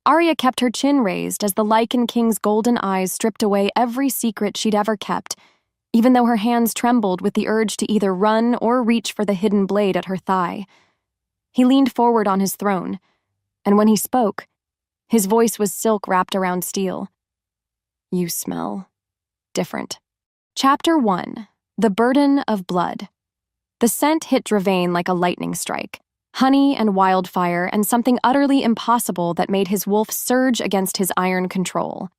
Arya kept her chin raised as the Lycan King's golden eyes stripped away every secret she'd ever kept, even though her hands trembled with the urge to either run or reach for the hidden blade at her thigh. He leaned forward on his throne, and when he spoke, his voice was silk wrapped around steel. "You smell different." Chapter 1: The Burden of Blood. The scent hit Dravain like a lightning strike. Honey and wildfire and something utterly impossible that made his wolf surge against his iron control.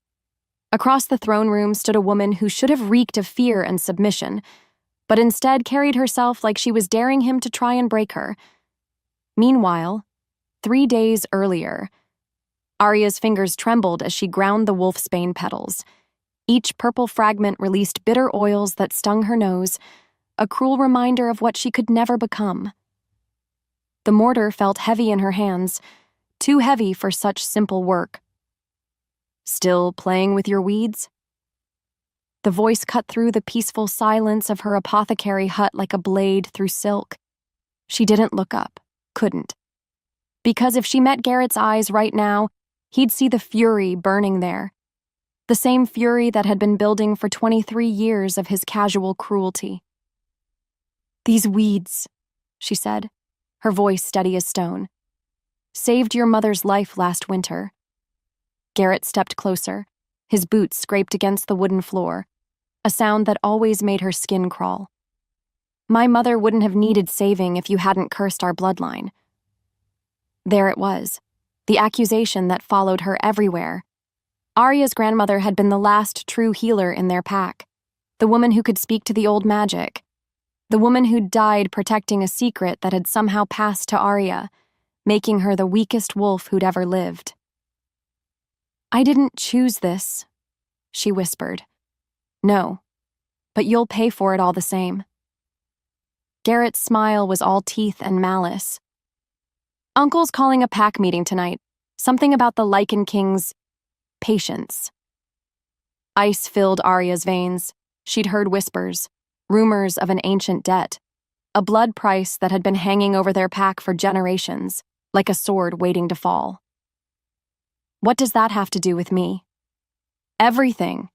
Across the throne room stood a woman who should have reeked of fear and submission, but instead carried herself like she was daring him to try and break her. Meanwhile, 3 days earlier, Arya's fingers trembled as she ground the wolfsbane petals. Each purple fragment released bitter oils that stung her nose, a cruel reminder of what she could never become. The mortar felt heavy in her hands, too heavy for such simple work. "Still playing with your weeds?" The voice cut through the peaceful silence of her apothecary hut like a blade through silk. She didn't look up, couldn't. Because if she met Garrett's eyes right now, he'd see the fury burning there. The same fury that had been building for 23 years of his casual cruelty. "These weeds," she said, her voice steady as stone, "saved your mother's life last winter." Garrett stepped closer. His boots scraped against the wooden floor, a sound that always made her skin crawl. "My mother wouldn't have needed saving if you hadn't cursed our bloodline." There it was, the accusation that followed her everywhere. Arya's grandmother had been the last true healer in their pack, the woman who could speak to the old magic, the woman who'd died protecting a secret that had somehow passed to Arya, making her the weakest wolf who'd ever lived. "I didn't choose this," she whispered. "No, but you'll pay for it all the same." Garrett's smile was all teeth and malice. "Uncle's calling a pack meeting tonight. Something about the Lycan King's patience." Ice filled Arya's veins. She'd heard whispers, rumors of an ancient debt, a blood price that had been hanging over their pack for generations, like a sword waiting to fall. "What does that have to do with me?" "Everything."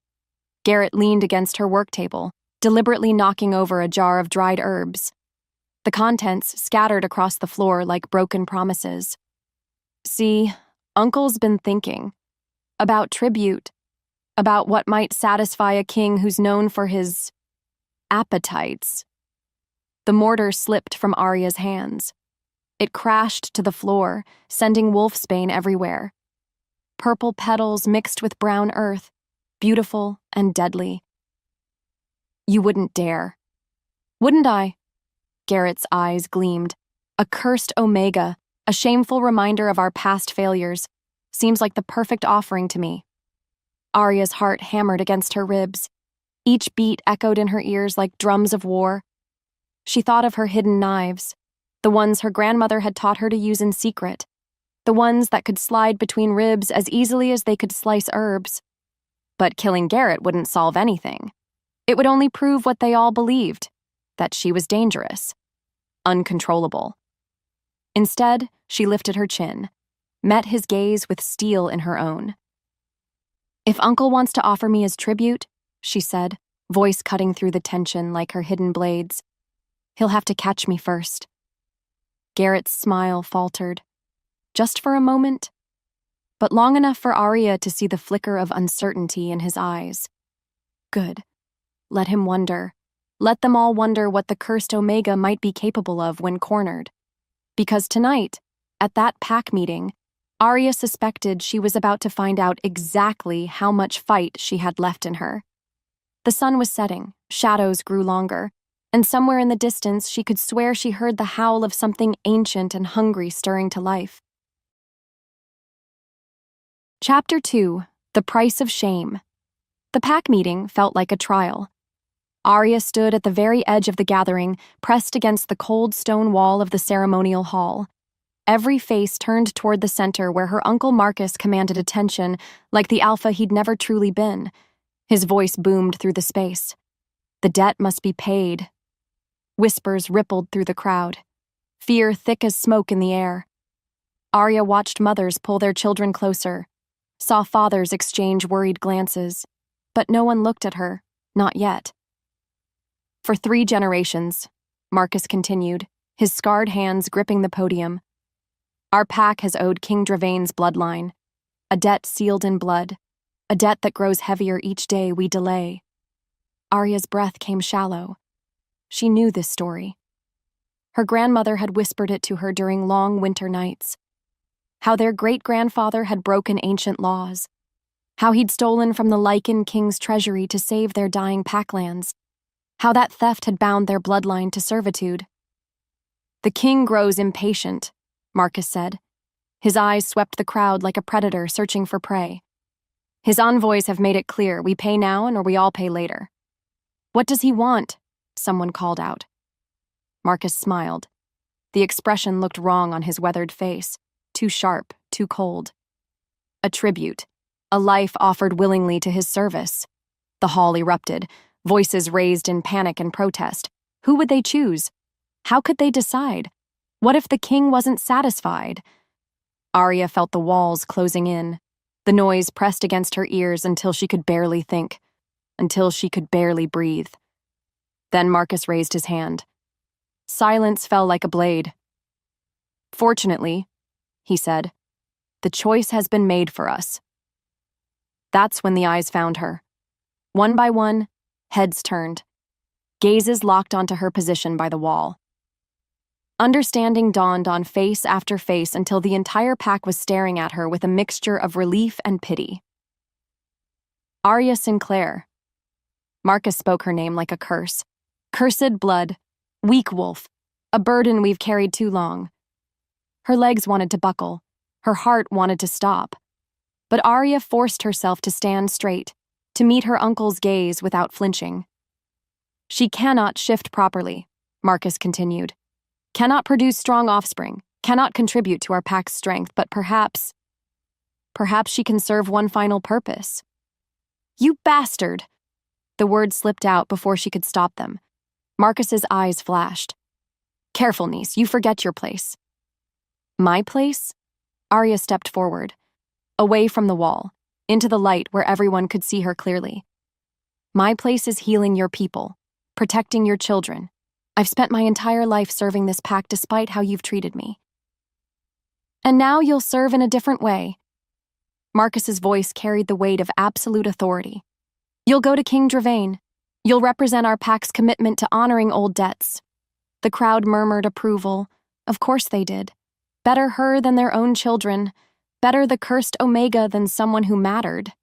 Garrett leaned against her work table, deliberately knocking over a jar of dried herbs. The contents scattered across the floor like broken promises. "See, Uncle's been thinking. About tribute. About what might satisfy a king who's known for his appetites." The mortar slipped from Arya's hands. It crashed to the floor, sending wolfsbane everywhere. Purple petals mixed with brown earth, beautiful and deadly. "You wouldn't dare." "Wouldn't I?" Garrett's eyes gleamed. "A cursed omega, a shameful reminder of our past failures, seems like the perfect offering to me." Arya's heart hammered against her ribs. Each beat echoed in her ears like drums of war. She thought of her hidden knives, the ones her grandmother had taught her to use in secret, the ones that could slide between ribs as easily as they could slice herbs. But killing Garrett wouldn't solve anything. It would only prove what they all believed, that she was dangerous, uncontrollable. Instead, she lifted her chin, met his gaze with steel in her own. "If Uncle wants to offer me as tribute," she said, voice cutting through the tension like her hidden blades, "he'll have to catch me first." Garrett's smile faltered, just for a moment, but long enough for Arya to see the flicker of uncertainty in his eyes. Good. Let him wonder. Let them all wonder what the cursed Omega might be capable of when cornered. Because tonight, at that pack meeting, Arya suspected she was about to find out exactly how much fight she had left in her. The sun was setting, shadows grew longer, and somewhere in the distance she could swear she heard the howl of something ancient and hungry stirring to life. Chapter 2: The Price of Shame. The pack meeting felt like a trial. Arya stood at the very edge of the gathering, pressed against the cold stone wall of the ceremonial hall. Every face turned toward the center where her Uncle Marcus commanded attention, like the alpha he'd never truly been. His voice boomed through the space. The debt must be paid. Whispers rippled through the crowd. Fear thick as smoke in the air. Arya watched mothers pull their children closer, saw fathers exchange worried glances, but no one looked at her, not yet. For 3 generations, Marcus continued, his scarred hands gripping the podium, our pack has owed King Dravain's bloodline, a debt sealed in blood, a debt that grows heavier each day we delay. Arya's breath came shallow. She knew this story. Her grandmother had whispered it to her during long winter nights. How their great-grandfather had broken ancient laws. How he'd stolen from the Lycan king's treasury to save their dying packlands. How that theft had bound their bloodline to servitude. The king grows impatient, Marcus said. His eyes swept the crowd like a predator searching for prey. His envoys have made it clear, we pay now or we all pay later. What does he want? Someone called out. Marcus smiled. The expression looked wrong on his weathered face, too sharp, too cold. A tribute, a life offered willingly to his service. The hall erupted, voices raised in panic and protest. Who would they choose? How could they decide? What if the king wasn't satisfied? Arya felt the walls closing in. The noise pressed against her ears until she could barely think, until she could barely breathe. Then Marcus raised his hand. Silence fell like a blade. Fortunately, he said, the choice has been made for us. That's when the eyes found her. One by one, heads turned. Gazes locked onto her position by the wall. Understanding dawned on face after face until the entire pack was staring at her with a mixture of relief and pity. Arya Sinclair. Marcus spoke her name like a curse. Cursed blood. Weak wolf. A burden we've carried too long. Her legs wanted to buckle. Her heart wanted to stop. But Arya forced herself to stand straight, to meet her uncle's gaze without flinching. She cannot shift properly, Marcus continued. Cannot produce strong offspring, cannot contribute to our pack's strength, but perhaps she can serve one final purpose. You bastard! The words slipped out before she could stop them. Marcus's eyes flashed. Careful, niece, you forget your place. My place? Arya stepped forward, away from the wall, into the light where everyone could see her clearly. My place is healing your people, protecting your children. I've spent my entire life serving this pack despite how you've treated me. And now you'll serve in a different way. Marcus's voice carried the weight of absolute authority. You'll go to King Dravain. You'll represent our pack's commitment to honoring old debts. The crowd murmured approval. Of course they did. Better her than their own children. Better the cursed Omega than someone who mattered.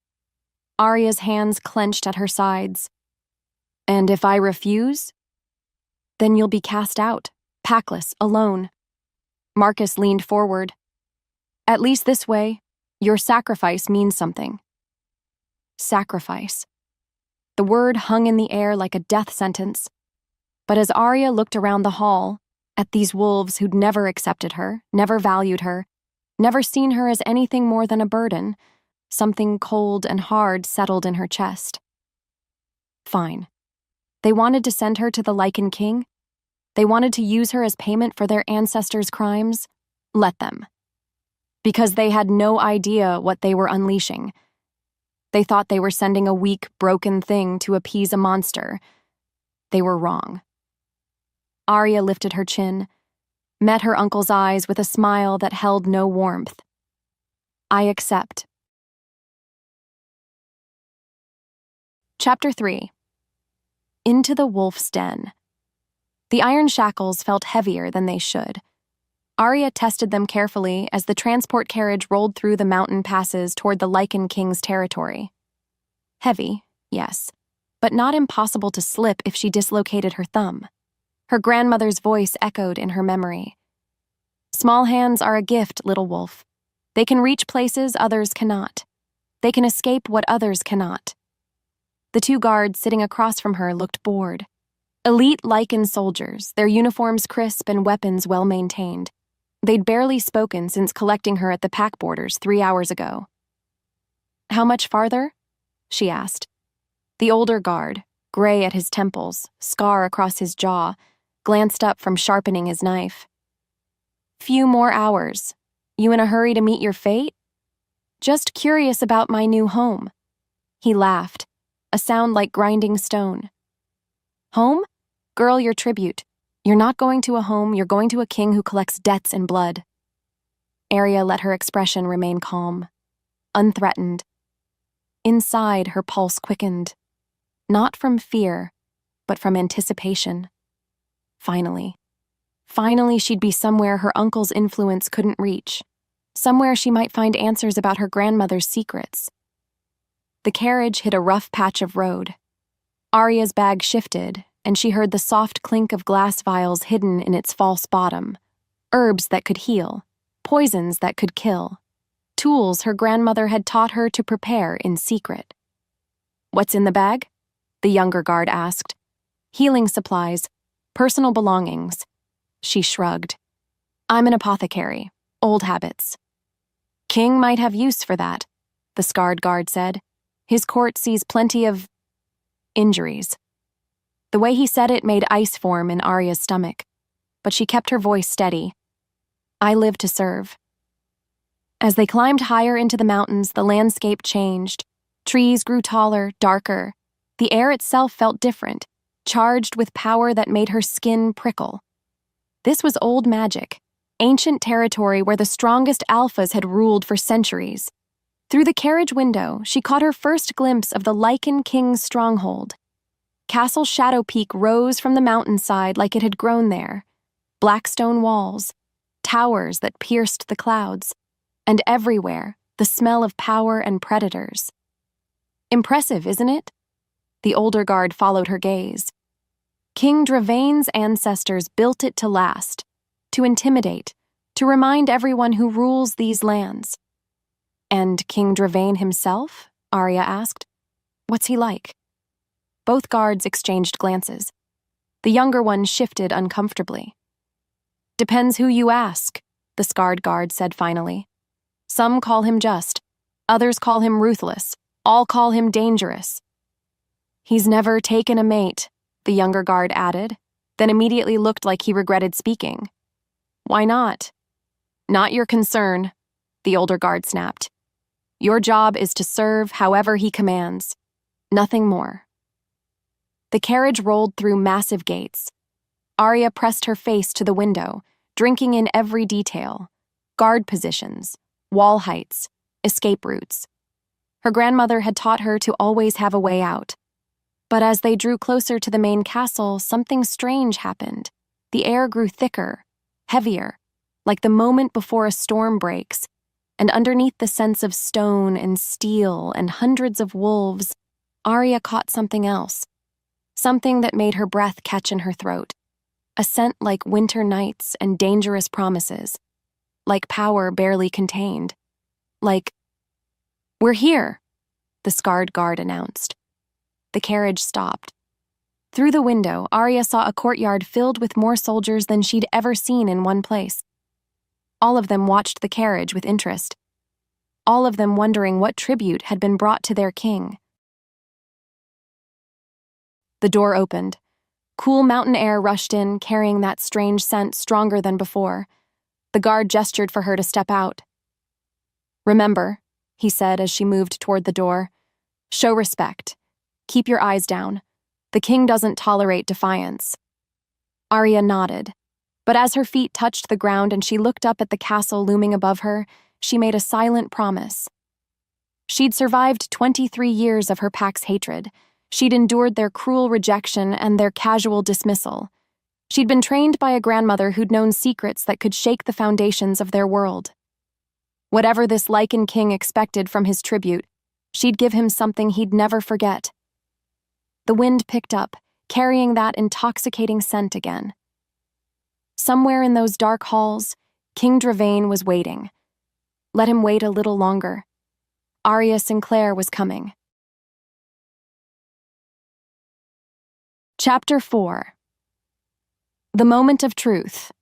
Arya's hands clenched at her sides. And if I refuse? Then you'll be cast out, packless, alone. Marcus leaned forward. At least this way, your sacrifice means something. Sacrifice. The word hung in the air like a death sentence. But as Arya looked around the hall, at these wolves who'd never accepted her, never valued her, never seen her as anything more than a burden, something cold and hard settled in her chest. Fine. They wanted to send her to the Lycan king? They wanted to use her as payment for their ancestors' crimes? Let them. Because they had no idea what they were unleashing. They thought they were sending a weak, broken thing to appease a monster. They were wrong. Arya lifted her chin, met her uncle's eyes with a smile that held no warmth. I accept. Chapter 3. Into the wolf's den. The iron shackles felt heavier than they should. Arya tested them carefully as the transport carriage rolled through the mountain passes toward the Lycan king's territory. Heavy, yes, but not impossible to slip if she dislocated her thumb. Her grandmother's voice echoed in her memory. Small hands are a gift, little wolf. They can reach places others cannot. They can escape what others cannot. The 2 guards sitting across from her looked bored. Elite Lycan soldiers, their uniforms crisp and weapons well-maintained. They'd barely spoken since collecting her at the pack borders 3 hours ago. How much farther? She asked. The older guard, gray at his temples, scar across his jaw, glanced up from sharpening his knife. Few more hours, You in a hurry to meet your fate? Just curious about my new home. He laughed, a sound like grinding stone. Home? Girl, your tribute. You're not going to a home, you're going to a king who collects debts in blood. Arya let her expression remain calm, unthreatened. Inside, her pulse quickened, not from fear, but from anticipation. Finally, she'd be somewhere her uncle's influence couldn't reach, somewhere she might find answers about her grandmother's secrets. The carriage hit a rough patch of road. Arya's bag shifted, and she heard the soft clink of glass vials hidden in its false bottom, herbs that could heal, poisons that could kill, tools her grandmother had taught her to prepare in secret. What's in the bag? The younger guard asked. Healing supplies, personal belongings. She shrugged. I'm an apothecary, old habits. King might have use for that, the scarred guard said. His court sees plenty of injuries. The way he said it made ice form in Arya's stomach, but she kept her voice steady. I live to serve. As they climbed higher into the mountains, the landscape changed. Trees grew taller, darker. The air itself felt different, charged with power that made her skin prickle. This was old magic, ancient territory where the strongest alphas had ruled for centuries. Through the carriage window, she caught her first glimpse of the Lycan King's stronghold. Castle Shadow Peak rose from the mountainside like it had grown there. Black stone walls, towers that pierced the clouds, and everywhere, the smell of power and predators. Impressive, isn't it? The older guard followed her gaze. King Dravain's ancestors built it to last, to intimidate, to remind everyone who rules these lands. And King Dravain himself? Arya asked. What's he like? Both guards exchanged glances. The younger one shifted uncomfortably. Depends who you ask, the scarred guard said finally. Some call him just, others call him ruthless, all call him dangerous. He's never taken a mate, the younger guard added, then immediately looked like he regretted speaking. Why not? Not your concern, the older guard snapped. Your job is to serve however he commands. Nothing more. The carriage rolled through massive gates. Arya pressed her face to the window, drinking in every detail. Guard positions, wall heights, escape routes. Her grandmother had taught her to always have a way out. But as they drew closer to the main castle, something strange happened. The air grew thicker, heavier, like the moment before a storm breaks, and underneath the sense of stone and steel and hundreds of wolves, Arya caught something else. Something that made her breath catch in her throat. A scent like winter nights and dangerous promises. Like power barely contained. Like, "We're here," the scarred guard announced. The carriage stopped. Through the window, Arya saw a courtyard filled with more soldiers than she'd ever seen in one place. All of them watched the carriage with interest. All of them wondering what tribute had been brought to their king. The door opened. Cool mountain air rushed in, carrying that strange scent stronger than before. The guard gestured for her to step out. Remember, he said as she moved toward the door, show respect. Keep your eyes down. The king doesn't tolerate defiance. Arya nodded, but as her feet touched the ground and she looked up at the castle looming above her, she made a silent promise. She'd survived 23 years of her pack's hatred. She'd endured their cruel rejection and their casual dismissal. She'd been trained by a grandmother who'd known secrets that could shake the foundations of their world. Whatever this Lycan king expected from his tribute, she'd give him something he'd never forget. The wind picked up, carrying that intoxicating scent again. Somewhere in those dark halls, King Dravain was waiting. Let him wait a little longer. Arya Sinclair was coming. Chapter 4. The Moment of Truth.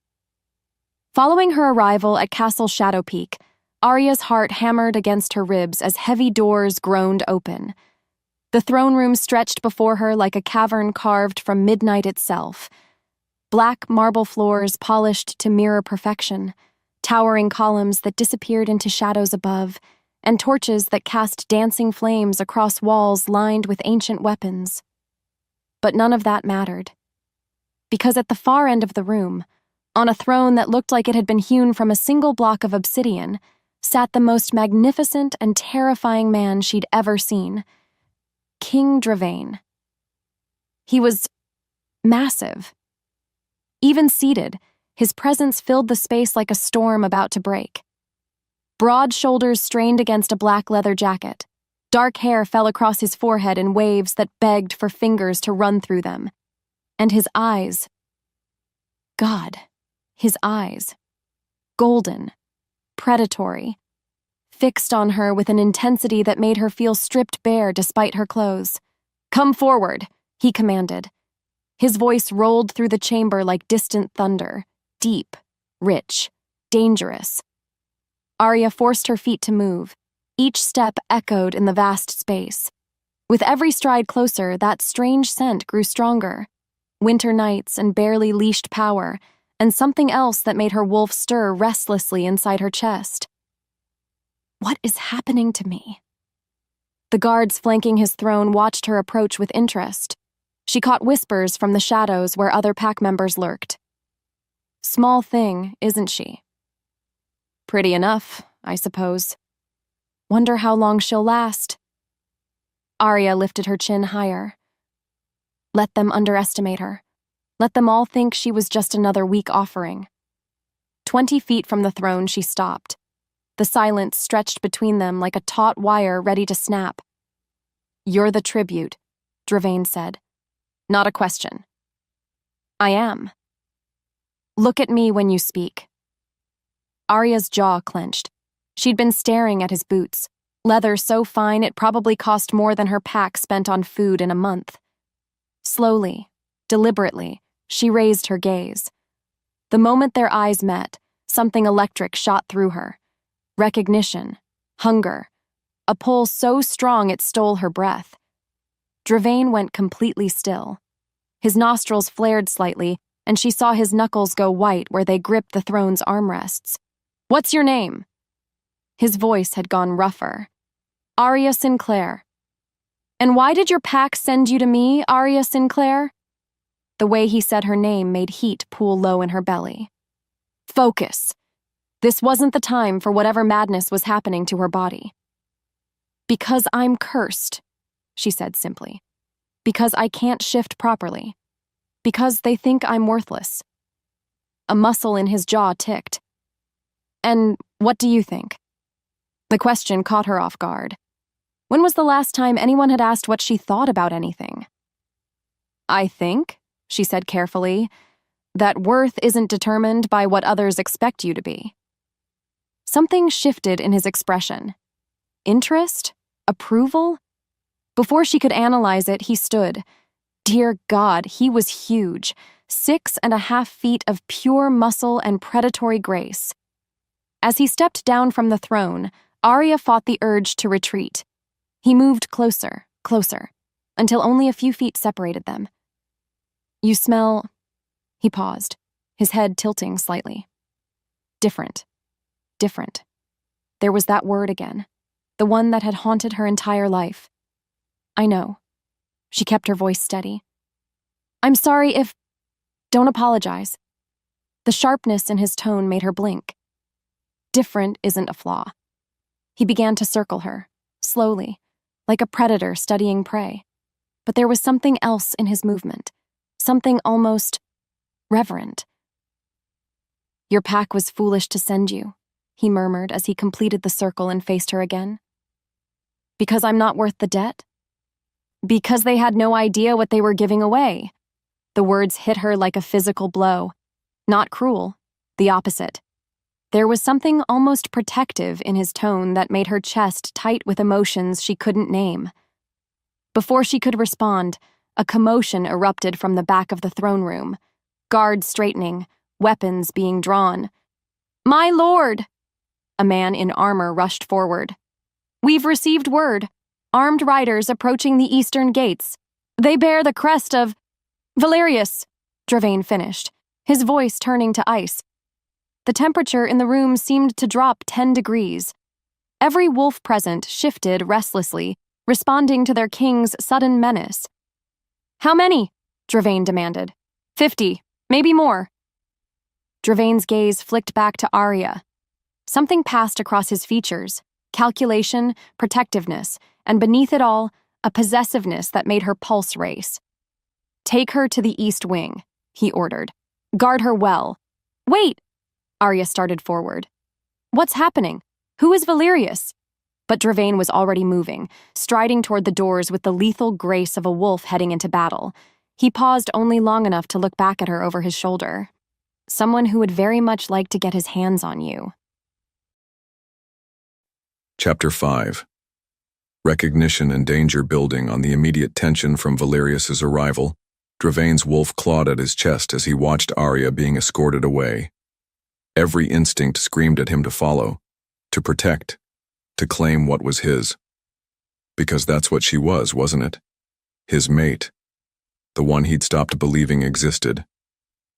Following her arrival at Castle Shadow Peak, Arya's heart hammered against her ribs as heavy doors groaned open. The throne room stretched before her like a cavern carved from midnight itself. Black marble floors polished to mirror perfection, towering columns that disappeared into shadows above, and torches that cast dancing flames across walls lined with ancient weapons. But none of that mattered. Because at the far end of the room, on a throne that looked like it had been hewn from a single block of obsidian, sat the most magnificent and terrifying man she'd ever seen, King Dravane. He was massive. Even seated, his presence filled the space like a storm about to break. Broad shoulders strained against a black leather jacket. Dark hair fell across his forehead in waves that begged for fingers to run through them. And his eyes. God, his eyes. Golden, predatory, fixed on her with an intensity that made her feel stripped bare despite her clothes. "Come forward," he commanded. His voice rolled through the chamber like distant thunder, deep, rich, dangerous. Arya forced her feet to move. Each step echoed in the vast space. With every stride closer, that strange scent grew stronger. Winter nights and barely leashed power, and something else that made her wolf stir restlessly inside her chest. What is happening to me? The guards flanking his throne watched her approach with interest. She caught whispers from the shadows where other pack members lurked. Small thing, isn't she? Pretty enough, I suppose. Wonder how long she'll last. Arya lifted her chin higher. Let them underestimate her. Let them all think she was just another weak offering. 20 feet from the throne, she stopped. The silence stretched between them like a taut wire ready to snap. "You're the tribute," Dravane said. "Not a question." "I am." "Look at me when you speak." Arya's jaw clenched. She'd been staring at his boots, leather so fine it probably cost more than her pack spent on food in a month. Slowly, deliberately, she raised her gaze. The moment their eyes met, something electric shot through her. Recognition, hunger, a pull so strong it stole her breath. Dravane went completely still. His nostrils flared slightly, and she saw his knuckles go white where they gripped the throne's armrests. "What's your name?" His voice had gone rougher. "Arya Sinclair." "And why did your pack send you to me, Arya Sinclair?" The way he said her name made heat pool low in her belly. Focus. This wasn't the time for whatever madness was happening to her body. "Because I'm cursed," she said simply. "Because I can't shift properly. Because they think I'm worthless." A muscle in his jaw ticked. "And what do you think?" The question caught her off guard. When was the last time anyone had asked what she thought about anything? "I think," she said carefully, "that worth isn't determined by what others expect you to be." Something shifted in his expression. Interest? Approval? Before she could analyze it, he stood. Dear God, he was huge, 6.5 feet of pure muscle and predatory grace. As he stepped down from the throne, Arya fought the urge to retreat. He moved closer, closer, until only a few feet separated them. "You smell..." He paused, his head tilting slightly. "Different. Different." There was that word again, the one that had haunted her entire life. "I know." She kept her voice steady. "I'm sorry if..." "Don't apologize." The sharpness in his tone made her blink. Different isn't a flaw. He began to circle her, slowly, like a predator studying prey. But there was something else in his movement, something almost reverent. "Your pack was foolish to send you," he murmured as he completed the circle and faced her again. "Because I'm not worth the debt?" "Because they had no idea what they were giving away." The words hit her like a physical blow. Not cruel, the opposite. There was something almost protective in his tone that made her chest tight with emotions she couldn't name. Before she could respond, a commotion erupted from the back of the throne room. Guards straightening, weapons being drawn. "My lord!" A man in armor rushed forward. "We've received word. Armed riders approaching the eastern gates. They bear the crest of..." "Valerius," Dravane finished, his voice turning to ice. The temperature in the room seemed to drop 10 degrees. Every wolf present shifted restlessly, responding to their king's sudden menace. "How many?" Dravain demanded. 50, maybe more." Dravain's gaze flicked back to Arya. Something passed across his features, calculation, protectiveness, and beneath it all, a possessiveness that made her pulse race. "Take her to the East Wing," he ordered. "Guard her well." "Wait!" Arya started forward. "What's happening? Who is Valerius?" But Dravain was already moving, striding toward the doors with the lethal grace of a wolf heading into battle. He paused only long enough to look back at her over his shoulder. "Someone who would very much like to get his hands on you." Chapter 5. Recognition and danger building on the immediate tension from Valerius's arrival, Dravain's wolf clawed at his chest as he watched Arya being escorted away. Every instinct screamed at him to follow, to protect, to claim what was his. Because that's what she was, wasn't it? His mate. The one he'd stopped believing existed.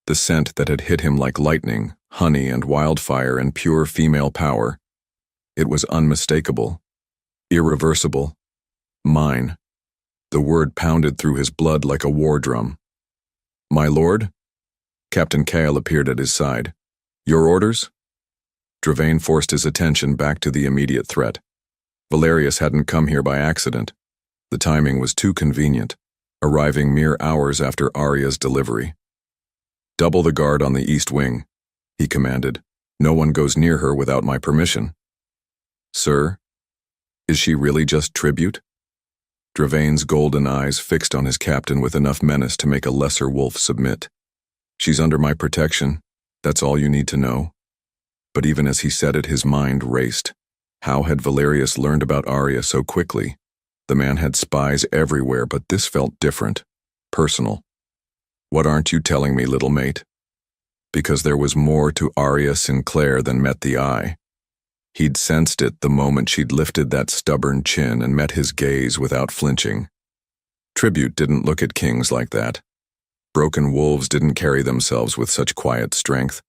The scent that had hit him like lightning, honey and wildfire and pure female power. It was unmistakable, irreversible, mine. The word pounded through his blood like a war drum. "My lord?" Captain Kale appeared at his side. "Your orders?" Dravain forced his attention back to the immediate threat. Valerius hadn't come here by accident. The timing was too convenient, arriving mere hours after Arya's delivery. "Double the guard on the East Wing," he commanded. "No one goes near her without my permission." "Sir? Is she really just tribute?" Dravain's golden eyes fixed on his captain with enough menace to make a lesser wolf submit. "She's under my protection. That's all you need to know." But even as he said it, his mind raced. How had Valerius learned about Arya so quickly? The man had spies everywhere, but this felt different, personal. "What aren't you telling me, little mate?" Because there was more to Arya Sinclair than met the eye. He'd sensed it the moment she'd lifted that stubborn chin and met his gaze without flinching. Tribute didn't look at kings like that. Broken wolves didn't carry themselves with such quiet strength.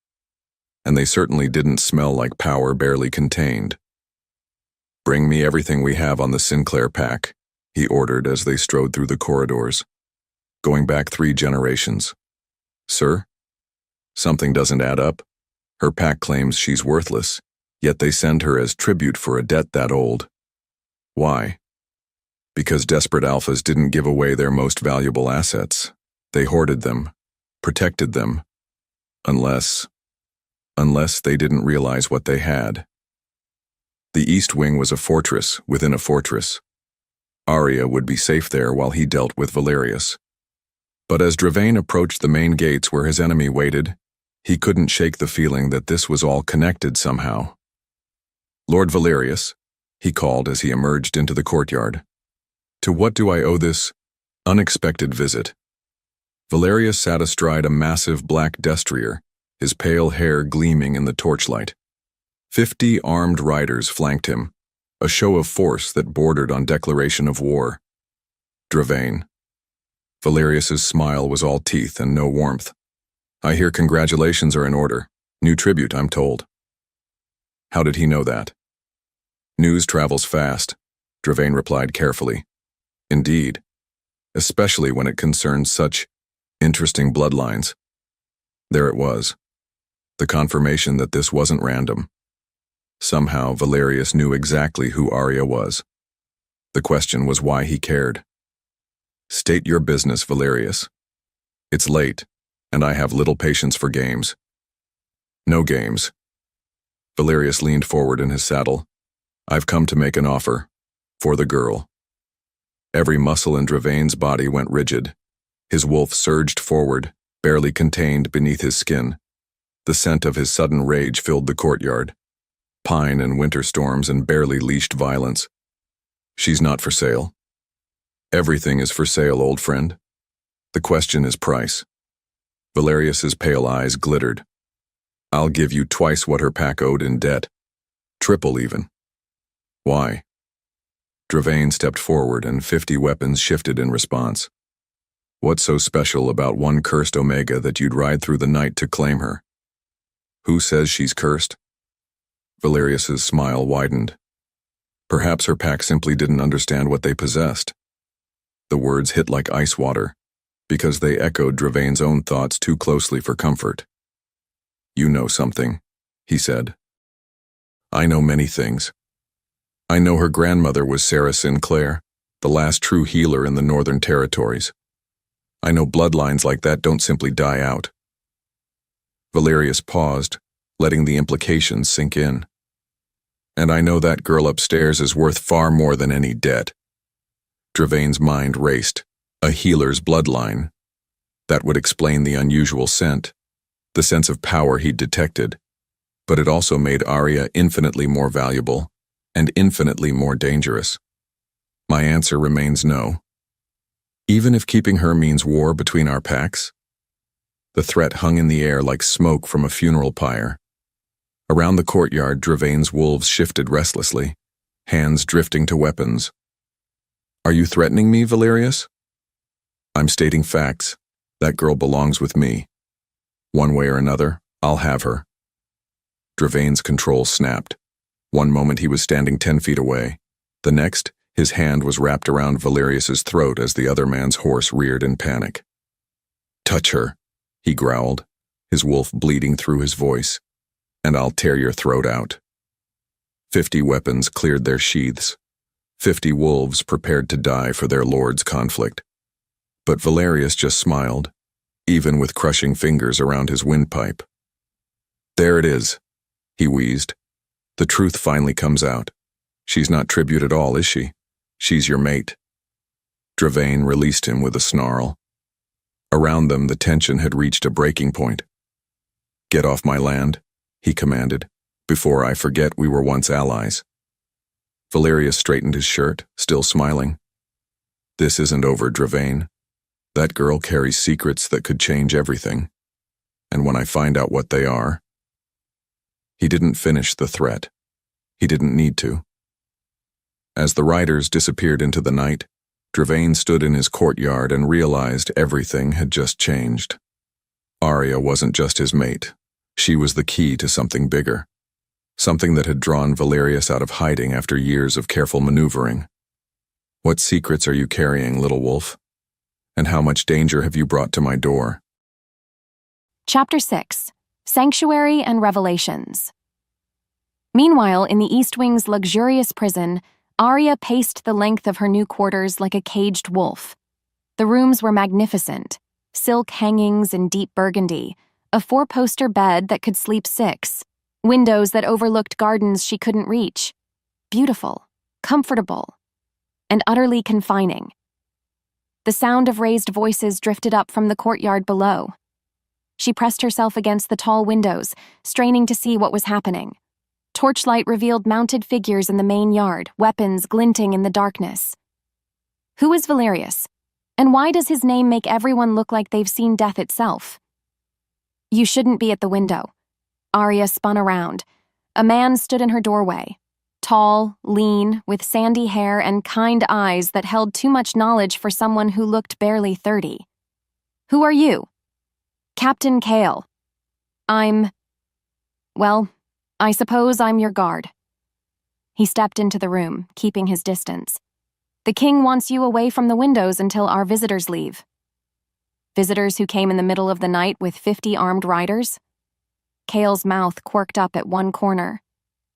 And they certainly didn't smell like power barely contained. "Bring me everything we have on the Sinclair pack," he ordered as they strode through the corridors. "Going back 3 generations. Sir? Something doesn't add up. Her pack claims she's worthless, yet they send her as tribute for a debt that old. Why? Because desperate alphas didn't give away their most valuable assets. They hoarded them, protected them, unless they didn't realize what they had. The East Wing was a fortress within a fortress. Arya would be safe there while he dealt with Valerius. But as Dravain approached the main gates where his enemy waited, he couldn't shake the feeling that this was all connected somehow. "Lord Valerius," he called as he emerged into the courtyard. "To what do I owe this unexpected visit?" Valerius sat astride a massive black destrier, his pale hair gleaming in the torchlight. 50 armed riders flanked him, a show of force that bordered on declaration of war. Dravain. Valerius's smile was all teeth and no warmth. "I hear congratulations are in order. New tribute, I'm told." How did he know that? "News travels fast," Dravain replied carefully. "Indeed, especially when it concerns such interesting bloodlines." There it was. The confirmation that this wasn't random. Somehow, Valerius knew exactly who Arya was. The question was why he cared. "State your business, Valerius. It's late, and I have little patience for games." "No games." Valerius leaned forward in his saddle. "I've come to make an offer. For the girl." Every muscle in Dravain's body went rigid. His wolf surged forward, barely contained beneath his skin. The scent of his sudden rage filled the courtyard. Pine and winter storms and barely leashed violence. "She's not for sale." "Everything is for sale, old friend. The question is price." Valerius's pale eyes glittered. "I'll give you twice what her pack owed in debt. Triple even." "Why?" Dravain stepped forward and 50 weapons shifted in response. "What's so special about one cursed Omega that you'd ride through the night to claim her?" Who says she's cursed? Valerius's smile widened. Perhaps her pack simply didn't understand what they possessed. The words hit like ice water, because they echoed Dravain's own thoughts too closely for comfort. You know something, he said. I know many things. I know her grandmother was Sarah Sinclair, the last true healer in the Northern Territories. I know bloodlines like that don't simply die out. Valerius paused, letting the implications sink in. And I know that girl upstairs is worth far more than any debt. Dravain's mind raced. A healer's bloodline. That would explain the unusual scent, the sense of power he'd detected, but it also made Arya infinitely more valuable and infinitely more dangerous. My answer remains no. Even if keeping her means war between our packs? The threat hung in the air like smoke from a funeral pyre. Around the courtyard, Dravain's wolves shifted restlessly, hands drifting to weapons. Are you threatening me, Valerius? I'm stating facts. That girl belongs with me. One way or another, I'll have her. Dravain's control snapped. One moment he was standing 10 feet away. The next, his hand was wrapped around Valerius's throat as the other man's horse reared in panic. Touch her, he growled, his wolf bleeding through his voice, and I'll tear your throat out. 50 weapons cleared their sheaths. 50 wolves prepared to die for their lord's conflict. But Valerius just smiled, even with crushing fingers around his windpipe. There it is, he wheezed. The truth finally comes out. She's not tribute at all, is she? She's your mate. Dravain released him with a snarl. Around them, the tension had reached a breaking point. Get off my land, he commanded, before I forget we were once allies. Valerius straightened his shirt, still smiling. This isn't over, Dravain. That girl carries secrets that could change everything. And when I find out what they are... He didn't finish the threat. He didn't need to. As the riders disappeared into the night, Dravain stood in his courtyard and realized everything had just changed. Arya wasn't just his mate. She was the key to something bigger. Something that had drawn Valerius out of hiding after years of careful maneuvering. What secrets are you carrying, little wolf? And how much danger have you brought to my door? Chapter 6. Sanctuary and Revelations. Meanwhile, in the East Wing's luxurious prison, Arya paced the length of her new quarters like a caged wolf. The rooms were magnificent, silk hangings in deep burgundy, a 4-poster bed that could sleep 6, windows that overlooked gardens she couldn't reach. Beautiful, comfortable, and utterly confining. The sound of raised voices drifted up from the courtyard below. She pressed herself against the tall windows, straining to see what was happening. Torchlight revealed mounted figures in the main yard, weapons glinting in the darkness. Who is Valerius? And why does his name make everyone look like they've seen death itself? You shouldn't be at the window. Arya spun around. A man stood in her doorway. Tall, lean, with sandy hair and kind eyes that held too much knowledge for someone who looked barely 30. Who are you? Captain Kale. Well, I suppose I'm your guard. He stepped into the room, keeping his distance. The king wants you away from the windows until our visitors leave. Visitors who came in the middle of the night with 50 armed riders? Kale's mouth quirked up at one corner.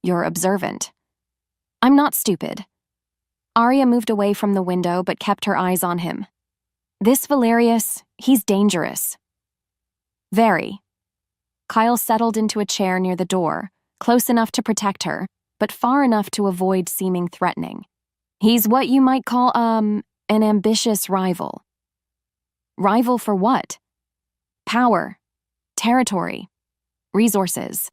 You're observant. I'm not stupid. Arya moved away from the window but kept her eyes on him. This Valerius, he's dangerous. Very. Kyle settled into a chair near the door, close enough to protect her, but far enough to avoid seeming threatening. He's what you might call, an ambitious rival. Rival for what? Power, territory, resources.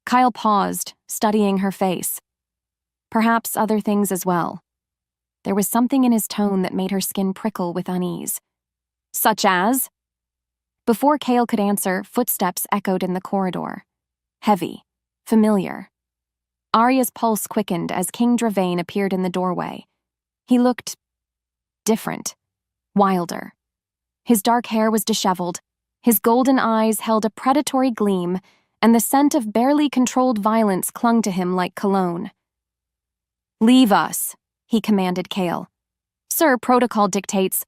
Kyle paused, studying her face. Perhaps other things as well. There was something in his tone that made her skin prickle with unease. Such as? Before Kale could answer, footsteps echoed in the corridor. Heavy, familiar. Arya's pulse quickened as King Dravain appeared in the doorway. He looked different, wilder. His dark hair was disheveled, his golden eyes held a predatory gleam, and the scent of barely controlled violence clung to him like cologne. "Leave us," he commanded Kale. "Sir, protocol dictates.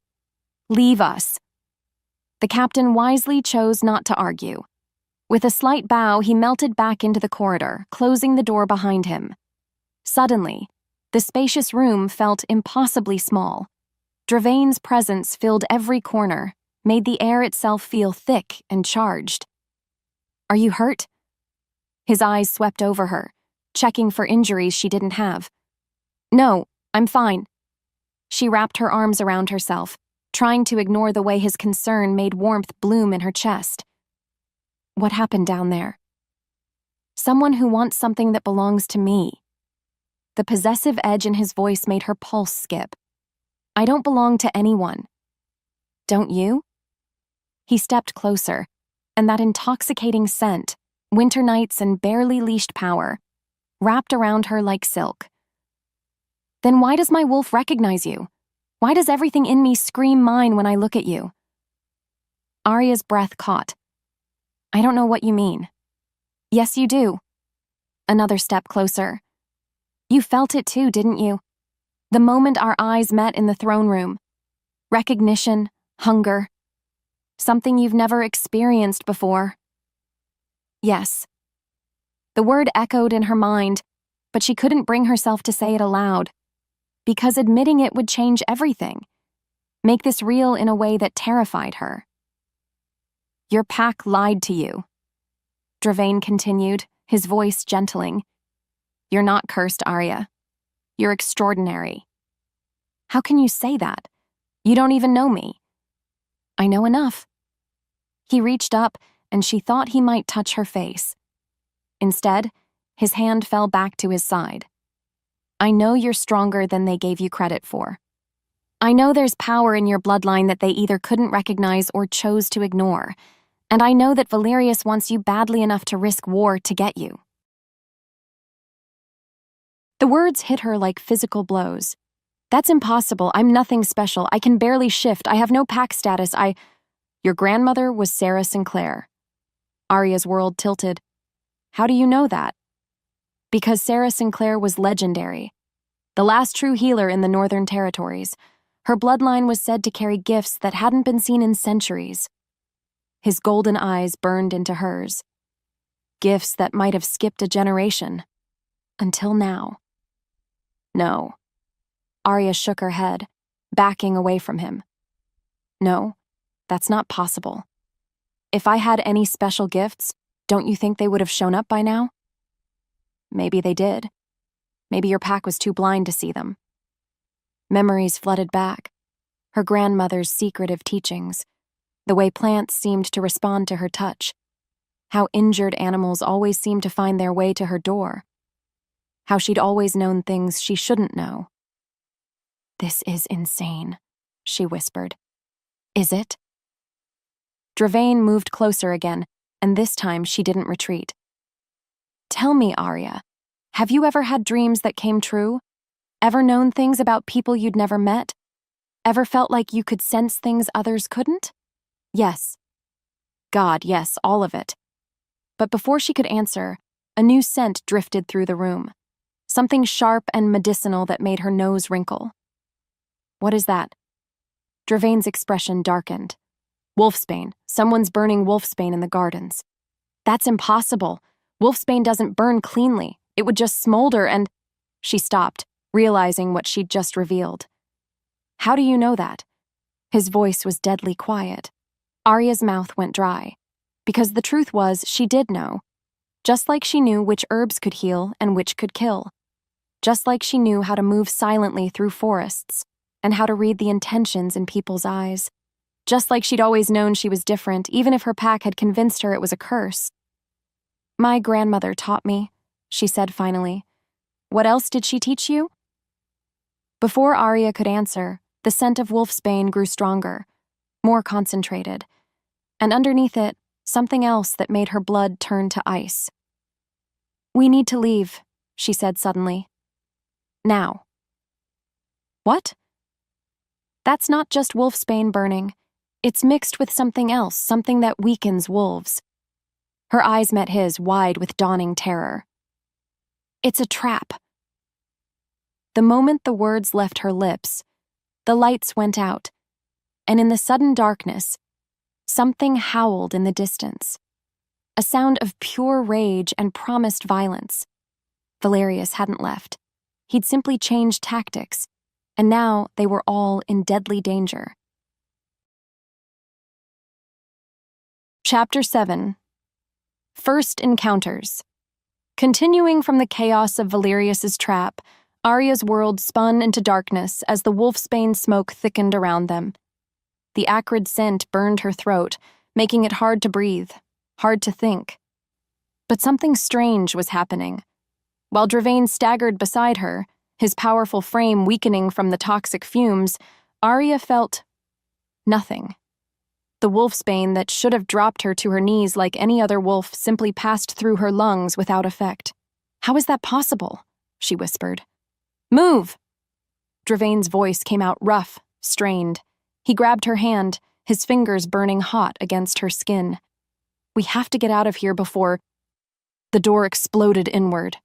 Leave us." The captain wisely chose not to argue. With a slight bow, he melted back into the corridor, closing the door behind him. Suddenly, the spacious room felt impossibly small. Dravain's presence filled every corner, made the air itself feel thick and charged. "Are you hurt?" His eyes swept over her, checking for injuries she didn't have. "No, I'm fine." She wrapped her arms around herself, trying to ignore the way his concern made warmth bloom in her chest. "What happened down there?" "Someone who wants something that belongs to me." The possessive edge in his voice made her pulse skip. "I don't belong to anyone." "Don't you?" He stepped closer, and that intoxicating scent, winter nights and barely leashed power, wrapped around her like silk. "Then why does my wolf recognize you? Why does everything in me scream mine when I look at you?" Arya's breath caught. "I don't know what you mean." "Yes, you do." Another step closer. "You felt it too, didn't you? The moment our eyes met in the throne room. Recognition, hunger. Something you've never experienced before." "Yes." The word echoed in her mind, but she couldn't bring herself to say it aloud, because admitting it would change everything, make this real in a way that terrified her. "Your pack lied to you," Dravain continued, his voice gentling. "You're not cursed, Arya. You're extraordinary." "How can you say that? You don't even know me." "I know enough." He reached up, and she thought he might touch her face. Instead, his hand fell back to his side. "I know you're stronger than they gave you credit for. I know there's power in your bloodline that they either couldn't recognize or chose to ignore, and I know that Valerius wants you badly enough to risk war to get you." The words hit her like physical blows. "That's impossible. I'm nothing special. I can barely shift. I have no pack status. Your grandmother was Sarah Sinclair." Arya's world tilted. "How do you know that?" "Because Sarah Sinclair was legendary. The last true healer in the Northern Territories. Her bloodline was said to carry gifts that hadn't been seen in centuries." His golden eyes burned into hers. "Gifts that might have skipped a generation. Until now." "No." Arya shook her head, backing away from him. "No, that's not possible. If I had any special gifts, don't you think they would have shown up by now?" "Maybe they did. Maybe your pack was too blind to see them." Memories flooded back. Her grandmother's secretive teachings, the way plants seemed to respond to her touch, how injured animals always seemed to find their way to her door, how she'd always known things she shouldn't know. "This is insane," she whispered. "Is it?" Dravain moved closer again, and this time she didn't retreat. "Tell me, Arya, have you ever had dreams that came true? Ever known things about people you'd never met? Ever felt like you could sense things others couldn't?" "Yes." "God, yes, all of it." But before she could answer, a new scent drifted through the room, something sharp and medicinal that made her nose wrinkle. "What is that?" Dravain's expression darkened. "Wolfsbane. Someone's burning wolfsbane in the gardens." "That's impossible. Wolfsbane doesn't burn cleanly. It would just smolder and—" She stopped, realizing what she'd just revealed. "How do you know that?" His voice was deadly quiet. Arya's mouth went dry, because the truth was she did know, just like she knew which herbs could heal and which could kill, just like she knew how to move silently through forests and how to read the intentions in people's eyes, just like she'd always known she was different, even if her pack had convinced her it was a curse. "My grandmother taught me," she said finally. "What else did she teach you?" Before Arya could answer, the scent of wolfsbane grew stronger, more concentrated, and underneath it, something else that made her blood turn to ice. "We need to leave," she said suddenly. "Now." "What?" "That's not just wolfsbane burning. It's mixed with something else, something that weakens wolves." Her eyes met his, wide with dawning terror. "It's a trap." The moment the words left her lips, the lights went out, and in the sudden darkness, something howled in the distance. A sound of pure rage and promised violence. Valerius hadn't left. He'd simply changed tactics, and now they were all in deadly danger. Chapter 7. First Encounters. Continuing from the chaos of Valerius's trap, Arya's world spun into darkness as the wolfsbane smoke thickened around them. The acrid scent burned her throat, making it hard to breathe, hard to think. But something strange was happening. While Dravain staggered beside her, his powerful frame weakening from the toxic fumes, Arya felt nothing. The wolfsbane that should have dropped her to her knees like any other wolf simply passed through her lungs without effect. "How is that possible?" she whispered. "Move!" Dravain's voice came out rough, strained. He grabbed her hand, his fingers burning hot against her skin. "We have to get out of here before—" The door exploded inward.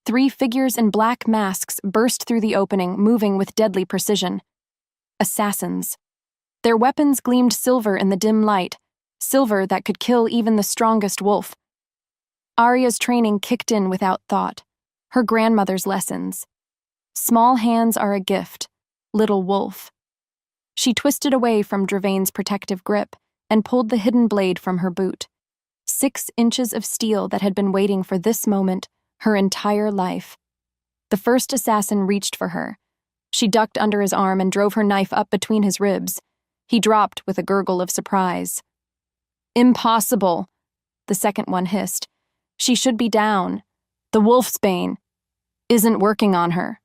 3 figures in black masks burst through the opening, moving with deadly precision. Assassins. Their weapons gleamed silver in the dim light, silver that could kill even the strongest wolf. Arya's training kicked in without thought, her grandmother's lessons. Small hands are a gift, little wolf. She twisted away from Dravain's protective grip and pulled the hidden blade from her boot. 6 inches of steel that had been waiting for this moment her entire life. The first assassin reached for her. She ducked under his arm and drove her knife up between his ribs. He dropped with a gurgle of surprise. "Impossible," the second one hissed. "She should be down. The wolfsbane isn't working on her,"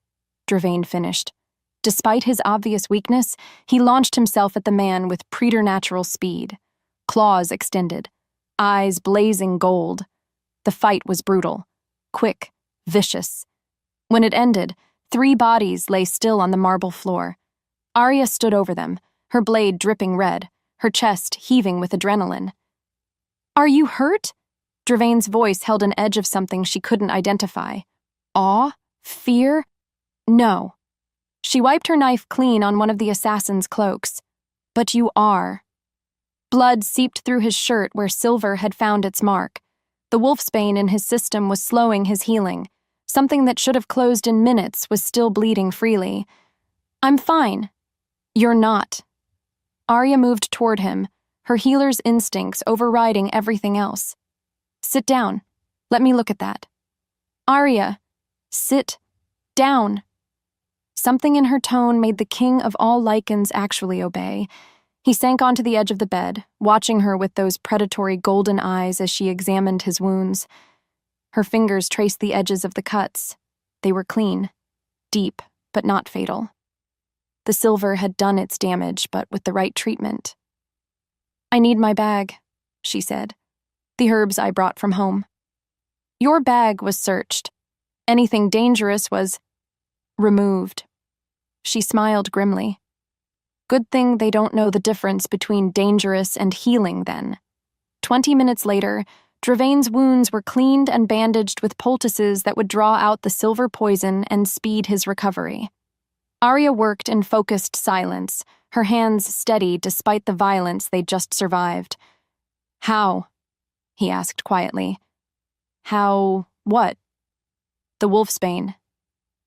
Dravain finished. Despite his obvious weakness, he launched himself at the man with preternatural speed. Claws extended, eyes blazing gold. The fight was brutal, quick, vicious. When it ended, 3 bodies lay still on the marble floor. Arya stood over them, her blade dripping red, her chest heaving with adrenaline. "Are you hurt?" Dravain's voice held an edge of something she couldn't identify. Awe? Fear? No. She wiped her knife clean on one of the assassin's cloaks. "But you are." Blood seeped through his shirt where silver had found its mark. The wolfsbane in his system was slowing his healing. Something that should have closed in minutes was still bleeding freely. "I'm fine." "You're not." Arya moved toward him, her healer's instincts overriding everything else. "Sit down. Let me look at that." "Arya, sit down." Something in her tone made the king of all Lycans actually obey. He sank onto the edge of the bed, watching her with those predatory golden eyes as she examined his wounds. Her fingers traced the edges of the cuts. They were clean, deep, but not fatal. The silver had done its damage, but with the right treatment. "I need my bag," she said. "The herbs I brought from home." "Your bag was searched. Anything dangerous was removed." She smiled grimly. "Good thing they don't know the difference between dangerous and healing, then." 20 minutes later, Dravain's wounds were cleaned and bandaged with poultices that would draw out the silver poison and speed his recovery. Arya worked in focused silence, her hands steady despite the violence they'd just survived. "How?" he asked quietly. "How what?" "The wolfsbane.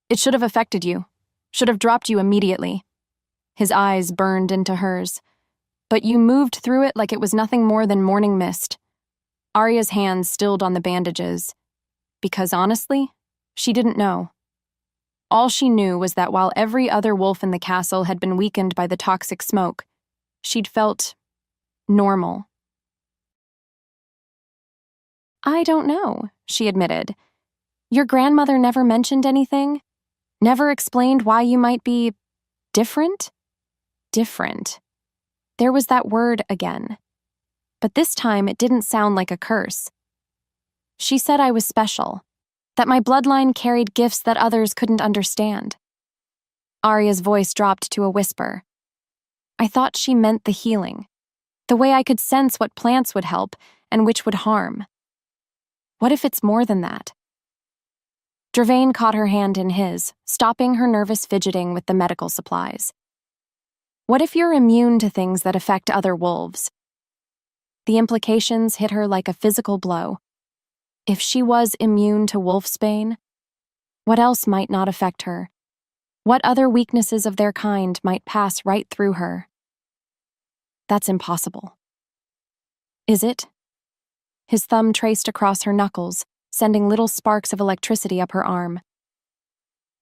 It should have affected you. Should have dropped you immediately." His eyes burned into hers. "But you moved through it like it was nothing more than morning mist." Arya's hands stilled on the bandages. Because honestly, she didn't know. All she knew was that while every other wolf in the castle had been weakened by the toxic smoke, she'd felt normal. "I don't know," she admitted. "Your grandmother never mentioned anything? Never explained why you might be different?" Different. There was that word again. But this time it didn't sound like a curse. "She said I was special, that my bloodline carried gifts that others couldn't understand." Arya's voice dropped to a whisper. "I thought she meant the healing, the way I could sense what plants would help and which would harm. What if it's more than that? Dravain caught her hand in his, stopping her nervous fidgeting with the medical supplies. What if you're immune to things that affect other wolves? The implications hit her like a physical blow. If she was immune to wolfsbane, what else might not affect her? What other weaknesses of their kind might pass right through her? That's impossible. Is it? His thumb traced across her knuckles, sending little sparks of electricity up her arm.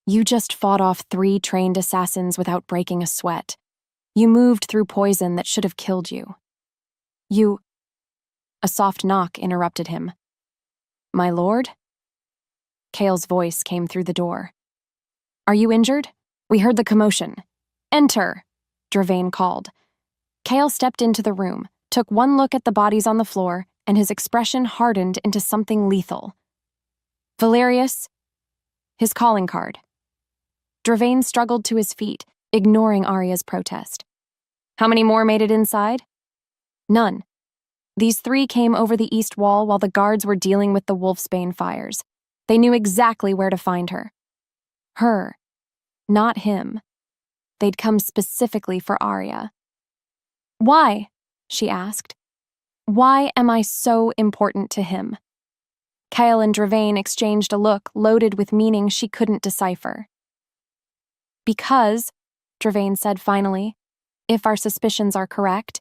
You just fought off 3 trained assassins without breaking a sweat. You moved through poison that should have killed you. A soft knock interrupted him. My lord? Kale's voice came through the door. Are you injured? We heard the commotion. Enter, Dravain called. Kale stepped into the room, took one look at the bodies on the floor, and his expression hardened into something lethal. Valerius? His calling card. Dravain struggled to his feet, ignoring Arya's protest. How many more made it inside? None. These 3 came over the east wall while the guards were dealing with the wolfsbane fires. They knew exactly where to find her. Her, not him. They'd come specifically for Arya. Why? She asked. Why am I so important to him? Kale and Dravain exchanged a look loaded with meaning she couldn't decipher. Because, Dravain said finally, if our suspicions are correct,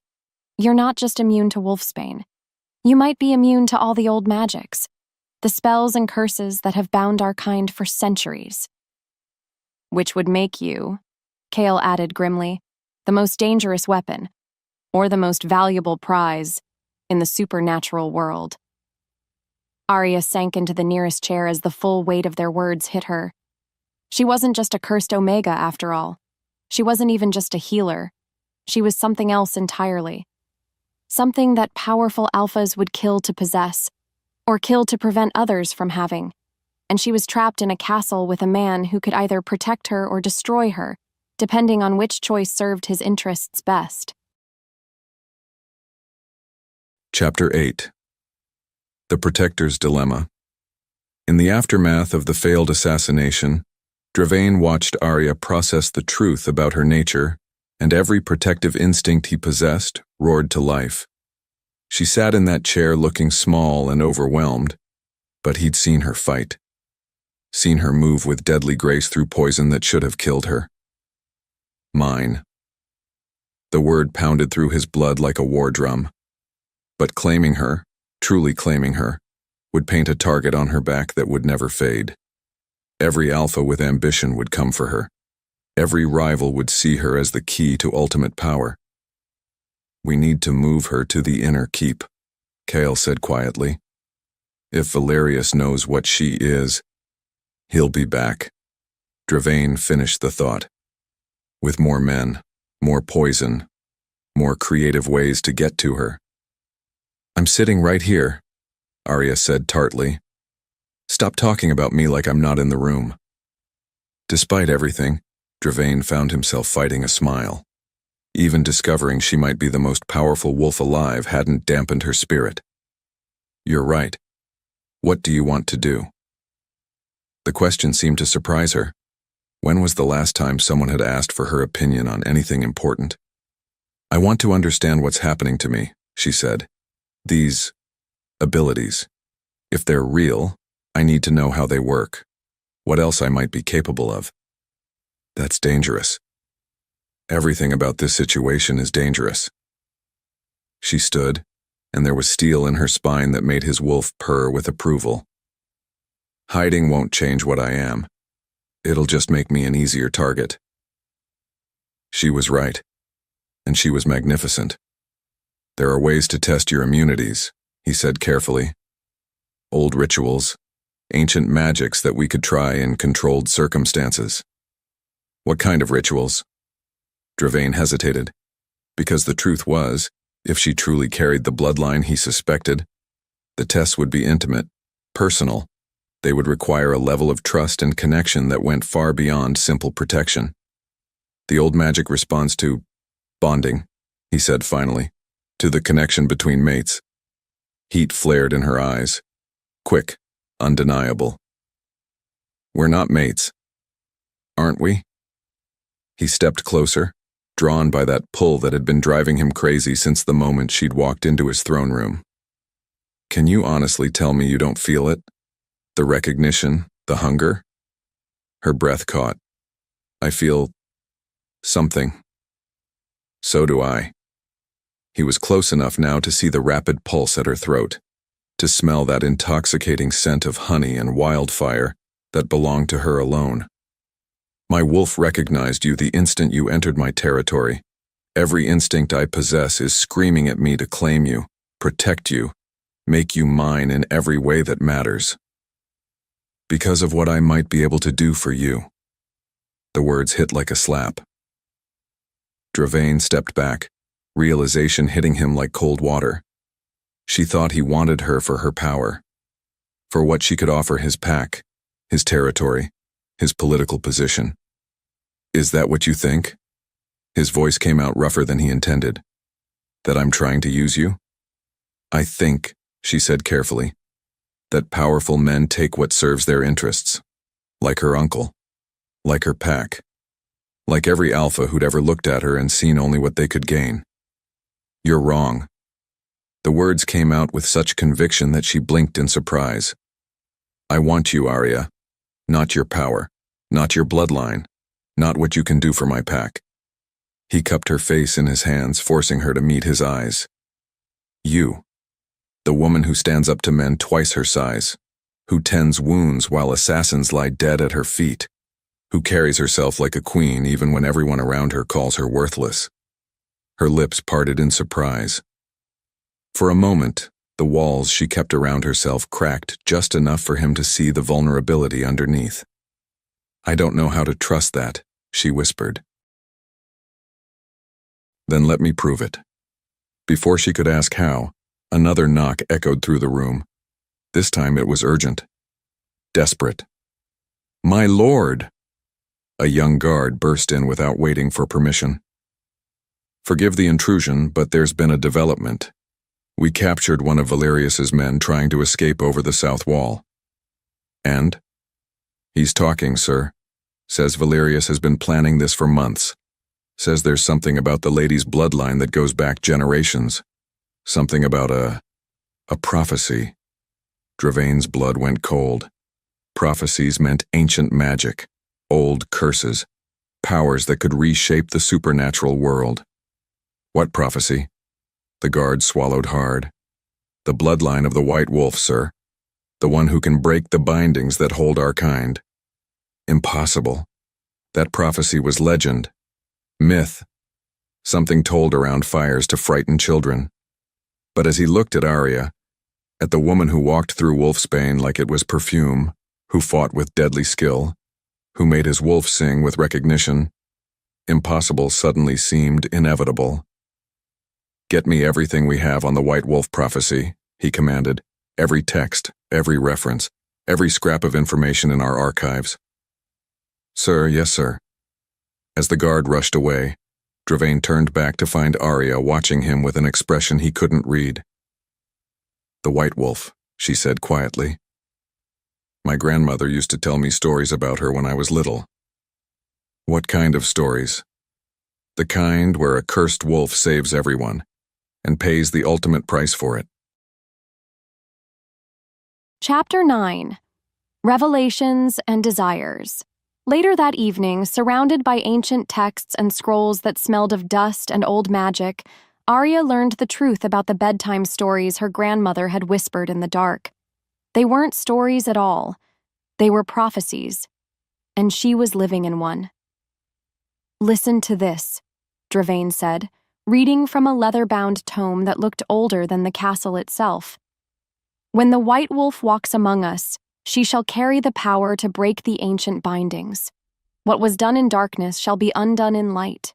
you're not just immune to wolfsbane. You might be immune to all the old magics, the spells and curses that have bound our kind for centuries. Which would make you, Kale added grimly, the most dangerous weapon, or the most valuable prize, in the supernatural world. Arya sank into the nearest chair as the full weight of their words hit her. She wasn't just a cursed Omega, after all. She wasn't even just a healer. She was something else entirely. Something that powerful alphas would kill to possess, or kill to prevent others from having. And she was trapped in a castle with a man who could either protect her or destroy her, depending on which choice served his interests best. Chapter 8. The Protector's Dilemma. In the aftermath of the failed assassination, Dravain watched Arya process the truth about her nature, and every protective instinct he possessed roared to life. She sat in that chair looking small and overwhelmed, but he'd seen her fight. Seen her move with deadly grace through poison that should have killed her. Mine. The word pounded through his blood like a war drum. But claiming her, truly claiming her, would paint a target on her back that would never fade. Every alpha with ambition would come for her. Every rival would see her as the key to ultimate power. We need to move her to the inner keep, Kale said quietly. If Valerius knows what she is, he'll be back. Dravain finished the thought. With more men, more poison, more creative ways to get to her. I'm sitting right here, Arya said tartly. Stop talking about me like I'm not in the room. Despite everything, Dravain found himself fighting a smile. Even discovering she might be the most powerful wolf alive hadn't dampened her spirit. You're right. What do you want to do? The question seemed to surprise her. When was the last time someone had asked for her opinion on anything important? I want to understand what's happening to me, she said. These abilities. If they're real, I need to know how they work. What else I might be capable of. That's dangerous. Everything about this situation is dangerous. She stood, and there was steel in her spine that made his wolf purr with approval. Hiding won't change what I am. It'll just make me an easier target. She was right, and she was magnificent. There are ways to test your immunities, he said carefully. Old rituals, ancient magics that we could try in controlled circumstances. What kind of rituals? Dravain hesitated, because the truth was, if she truly carried the bloodline he suspected, the tests would be intimate, personal. They would require a level of trust and connection that went far beyond simple protection. The old magic responds to bonding, he said finally, to the connection between mates. Heat flared in her eyes. Quick, undeniable. We're not mates, aren't we? He stepped closer, drawn by that pull that had been driving him crazy since the moment she'd walked into his throne room. Can you honestly tell me you don't feel it? The recognition, the hunger? Her breath caught. I feel something. So do I. He was close enough now to see the rapid pulse at her throat, to smell that intoxicating scent of honey and wildfire that belonged to her alone. My wolf recognized you the instant you entered my territory. Every instinct I possess is screaming at me to claim you, protect you, make you mine in every way that matters. Because of what I might be able to do for you. The words hit like a slap. Dravain stepped back, realization hitting him like cold water. She thought he wanted her for her power, for what she could offer his pack, his territory, his political position. Is that what you think? His voice came out rougher than he intended. That I'm trying to use you? I think, she said carefully, that powerful men take what serves their interests. Like her uncle. Like her pack. Like every alpha who'd ever looked at her and seen only what they could gain. You're wrong. The words came out with such conviction that she blinked in surprise. I want you, Arya. Not your power. Not your bloodline. Not what you can do for my pack. He cupped her face in his hands, forcing her to meet his eyes. You. The woman who stands up to men twice her size. Who tends wounds while assassins lie dead at her feet. Who carries herself like a queen even when everyone around her calls her worthless. Her lips parted in surprise. For a moment, the walls she kept around herself cracked just enough for him to see the vulnerability underneath. I don't know how to trust that, she whispered. Then let me prove it. Before she could ask how, another knock echoed through the room. This time it was urgent. Desperate. My lord! A young guard burst in without waiting for permission. Forgive the intrusion, but there's been a development. We captured one of Valerius's men trying to escape over the south wall. And? He's talking, sir. Says Valerius has been planning this for months. Says there's something about the lady's bloodline that goes back generations. Something about a prophecy. Dravain's blood went cold. Prophecies meant ancient magic, old curses, powers that could reshape the supernatural world. What prophecy? The guard swallowed hard. The bloodline of the White Wolf, sir. The one who can break the bindings that hold our kind. Impossible. That prophecy was legend. Myth. Something told around fires to frighten children. But as he looked at Arya, at the woman who walked through Wolfsbane like it was perfume, who fought with deadly skill, who made his wolf sing with recognition, impossible suddenly seemed inevitable. Get me everything we have on the White Wolf prophecy, he commanded. Every text, every reference, every scrap of information in our archives. Sir, yes, sir. As the guard rushed away, Dravain turned back to find Arya watching him with an expression he couldn't read. The White Wolf, she said quietly. My grandmother used to tell me stories about her when I was little. What kind of stories? The kind where a cursed wolf saves everyone and pays the ultimate price for it. Chapter 9. Revelations and Desires. Later that evening, surrounded by ancient texts and scrolls that smelled of dust and old magic, Arya learned the truth about the bedtime stories her grandmother had whispered in the dark. They weren't stories at all. They were prophecies, and she was living in one. Listen to this, Dravain said, reading from a leather-bound tome that looked older than the castle itself. When the White Wolf walks among us, she shall carry the power to break the ancient bindings. What was done in darkness shall be undone in light.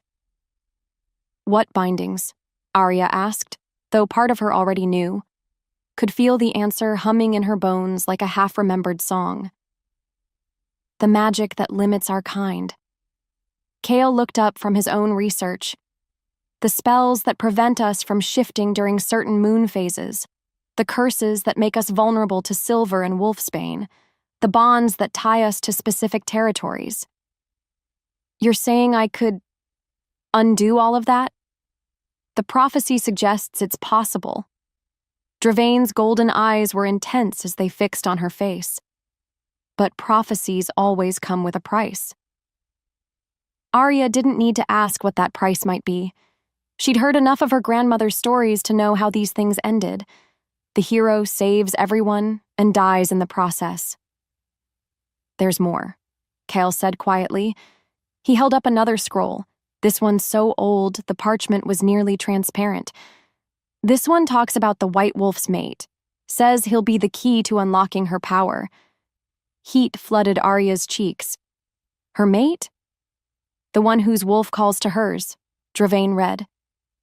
What bindings? Arya asked, though part of her already knew. Could feel the answer humming in her bones like a half-remembered song. The magic that limits our kind. Kale looked up from his own research. The spells that prevent us from shifting during certain moon phases. The curses that make us vulnerable to silver and wolfsbane. The bonds that tie us to specific territories. You're saying I could undo all of that? The prophecy suggests it's possible. Dravain's golden eyes were intense as they fixed on her face. But prophecies always come with a price. Arya didn't need to ask what that price might be. She'd heard enough of her grandmother's stories to know how these things ended. The hero saves everyone and dies in the process. There's more, Chaol said quietly. He held up another scroll. This one so old, the parchment was nearly transparent. This one talks about the White Wolf's mate, says he'll be the key to unlocking her power. Heat flooded Arya's cheeks. Her mate? The one whose wolf calls to hers, Dravain read.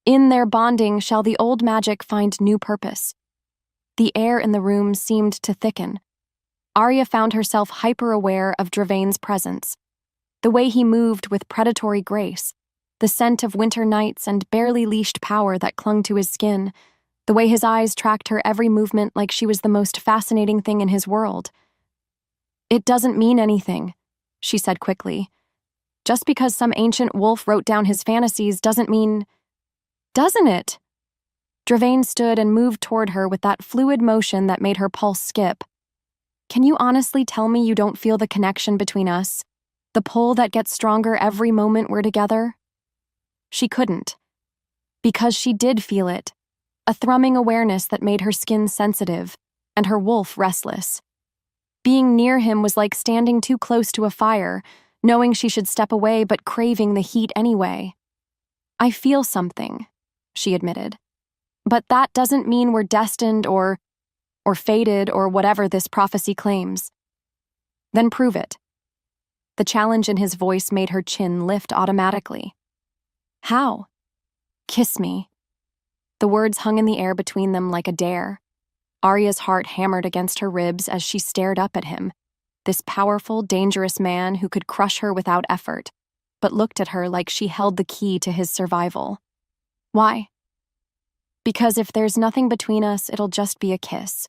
In their bonding shall the old magic find new purpose. The air in the room seemed to thicken. Arya found herself hyper-aware of Dravain's presence. The way he moved with predatory grace, the scent of winter nights and barely leashed power that clung to his skin, the way his eyes tracked her every movement like she was the most fascinating thing in his world. It doesn't mean anything, she said quickly. Just because some ancient wolf wrote down his fantasies doesn't mean... Doesn't it? Dravain stood and moved toward her with that fluid motion that made her pulse skip. Can you honestly tell me you don't feel the connection between us? The pull that gets stronger every moment we're together? She couldn't. Because she did feel it. A thrumming awareness that made her skin sensitive, and her wolf restless. Being near him was like standing too close to a fire, knowing she should step away but craving the heat anyway. I feel something, she admitted. But that doesn't mean we're destined or fated or whatever this prophecy claims. Then prove it. The challenge in his voice made her chin lift automatically. How? Kiss me. The words hung in the air between them like a dare. Arya's heart hammered against her ribs as she stared up at him, this powerful, dangerous man who could crush her without effort, but looked at her like she held the key to his survival. Why? Because if there's nothing between us, it'll just be a kiss.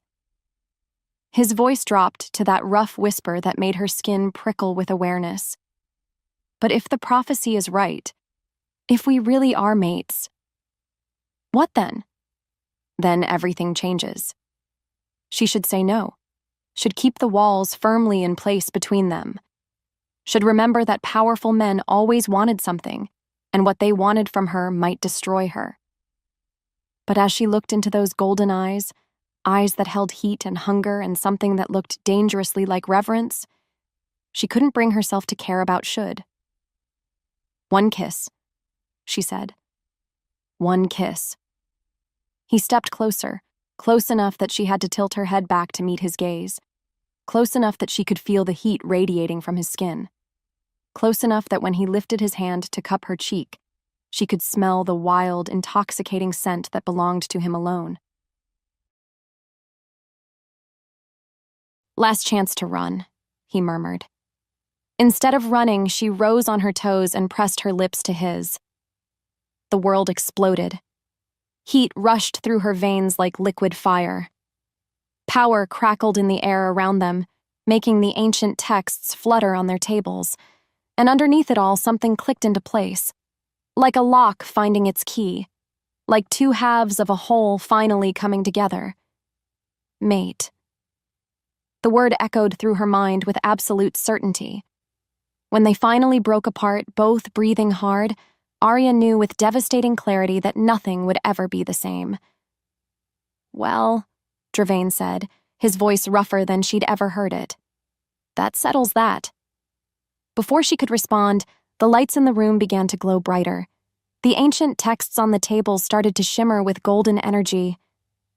His voice dropped to that rough whisper that made her skin prickle with awareness. But if the prophecy is right, if we really are mates, what then? Then everything changes. She should say no, should keep the walls firmly in place between them, should remember that powerful men always wanted something, and what they wanted from her might destroy her. But as she looked into those golden eyes, eyes that held heat and hunger and something that looked dangerously like reverence, she couldn't bring herself to care about should. One kiss, she said. One kiss. He stepped closer, close enough that she had to tilt her head back to meet his gaze, close enough that she could feel the heat radiating from his skin, close enough that when he lifted his hand to cup her cheek, she could smell the wild, intoxicating scent that belonged to him alone. Last chance to run, he murmured. Instead of running, she rose on her toes and pressed her lips to his. The world exploded. Heat rushed through her veins like liquid fire. Power crackled in the air around them, making the ancient texts flutter on their tables, and underneath it all something clicked into place, like a lock finding its key, like two halves of a whole finally coming together. Mate. The word echoed through her mind with absolute certainty. When they finally broke apart, both breathing hard, Arya knew with devastating clarity that nothing would ever be the same. Well, Dravain said, his voice rougher than she'd ever heard it. That settles that. Before she could respond, the lights in the room began to glow brighter. The ancient texts on the tables started to shimmer with golden energy,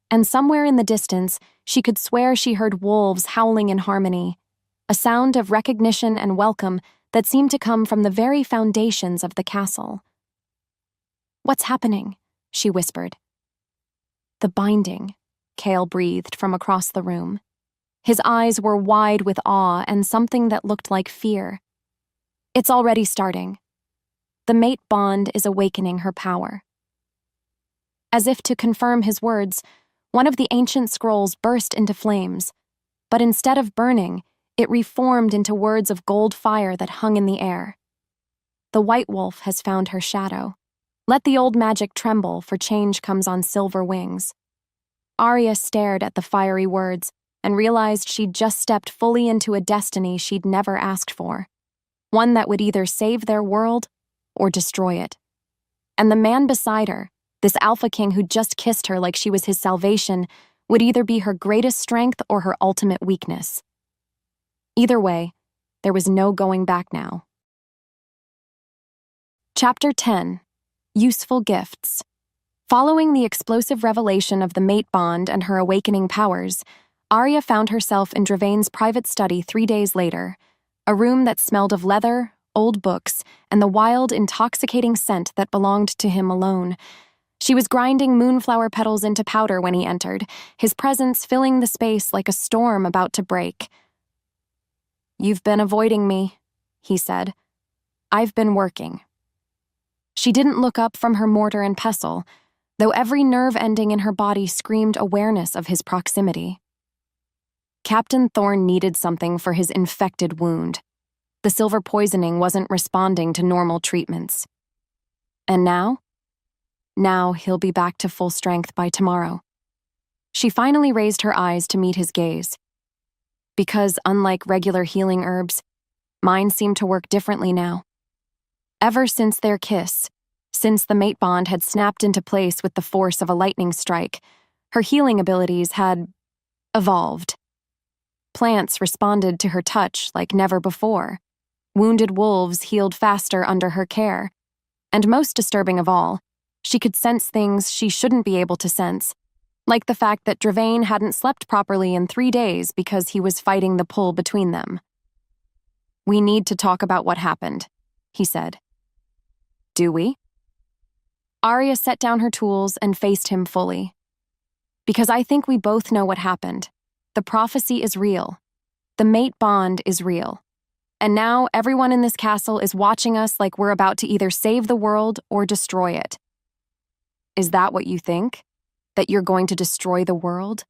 and somewhere in the distance, she could swear she heard wolves howling in harmony, a sound of recognition and welcome that seemed to come from the very foundations of the castle. What's happening? She whispered. The binding, Chaol breathed from across the room. His eyes were wide with awe and something that looked like fear. It's already starting. The mate bond is awakening her power. As if to confirm his words, One of the ancient scrolls burst into flames, but instead of burning, it reformed into words of gold fire that hung in the air. The white wolf has found her shadow. Let the old magic tremble, for change comes on silver wings. Arya stared at the fiery words and realized she'd just stepped fully into a destiny she'd never asked for, one that would either save their world or destroy it. And the man beside her, this Alpha King who'd just kissed her like she was his salvation, would either be her greatest strength or her ultimate weakness. Either way, there was no going back now. Chapter 10. Useful Gifts. Following the explosive revelation of the mate bond and her awakening powers, Arya found herself in Dravain's private study 3 days later, a room that smelled of leather, old books, and the wild, intoxicating scent that belonged to him alone. She was grinding moonflower petals into powder when he entered, his presence filling the space like a storm about to break. "You've been avoiding me," he said. "I've been working." She didn't look up from her mortar and pestle, though every nerve ending in her body screamed awareness of his proximity. Captain Thorne needed something for his infected wound. The silver poisoning wasn't responding to normal treatments. And now? Now he'll be back to full strength by tomorrow. She finally raised her eyes to meet his gaze. Because, unlike regular healing herbs, mine seemed to work differently now. Ever since their kiss, since the mate bond had snapped into place with the force of a lightning strike, her healing abilities had evolved. Plants responded to her touch like never before. Wounded wolves healed faster under her care. And most disturbing of all, she could sense things she shouldn't be able to sense, like the fact that Dravain hadn't slept properly in 3 days because he was fighting the pull between them. "We need to talk about what happened," he said. "Do we?" Arya set down her tools and faced him fully. "Because I think we both know what happened. The prophecy is real. The mate bond is real. And now everyone in this castle is watching us like we're about to either save the world or destroy it." "Is that what you think? That you're going to destroy the world?"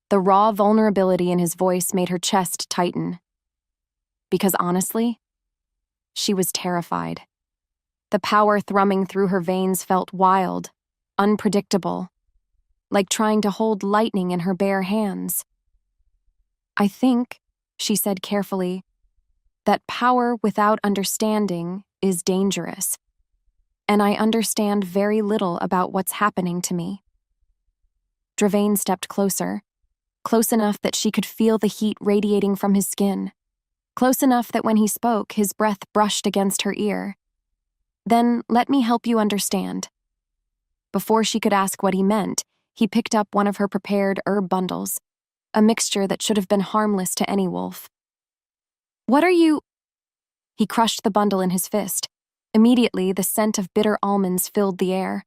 The raw vulnerability in his voice made her chest tighten. Because honestly, she was terrified. The power thrumming through her veins felt wild, unpredictable, like trying to hold lightning in her bare hands. "I think," she said carefully, "that power without understanding is dangerous. And I understand very little about what's happening to me." Dravain stepped closer, close enough that she could feel the heat radiating from his skin, close enough that when he spoke, his breath brushed against her ear. "Then let me help you understand." Before she could ask what he meant, he picked up one of her prepared herb bundles, a mixture that should have been harmless to any wolf. "What are you—" He crushed the bundle in his fist. Immediately, the scent of bitter almonds filled the air.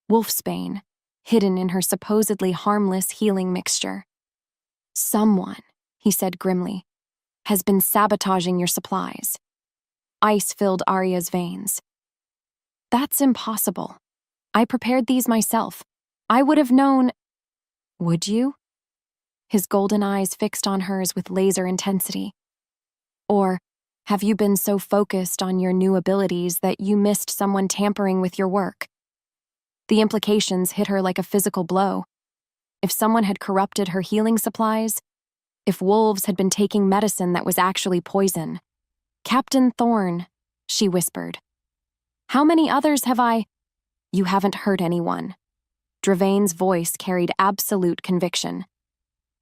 Wolfsbane, hidden in her supposedly harmless healing mixture. "Someone," he said grimly, "has been sabotaging your supplies." Ice filled Arya's veins. "That's impossible. I prepared these myself. I would have known—" "Would you?" His golden eyes fixed on hers with laser intensity. "Or have you been so focused on your new abilities that you missed someone tampering with your work?" The implications hit her like a physical blow. If someone had corrupted her healing supplies, if wolves had been taking medicine that was actually poison. "Captain Thorne," she whispered. "How many others have I—" "You haven't hurt anyone." Dravain's voice carried absolute conviction.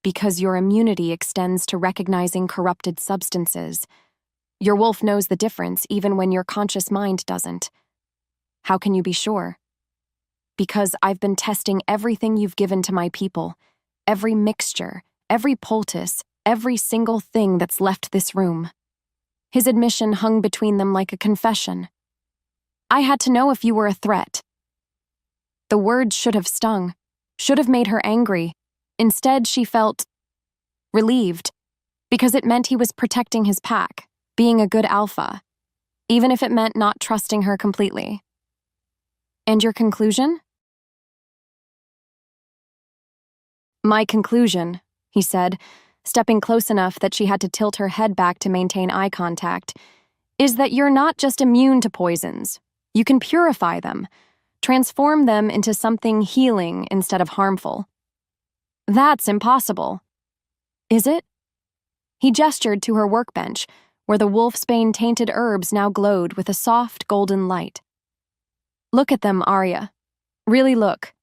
"Because your immunity extends to recognizing corrupted substances. Your wolf knows the difference even when your conscious mind doesn't." "How can you be sure?" "Because I've been testing everything you've given to my people, every mixture, every poultice, every single thing that's left this room." His admission hung between them like a confession. "I had to know if you were a threat." The words should have stung, should have made her angry. Instead, she felt relieved, because it meant he was protecting his pack, being a good alpha, even if it meant not trusting her completely. "And your conclusion?" My conclusion, he said, stepping close enough that she had to tilt her head back to maintain eye contact, is that you're not just immune to poisons. You can purify them, transform them into something healing instead of harmful. That's impossible. Is it? He gestured to her workbench, where the wolfsbane-tainted herbs now glowed with a soft golden light. Look at them, Arya. Really look.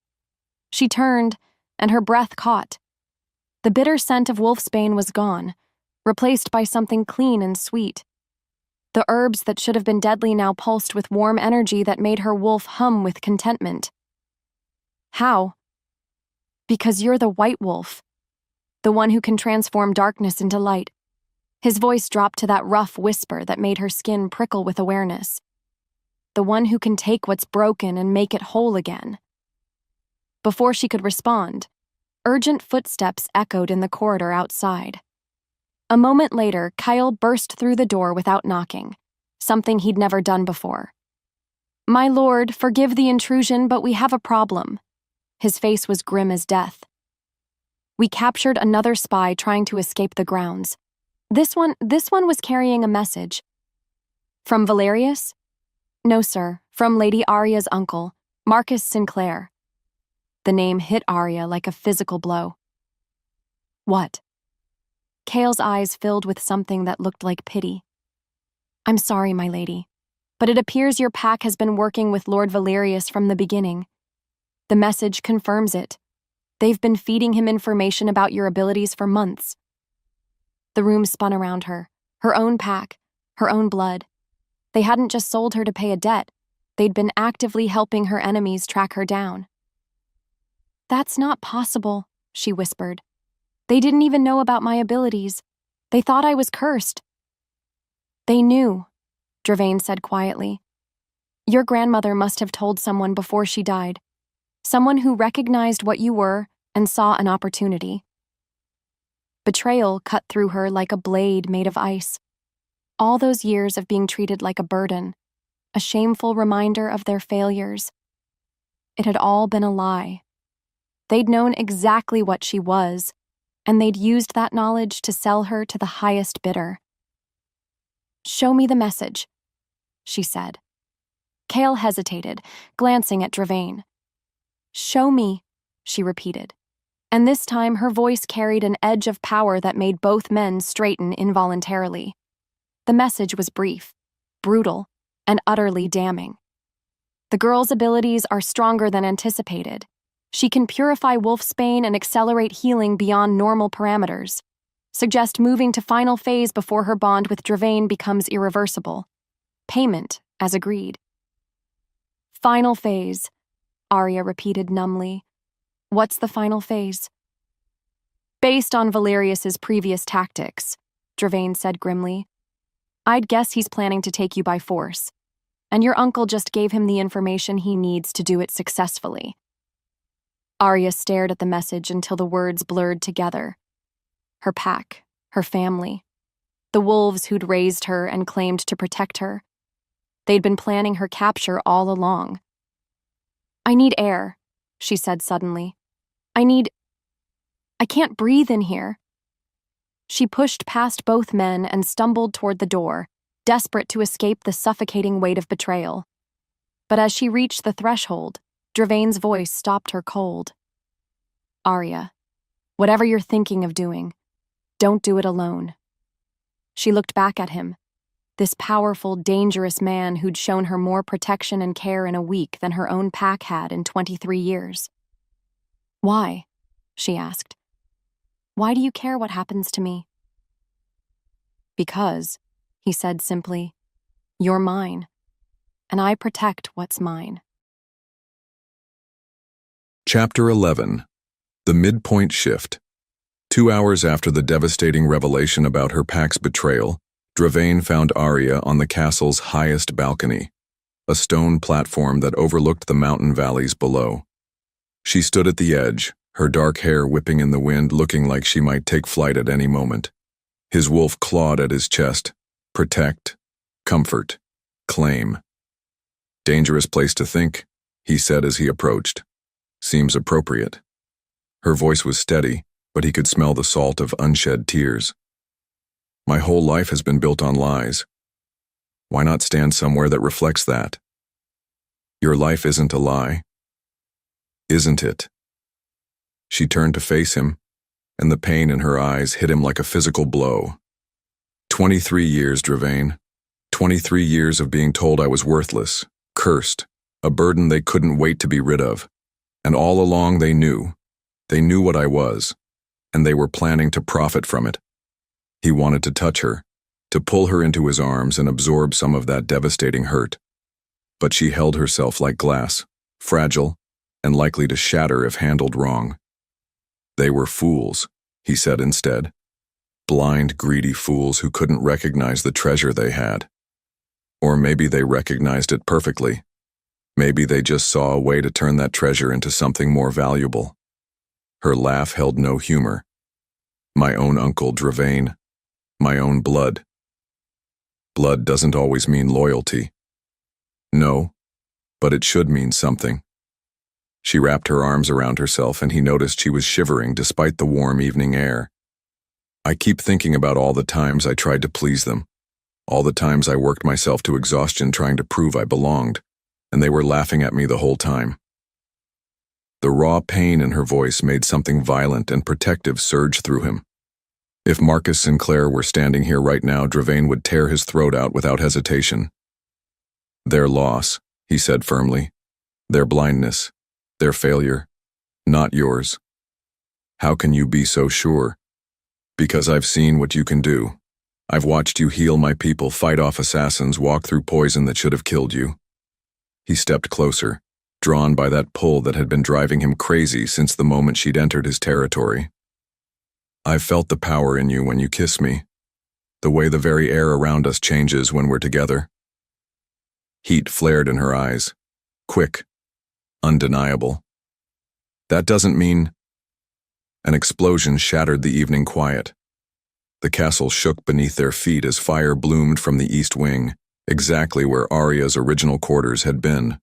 She turned, and her breath caught. The bitter scent of wolfsbane was gone, replaced by something clean and sweet. The herbs that should have been deadly now pulsed with warm energy that made her wolf hum with contentment. How? Because you're the white wolf, the one who can transform darkness into light. His voice dropped to that rough whisper that made her skin prickle with awareness. The one who can take what's broken and make it whole again. Before she could respond, urgent footsteps echoed in the corridor outside. A moment later, Kyle burst through the door without knocking, something he'd never done before. My lord, forgive the intrusion, but we have a problem. His face was grim as death. We captured another spy trying to escape the grounds. This one was carrying a message. From Valerius? No, sir, from Lady Arya's uncle, Marcus Sinclair. The name hit Arya like a physical blow. What? Kale's eyes filled with something that looked like pity. I'm sorry, my lady, but it appears your pack has been working with Lord Valerius from the beginning. The message confirms it. They've been feeding him information about your abilities for months. The room spun around her own pack, her own blood. They hadn't just sold her to pay a debt, they'd been actively helping her enemies track her down. That's not possible, she whispered. They didn't even know about my abilities. They thought I was cursed. They knew, Dravain said quietly. Your grandmother must have told someone before she died. Someone who recognized what you were and saw an opportunity. Betrayal cut through her like a blade made of ice. All those years of being treated like a burden, a shameful reminder of their failures. It had all been a lie. They'd known exactly what she was, and they'd used that knowledge to sell her to the highest bidder. Show me the message, she said. Kale hesitated, glancing at Dravain. Show me, she repeated. And this time her voice carried an edge of power that made both men straighten involuntarily. The message was brief, brutal, and utterly damning. The girl's abilities are stronger than anticipated. She can purify wolfsbane and accelerate healing beyond normal parameters. Suggest moving to final phase before her bond with Dravain becomes irreversible. Payment, as agreed. Final phase, Arya repeated numbly. What's the final phase? Based on Valerius's previous tactics, Dravain said grimly. I'd guess he's planning to take you by force, and your uncle just gave him the information he needs to do it successfully. Arya stared at the message until the words blurred together. Her pack, her family, the wolves who'd raised her and claimed to protect her. They'd been planning her capture all along. I need air, she said suddenly. I can't breathe in here. She pushed past both men and stumbled toward the door, desperate to escape the suffocating weight of betrayal. But as she reached the threshold, Dravain's voice stopped her cold. Arya, whatever you're thinking of doing, don't do it alone. She looked back at him, this powerful, dangerous man who'd shown her more protection and care in a week than her own pack had in 23 years. Why? She asked. Why do you care what happens to me? Because, he said simply, you're mine, and I protect what's mine. Chapter 11. The Midpoint Shift. 2 hours after the devastating revelation about her pack's betrayal, Dravain found Arya on the castle's highest balcony, a stone platform that overlooked the mountain valleys below. She stood at the edge, her dark hair whipping in the wind, looking like she might take flight at any moment. His wolf clawed at his chest. Protect, comfort, claim. Dangerous place to think, he said as he approached. Seems appropriate. Her voice was steady, but he could smell the salt of unshed tears. My whole life has been built on lies. Why not stand somewhere that reflects that? Your life isn't a lie. Isn't it? She turned to face him, and the pain in her eyes hit him like a physical blow. 23 years, Dravain. 23 years of being told I was worthless, cursed, a burden they couldn't wait to be rid of. And all along they knew. They knew what I was, and they were planning to profit from it. He wanted to touch her, to pull her into his arms and absorb some of that devastating hurt. But she held herself like glass, fragile, and likely to shatter if handled wrong. They were fools, he said instead. Blind, greedy fools who couldn't recognize the treasure they had. Or maybe they recognized it perfectly. Maybe they just saw a way to turn that treasure into something more valuable. Her laugh held no humor. My own uncle, Dravain. My own blood. Blood doesn't always mean loyalty. No, but it should mean something. She wrapped her arms around herself and he noticed she was shivering despite the warm evening air. I keep thinking about all the times I tried to please them, all the times I worked myself to exhaustion trying to prove I belonged, and they were laughing at me the whole time. The raw pain in her voice made something violent and protective surge through him. If Marcus Sinclair were standing here right now, Dravain would tear his throat out without hesitation. Their loss, he said firmly. Their blindness. Their failure. Not yours. How can you be so sure? Because I've seen what you can do. I've watched you heal my people, fight off assassins, walk through poison that should have killed you. He stepped closer, drawn by that pull that had been driving him crazy since the moment she'd entered his territory. I've felt the power in you when you kiss me, the way the very air around us changes when we're together. Heat flared in her eyes, quick, undeniable. That doesn't mean... An explosion shattered the evening quiet. The castle shook beneath their feet as fire bloomed from the east wing, exactly where Arya's original quarters had been.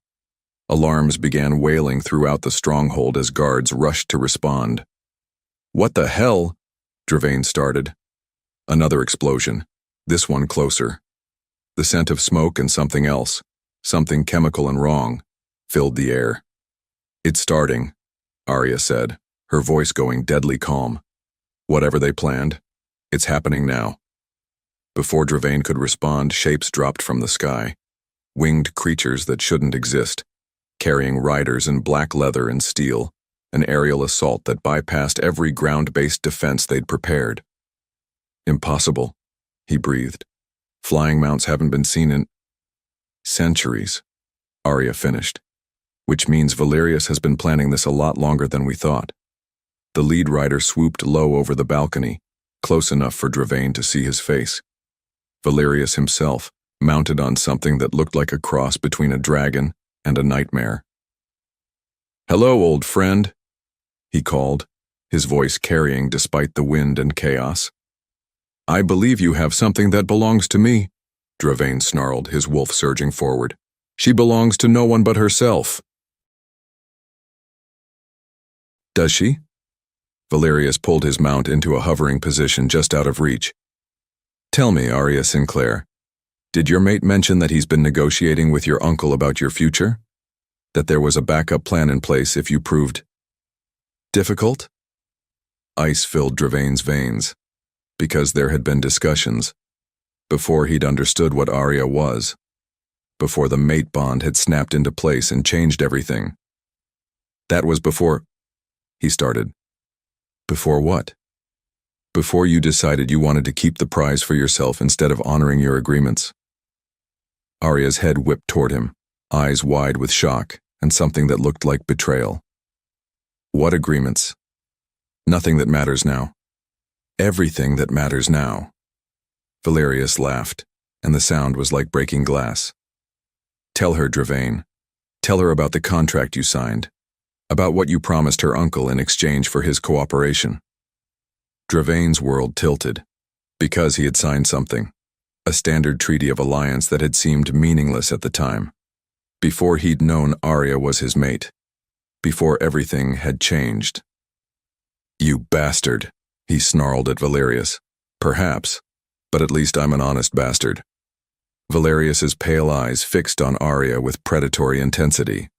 Alarms began wailing throughout the stronghold as guards rushed to respond. What the hell? Dravain started. Another explosion, this one closer. The scent of smoke and something else, something chemical and wrong, filled the air. It's starting, Arya said, her voice going deadly calm. Whatever they planned, it's happening now. Before Dravain could respond, shapes dropped from the sky. Winged creatures that shouldn't exist, carrying riders in black leather and steel, an aerial assault that bypassed every ground-based defense they'd prepared. Impossible, he breathed. Flying mounts haven't been seen in centuries, Arya finished. Which means Valerius has been planning this a lot longer than we thought. The lead rider swooped low over the balcony, close enough for Dravain to see his face. Valerius himself, mounted on something that looked like a cross between a dragon and a nightmare. "Hello, old friend," he called, his voice carrying despite the wind and chaos. "I believe you have something that belongs to me," Dravain snarled, his wolf surging forward. "She belongs to no one but herself." "Does she?" Valerius pulled his mount into a hovering position just out of reach. "Tell me, Arya Sinclair, did your mate mention that he's been negotiating with your uncle about your future? That there was a backup plan in place if you proved difficult?" Ice filled Dravain's veins, because there had been discussions, before he'd understood what Arya was, before the mate bond had snapped into place and changed everything. "That was before," he started. "Before what?" "Before you decided you wanted to keep the prize for yourself instead of honoring your agreements." Arya's head whipped toward him, eyes wide with shock and something that looked like betrayal. "What agreements?" "Nothing that matters now." "Everything that matters now." Valerius laughed, and the sound was like breaking glass. "Tell her, Dravain. Tell her about the contract you signed, about what you promised her uncle in exchange for his cooperation." Dravain's world tilted, because he had signed something, a standard treaty of alliance that had seemed meaningless at the time, before he'd known Arya was his mate, before everything had changed. You bastard, he snarled at Valerius. Perhaps, but at least I'm an honest bastard. Valerius's pale eyes fixed on Arya with predatory intensity.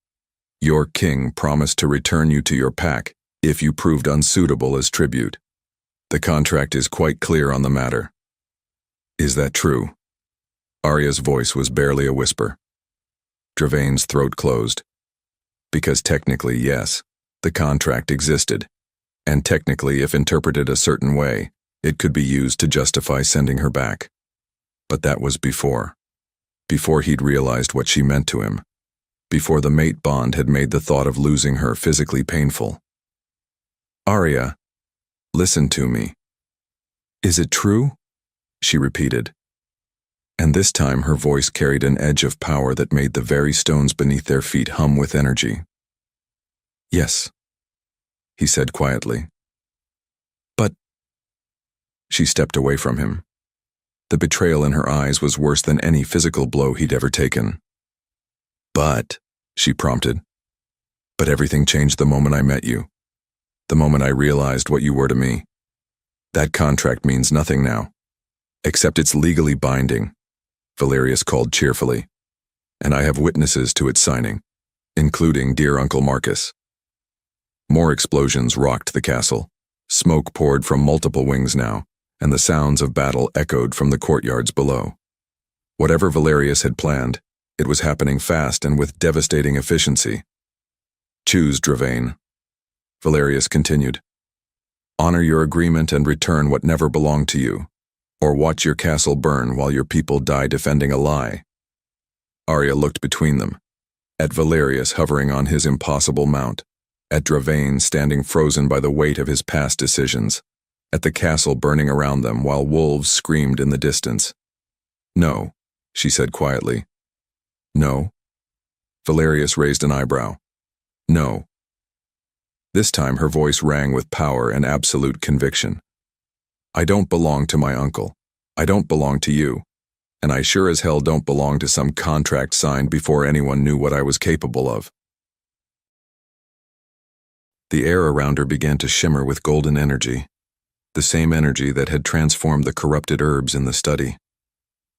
Your king promised to return you to your pack if you proved unsuitable as tribute. The contract is quite clear on the matter. Is that true? Arya's voice was barely a whisper. Dravain's throat closed. Because technically, yes, the contract existed, and technically, if interpreted a certain way, it could be used to justify sending her back. But that was before he'd realized what she meant to him, before the mate bond had made the thought of losing her physically painful. Arya, listen to me. Is it true? She repeated. And this time her voice carried an edge of power that made the very stones beneath their feet hum with energy. Yes, he said quietly. But... She stepped away from him. The betrayal in her eyes was worse than any physical blow he'd ever taken. But, she prompted, but everything changed the moment I met you. The moment I realized what you were to me. That contract means nothing now. Except it's legally binding, Valerius called cheerfully. And I have witnesses to its signing, including dear Uncle Marcus. More explosions rocked the castle. Smoke poured from multiple wings now, and the sounds of battle echoed from the courtyards below. Whatever Valerius had planned, it was happening fast and with devastating efficiency. Choose, Dravain, Valerius continued. Honor your agreement and return what never belonged to you, or watch your castle burn while your people die defending a lie. Arya looked between them, at Valerius hovering on his impossible mount, at Dravain standing frozen by the weight of his past decisions, at the castle burning around them while wolves screamed in the distance. No, she said quietly. No. Valerius raised an eyebrow. No. This time her voice rang with power and absolute conviction. I don't belong to my uncle. I don't belong to you. And I sure as hell don't belong to some contract signed before anyone knew what I was capable of. The air around her began to shimmer with golden energy. The same energy that had transformed the corrupted herbs in the study.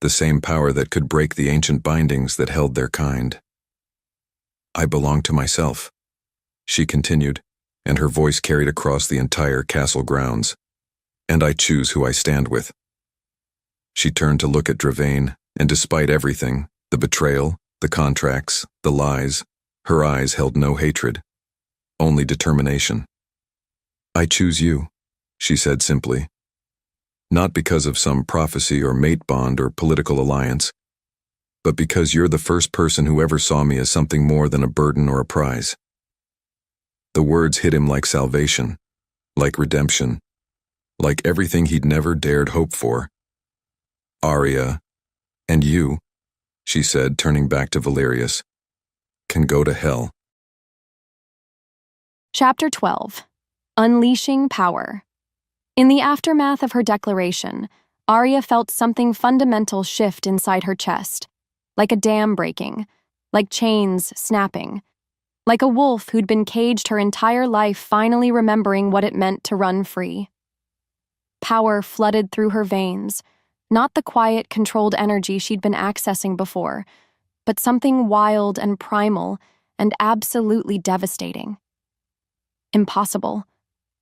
The same power that could break the ancient bindings that held their kind. I belong to myself, she continued, and her voice carried across the entire castle grounds. And I choose who I stand with. She turned to look at Dravain, and despite everything, the betrayal, the contracts, the lies, her eyes held no hatred, only determination. I choose you, she said simply. Not because of some prophecy or mate bond or political alliance, but because you're the first person who ever saw me as something more than a burden or a prize. The words hit him like salvation, like redemption, like everything he'd never dared hope for. Arya, and you, she said, turning back to Valerius, can go to hell. Chapter 12. Unleashing Power. In the aftermath of her declaration, Arya felt something fundamental shift inside her chest, like a dam breaking, like chains snapping, like a wolf who'd been caged her entire life finally remembering what it meant to run free. Power flooded through her veins, not the quiet, controlled energy she'd been accessing before, but something wild and primal and absolutely devastating. Impossible,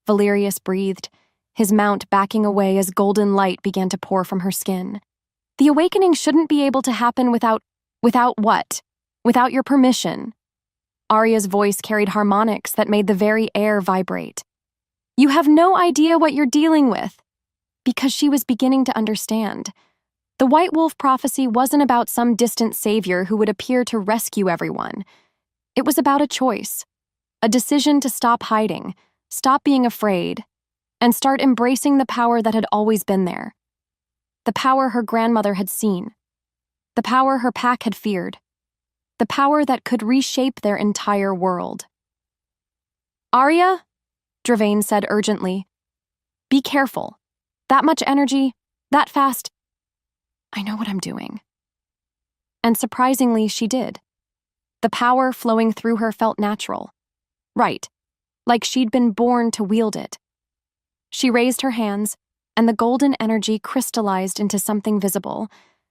Valerius breathed, his mount backing away as golden light began to pour from her skin. The awakening shouldn't be able to happen without what? Without your permission. Arya's voice carried harmonics that made the very air vibrate. You have no idea what you're dealing with. Because she was beginning to understand. The White Wolf prophecy wasn't about some distant savior who would appear to rescue everyone. It was about a choice, a decision to stop hiding, stop being afraid, and start embracing the power that had always been there. The power her grandmother had seen. The power her pack had feared. The power that could reshape their entire world. Arya, Dravain said urgently, be careful. That much energy, that fast. I know what I'm doing. And surprisingly, she did. The power flowing through her felt natural. Right, like she'd been born to wield it. She raised her hands, and the golden energy crystallized into something visible,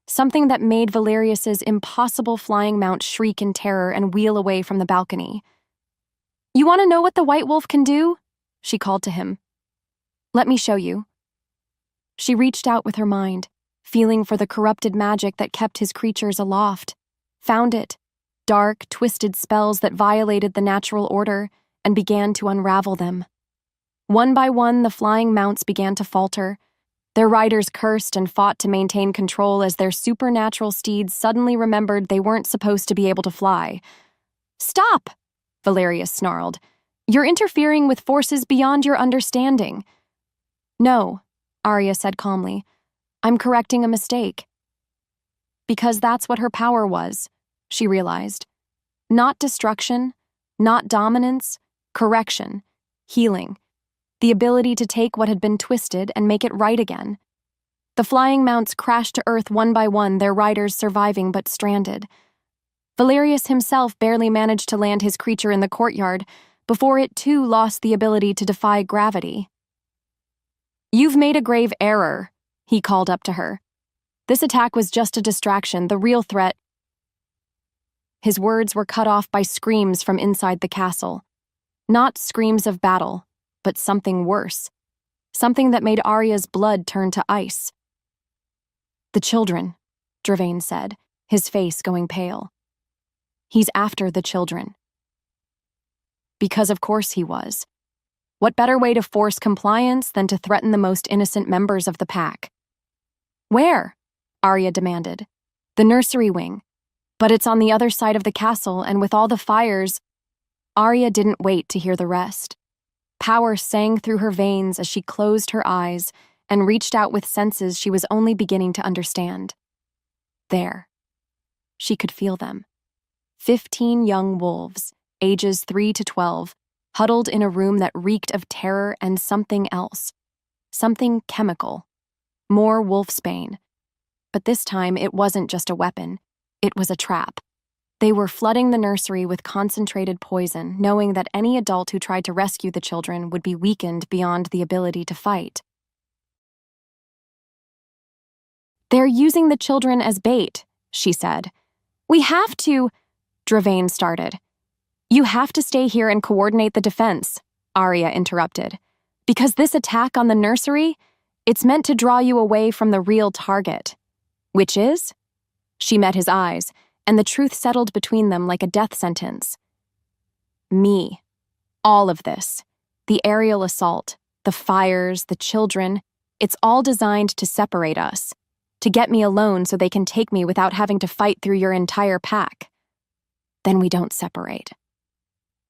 something that made Valerius's impossible flying mount shriek in terror and wheel away from the balcony. "You want to know what the White Wolf can do?" she called to him. "Let me show you." She reached out with her mind, feeling for the corrupted magic that kept his creatures aloft, found it, dark, twisted spells that violated the natural order, and began to unravel them. One by one, the flying mounts began to falter. Their riders cursed and fought to maintain control as their supernatural steeds suddenly remembered they weren't supposed to be able to fly. "Stop!" Valerius snarled. "You're interfering with forces beyond your understanding." "No," Arya said calmly. "I'm correcting a mistake." Because that's what her power was, she realized. Not destruction, not dominance, correction, healing. The ability to take what had been twisted and make it right again. The flying mounts crashed to earth one by one, their riders surviving but stranded. Valerius himself barely managed to land his creature in the courtyard before it too lost the ability to defy gravity. "You've made a grave error," he called up to her. "This attack was just a distraction, the real threat—" His words were cut off by screams from inside the castle. Not screams of battle, but something worse. Something that made Arya's blood turn to ice. "The children," Dravain said, his face going pale. "He's after the children." Because of course he was. What better way to force compliance than to threaten the most innocent members of the pack? "Where?" Arya demanded. "The nursery wing. But it's on the other side of the castle, and with all the fires—" Arya didn't wait to hear the rest. Power sang through her veins as she closed her eyes and reached out with senses she was only beginning to understand. There. She could feel them. 15 young wolves, ages 3 to 12, huddled in a room that reeked of terror and something else. Something chemical. More wolfsbane. But this time it wasn't just a weapon. It was a trap. They were flooding the nursery with concentrated poison, knowing that any adult who tried to rescue the children would be weakened beyond the ability to fight. "They're using the children as bait," she said. "We have to—" Dravain started. "You have to stay here and coordinate the defense," Arya interrupted. "Because this attack on the nursery, it's meant to draw you away from the real target." "Which is?" She met his eyes, and the truth settled between them like a death sentence. "Me. All of this. The aerial assault, the fires, the children, it's all designed to separate us, to get me alone so they can take me without having to fight through your entire pack. Then we don't separate.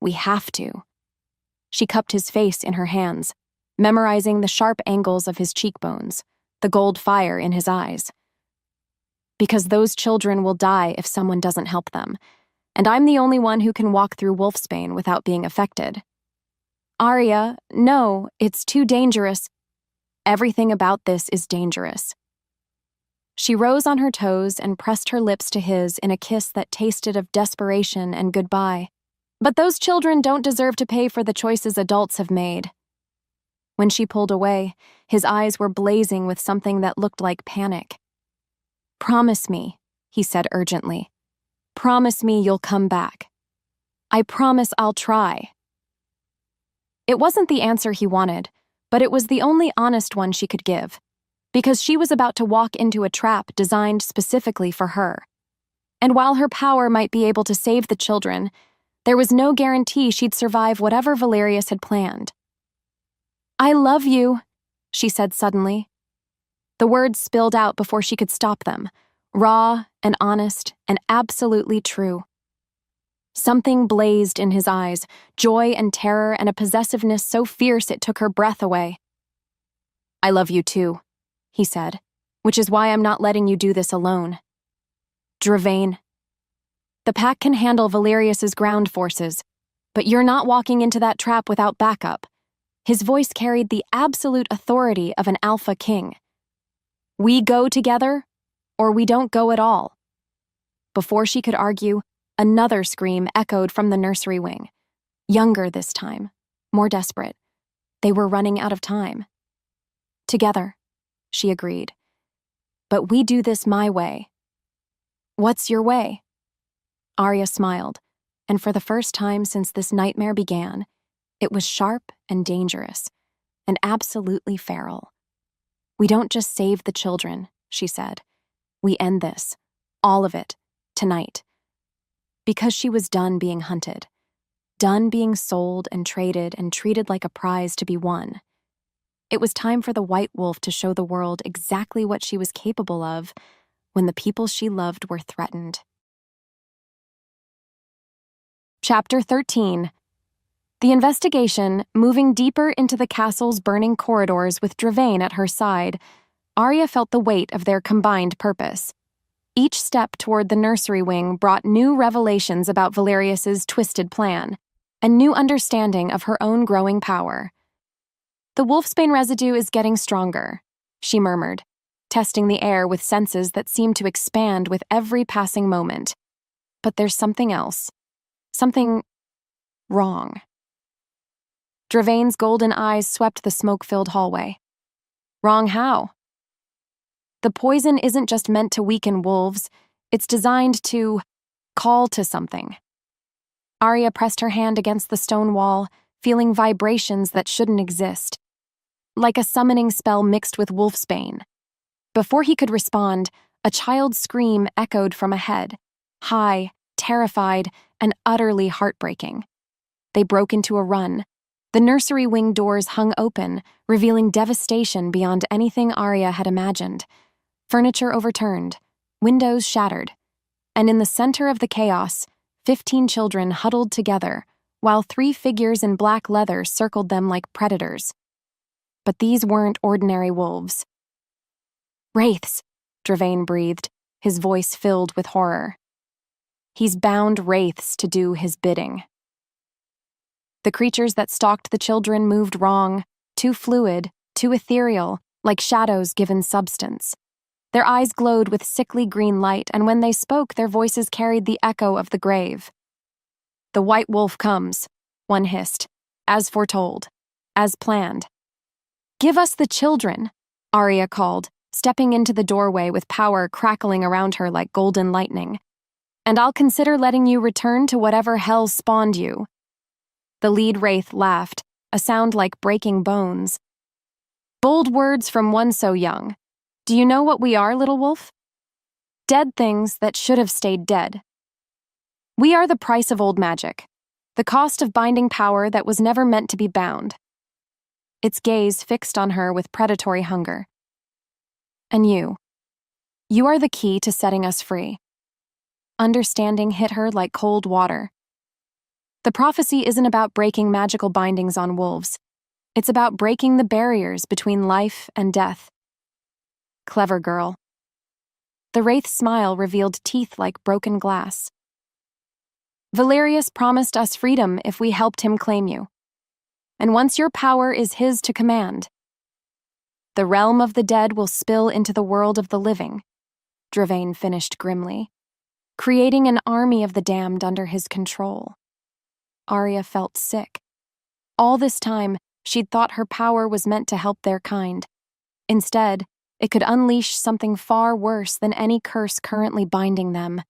We have to." She cupped his face in her hands, memorizing the sharp angles of his cheekbones, the gold fire in his eyes. "Because those children will die if someone doesn't help them, and I'm the only one who can walk through wolfsbane without being affected." "Arya, no, it's too dangerous." "Everything about this is dangerous." She rose on her toes and pressed her lips to his in a kiss that tasted of desperation and goodbye. "But those children don't deserve to pay for the choices adults have made." When she pulled away, his eyes were blazing with something that looked like panic. "Promise me," he said urgently. "Promise me you'll come back. I promise I'll try." It wasn't the answer he wanted, but it was the only honest one she could give, because she was about to walk into a trap designed specifically for her. And while her power might be able to save the children, there was no guarantee she'd survive whatever Valerius had planned. "I love you," she said suddenly. The words spilled out before she could stop them, raw and honest and absolutely true. Something blazed in his eyes, joy and terror and a possessiveness so fierce it took her breath away. "I love you too," he said, "which is why I'm not letting you do this alone. Dravain. The pack can handle Valerius's ground forces, but you're not walking into that trap without backup." His voice carried the absolute authority of an alpha king. "We go together, or we don't go at all." Before she could argue, another scream echoed from the nursery wing. Younger this time, more desperate. They were running out of time. Together, she agreed. But we do this my way. What's your way? Arya smiled, and for the first time since this nightmare began, it was sharp and dangerous, and absolutely feral. We don't just save the children, she said. We end this, all of it, tonight. Because she was done being hunted, done being sold and traded and treated like a prize to be won. It was time for the White Wolf to show the world exactly what she was capable of when the people she loved were threatened. Chapter 13. The investigation, moving deeper into the castle's burning corridors with Dravain at her side, Arya felt the weight of their combined purpose. Each step toward the nursery wing brought new revelations about Valerius's twisted plan, a new understanding of her own growing power. The wolfsbane residue is getting stronger, she murmured, testing the air with senses that seemed to expand with every passing moment. But there's something else. Something wrong. Dravain's golden eyes swept the smoke-filled hallway. Wrong how? The poison isn't just meant to weaken wolves, it's designed to call to something. Arya pressed her hand against the stone wall, feeling vibrations that shouldn't exist. Like a summoning spell mixed with wolfsbane. Before he could respond, a child's scream echoed from ahead, high, terrified, and utterly heartbreaking. They broke into a run. The nursery wing doors hung open, revealing devastation beyond anything Arya had imagined. Furniture overturned, windows shattered, and in the center of the chaos, 15 children huddled together, while 3 figures in black leather circled them like predators. But these weren't ordinary wolves. Wraiths, Dravain breathed, his voice filled with horror. He's bound wraiths to do his bidding. The creatures that stalked the children moved wrong, too fluid, too ethereal, like shadows given substance. Their eyes glowed with sickly green light, and when they spoke, their voices carried the echo of the grave. The White Wolf comes, one hissed, as foretold, as planned. Give us the children, Arya called, stepping into the doorway with power crackling around her like golden lightning. And I'll consider letting you return to whatever hell spawned you. The lead wraith laughed, a sound like breaking bones. Bold words from one so young. Do you know what we are, little wolf? Dead things that should have stayed dead. We are the price of old magic, the cost of binding power that was never meant to be bound. Its gaze fixed on her with predatory hunger. And you are the key to setting us free. Understanding hit her like cold water. The prophecy isn't about breaking magical bindings on wolves. It's about breaking the barriers between life and death. Clever girl. The wraith's smile revealed teeth like broken glass. Valerius promised us freedom if we helped him claim you. And once your power is his to command, the realm of the dead will spill into the world of the living, Dravain finished grimly, creating an army of the damned under his control. Arya felt sick. All this time, she'd thought her power was meant to help their kind. Instead, it could unleash something far worse than any curse currently binding them.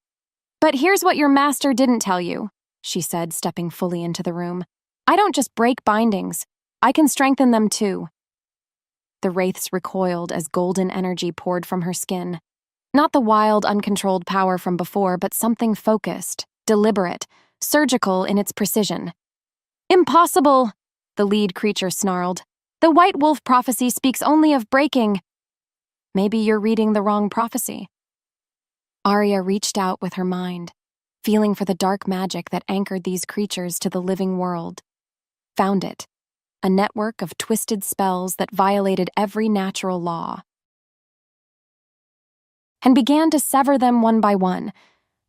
But here's what your master didn't tell you, she said, stepping fully into the room. I don't just break bindings. I can strengthen them too. The wraiths recoiled as golden energy poured from her skin. Not the wild, uncontrolled power from before, but something focused, deliberate, surgical in its precision. Impossible, the lead creature snarled. The White Wolf prophecy speaks only of breaking. Maybe you're reading the wrong prophecy. Arya reached out with her mind, feeling for the dark magic that anchored these creatures to the living world. Found it, a network of twisted spells that violated every natural law. And began to sever them one by one.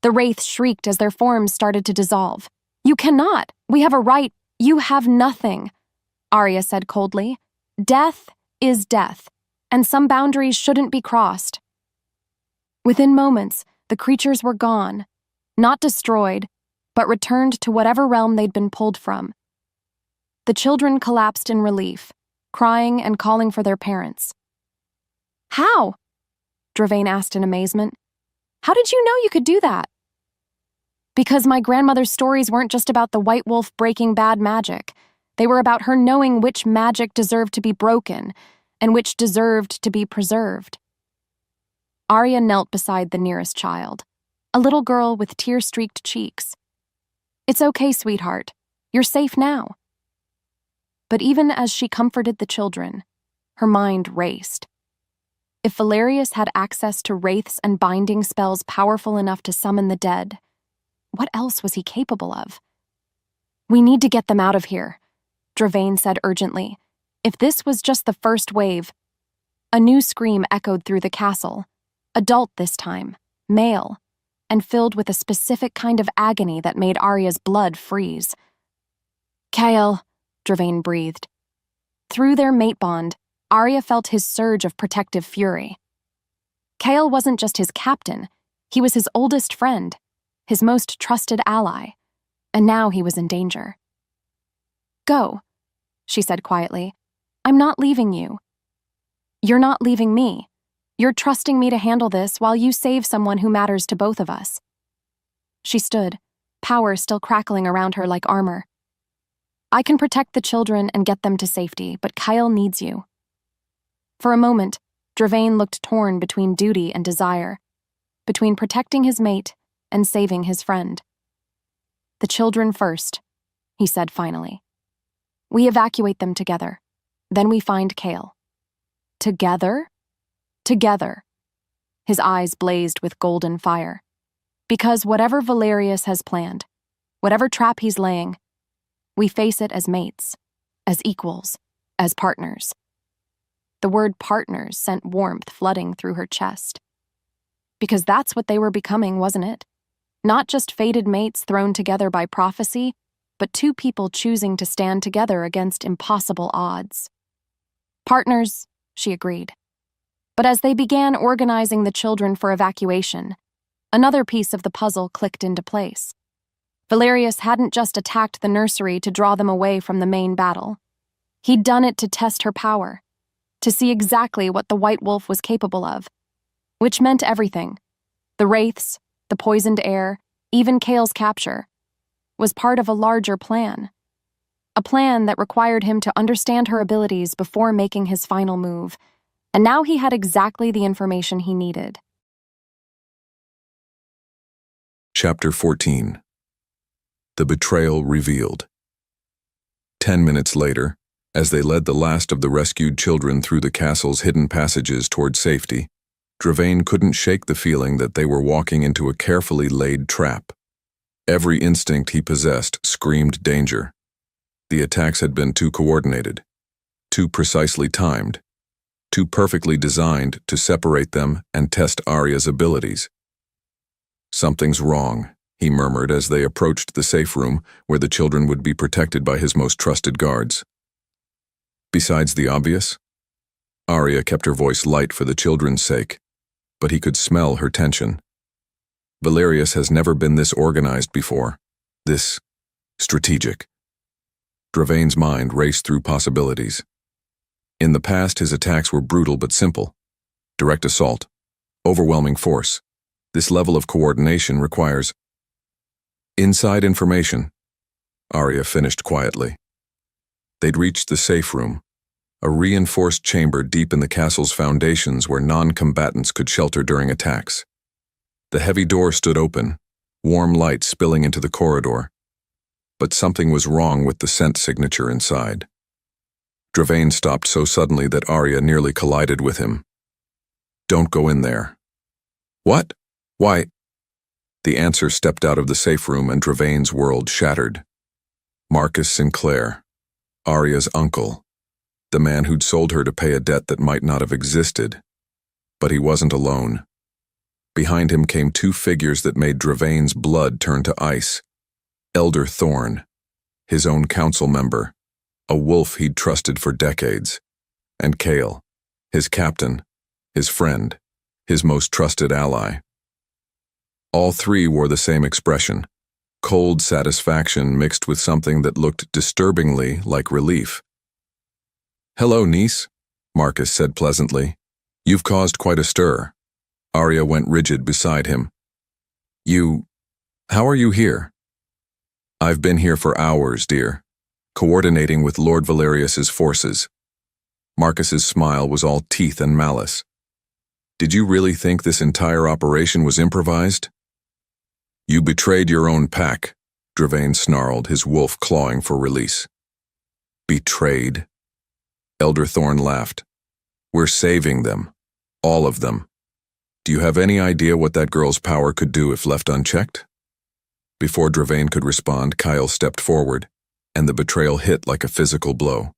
The wraiths shrieked as their forms started to dissolve. You cannot! We have a right! You have nothing! Arya said coldly. Death is death, and some boundaries shouldn't be crossed. Within moments, the creatures were gone, not destroyed, but returned to whatever realm they'd been pulled from. The children collapsed in relief, crying and calling for their parents. "How?" Dravain asked in amazement. "How did you know you could do that?" "Because my grandmother's stories weren't just about the White Wolf breaking bad magic. They were about her knowing which magic deserved to be broken and which deserved to be preserved." Arya knelt beside the nearest child, a little girl with tear-streaked cheeks. "It's okay, sweetheart. You're safe now." But even as she comforted the children, her mind raced. If Valerius had access to wraiths and binding spells powerful enough to summon the dead, what else was he capable of? "We need to get them out of here," Dravain said urgently. If this was just the first wave. A new scream echoed through the castle, adult this time, male, and filled with a specific kind of agony that made Arya's blood freeze. "Chael," Dravain breathed. Through their mate bond, Arya felt his surge of protective fury. Chael wasn't just his captain, he was his oldest friend, his most trusted ally, and now he was in danger. "Go," she said quietly. "I'm not leaving you." "You're not leaving me. You're trusting me to handle this while you save someone who matters to both of us." She stood, power still crackling around her like armor. "I can protect the children and get them to safety, but Chael needs you." For a moment, Dravain looked torn between duty and desire, between protecting his mate and saving his friend. "The children first," he said finally. "We evacuate them together. Then we find Chael." "Together?" "Together." His eyes blazed with golden fire. "Because whatever Valerius has planned, whatever trap he's laying, we face it as mates, as equals, as partners." The word partners sent warmth flooding through her chest. Because that's what they were becoming, wasn't it? Not just fated mates thrown together by prophecy, but two people choosing to stand together against impossible odds. "Partners," she agreed. But as they began organizing the children for evacuation, another piece of the puzzle clicked into place. Valerius hadn't just attacked the nursery to draw them away from the main battle. He'd done it to test her power, to see exactly what the White Wolf was capable of, which meant everything. The wraiths, the poisoned air, even Chael's capture, was part of a larger plan. A plan that required him to understand her abilities before making his final move, and now he had exactly the information he needed. Chapter 14. The Betrayal Revealed. 10 minutes later, as they led the last of the rescued children through the castle's hidden passages toward safety, Dravain couldn't shake the feeling that they were walking into a carefully laid trap. Every instinct he possessed screamed danger. The attacks had been too coordinated, too precisely timed, too perfectly designed to separate them and test Arya's abilities. "Something's wrong," he murmured as they approached the safe room where the children would be protected by his most trusted guards. Besides the obvious, Arya kept her voice light for the children's sake, but he could smell her tension. Valerius has never been this organized before, this strategic. Dravain's mind raced through possibilities. In the past, his attacks were brutal but simple. Direct assault, overwhelming force. This level of coordination requires inside information, Arya finished quietly. They'd reached the safe room, a reinforced chamber deep in the castle's foundations where non-combatants could shelter during attacks. The heavy door stood open, warm light spilling into the corridor. But something was wrong with the scent signature inside. Dravain stopped so suddenly that Arya nearly collided with him. "Don't go in there." "What? Why?" The answer stepped out of the safe room and Dravain's world shattered. Marcus Sinclair, Arya's uncle, the man who'd sold her to pay a debt that might not have existed. But he wasn't alone. Behind him came two figures that made Dravain's blood turn to ice. Elder Thorn, his own council member, a wolf he'd trusted for decades, and Chael, his captain, his friend, his most trusted ally. All three wore the same expression, cold satisfaction mixed with something that looked disturbingly like relief. "Hello, niece," Marcus said pleasantly. "You've caused quite a stir." Arya went rigid beside him. How are you here?" "I've been here for hours, dear, coordinating with Lord Valerius's forces." Marcus's smile was all teeth and malice. "Did you really think this entire operation was improvised?" "You betrayed your own pack," Dravain snarled, his wolf clawing for release. "Betrayed?" Elder Thorn laughed. "We're saving them. All of them. Do you have any idea what that girl's power could do if left unchecked?" Before Dravain could respond, Kyle stepped forward, and the betrayal hit like a physical blow.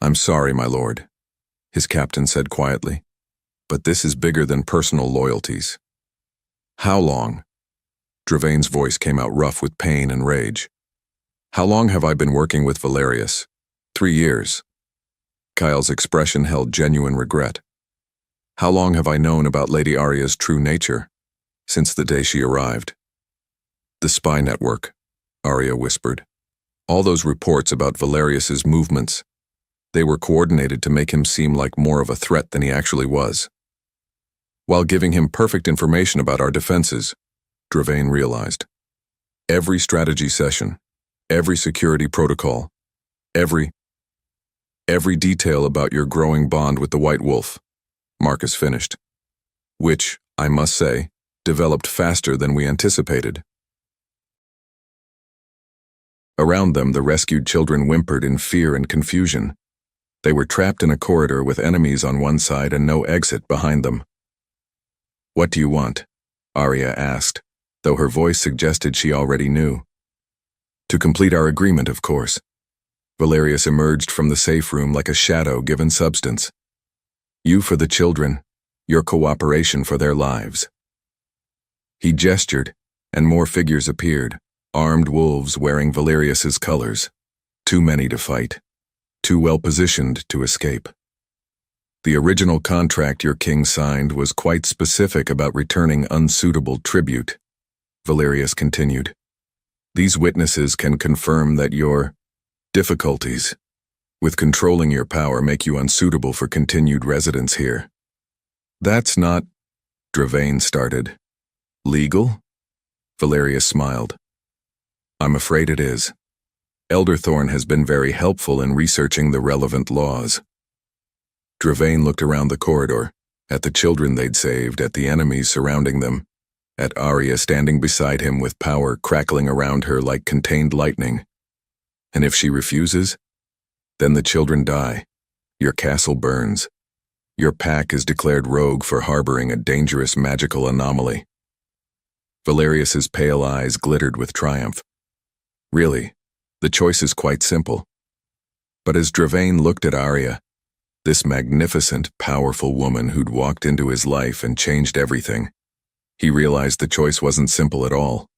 "I'm sorry, my lord," his captain said quietly, "but this is bigger than personal loyalties." "How long?" Dravain's voice came out rough with pain and rage. "How long have I been working with Valerius?" 3 years. Kyle's expression held genuine regret. "How long have I known about Lady Arya's true nature?" "Since the day she arrived." "The spy network," Arya whispered. "All those reports about Valerius's movements, they were coordinated to make him seem like more of a threat than he actually was. While giving him perfect information about our defenses," Dravain realized. "Every strategy session, every security protocol, every detail about your growing bond with the White Wolf," Marcus finished. "Which, I must say, developed faster than we anticipated." Around them, the rescued children whimpered in fear and confusion. They were trapped in a corridor with enemies on one side and no exit behind them. "What do you want?" Arya asked, though her voice suggested she already knew. "To complete our agreement, of course." Valerius emerged from the safe room like a shadow given substance. "You for the children, your cooperation for their lives." He gestured, and more figures appeared, armed wolves wearing Valerius's colors. Too many to fight. Too well positioned to escape. "The original contract your king signed was quite specific about returning unsuitable tribute," Valerius continued. "These witnesses can confirm that your difficulties with controlling your power make you unsuitable for continued residence here." "That's not," Dravain started. "Legal?" Valerius smiled. "I'm afraid it is. Elder Thorn has been very helpful in researching the relevant laws." Dravain looked around the corridor, at the children they'd saved, at the enemies surrounding them, at Arya standing beside him with power crackling around her like contained lightning. "And if she refuses? Then the children die. Your castle burns. Your pack is declared rogue for harboring a dangerous magical anomaly." Valerius's pale eyes glittered with triumph. "Really, the choice is quite simple." But as Dravain looked at Arya, this magnificent, powerful woman who'd walked into his life and changed everything, he realized the choice wasn't simple at all.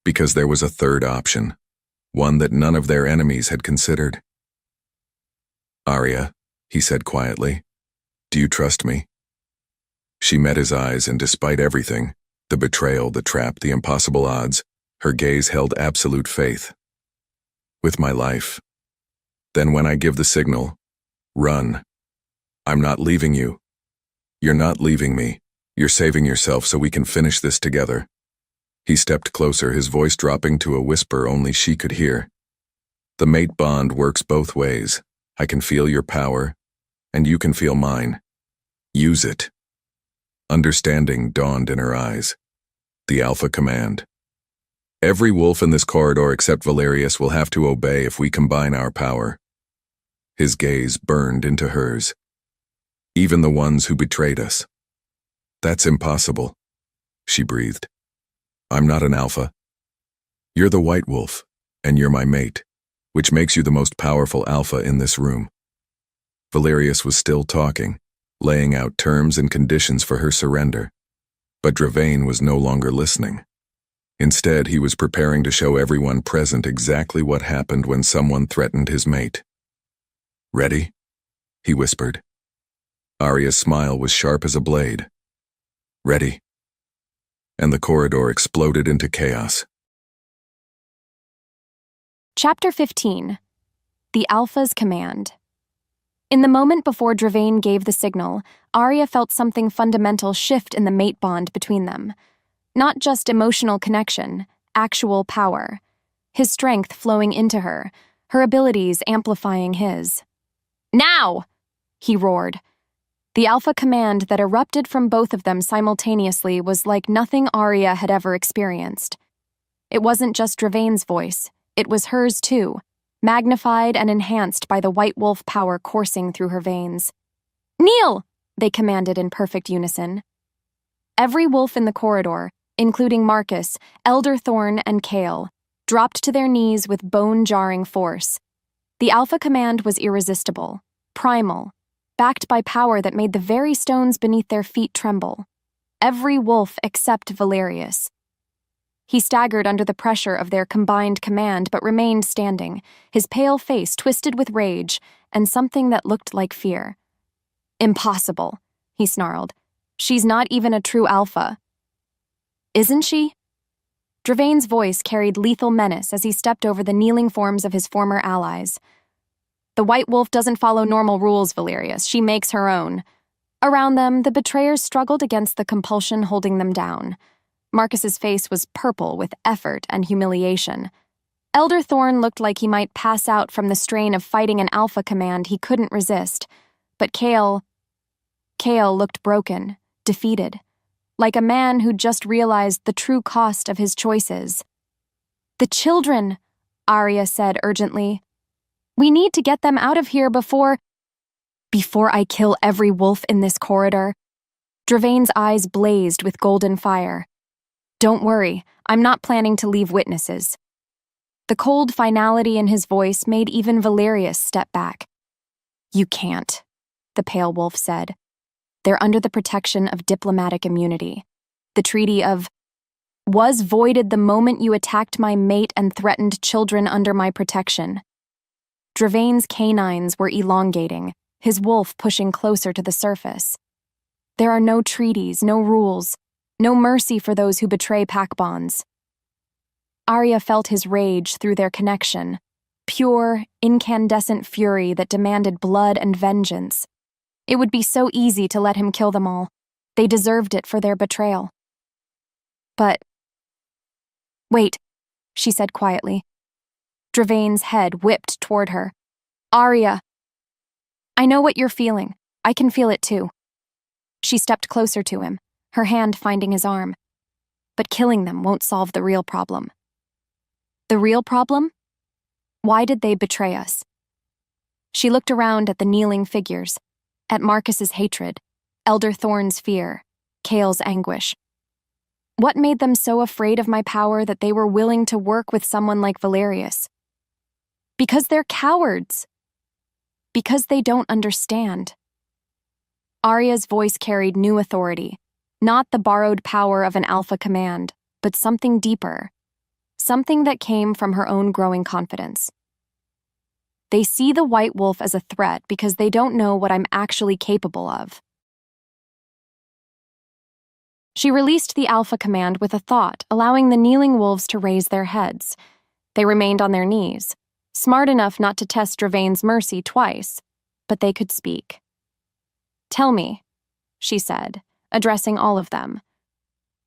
Because there was a third option, one that none of their enemies had considered. "Arya," he said quietly, "do you trust me?" She met his eyes, and despite everything, the betrayal, the trap, the impossible odds, her gaze held absolute faith. "With my life. Then when I give the signal, run. I'm not leaving you. You're not leaving me. You're saving yourself so we can finish this together." He stepped closer, his voice dropping to a whisper only she could hear. "The mate bond works both ways. I can feel your power, and you can feel mine. Use it." Understanding dawned in her eyes. The Alpha command. "Every wolf in this corridor except Valerius will have to obey if we combine our power." His gaze burned into hers. "Even the ones who betrayed us." "That's impossible," she breathed. "I'm not an alpha. You're the White Wolf, and you're my mate, which makes you the most powerful alpha in this room." Valerius was still talking, laying out terms and conditions for her surrender. But Dravain was no longer listening. Instead, he was preparing to show everyone present exactly what happened when someone threatened his mate. "Ready?" he whispered. Arya's smile was sharp as a blade. "Ready." And the corridor exploded into chaos. Chapter 15. The Alpha's Command. In the moment before Dravain gave the signal, Arya felt something fundamental shift in the mate bond between them. Not just emotional connection, actual power. His strength flowing into her, her abilities amplifying his. "Now!" he roared. The alpha command that erupted from both of them simultaneously was like nothing Arya had ever experienced. It wasn't just Dravain's voice, it was hers too, magnified and enhanced by the white wolf power coursing through her veins. "Kneel!" they commanded in perfect unison. Every wolf in the corridor, including Marcus, Elder Thorn, and Kale, dropped to their knees with bone-jarring force. The alpha command was irresistible, primal, backed by power that made the very stones beneath their feet tremble. Every wolf except Valerius. He staggered under the pressure of their combined command but remained standing, his pale face twisted with rage and something that looked like fear. "Impossible," he snarled. "She's not even a true alpha." "Isn't she?" Dravain's voice carried lethal menace as he stepped over the kneeling forms of his former allies. "The White Wolf doesn't follow normal rules, Valerius. She makes her own." Around them, the betrayers struggled against the compulsion holding them down. Marcus's face was purple with effort and humiliation. Elder Thorn looked like he might pass out from the strain of fighting an alpha command he couldn't resist, but Kale looked broken, defeated, like a man who'd just realized the true cost of his choices. "The children," Arya said urgently. "We need to get them out of here before I kill every wolf in this corridor." Dravain's eyes blazed with golden fire. "Don't worry, I'm not planning to leave witnesses." The cold finality in his voice made even Valerius step back. "You can't," the pale wolf said. "They're under the protection of diplomatic immunity. The treaty was voided the moment you attacked my mate and threatened children under my protection." Dravain's canines were elongating, his wolf pushing closer to the surface. "There are no treaties, no rules, no mercy for those who betray pack bonds." Arya felt his rage through their connection, pure, incandescent fury that demanded blood and vengeance. It would be so easy to let him kill them all. They deserved it for their betrayal. "But wait," she said quietly. Dravain's head whipped toward her. "Arya, I know what you're feeling. I can feel it too." She stepped closer to him, her hand finding his arm. "But killing them won't solve the real problem." "The real problem? Why did they betray us?" She looked around at the kneeling figures, at Marcus's hatred, Elder Thorn's fear, Kale's anguish. What made them so afraid of my power that they were willing to work with someone like Valerius? Because they're cowards. Because they don't understand. Arya's voice carried new authority, not the borrowed power of an alpha command, but something deeper, something that came from her own growing confidence. "They see the White Wolf as a threat because they don't know what I'm actually capable of." She released the alpha command with a thought, allowing the kneeling wolves to raise their heads. They remained on their knees, smart enough not to test Dravain's mercy twice, but they could speak. "Tell me," she said, addressing all of them.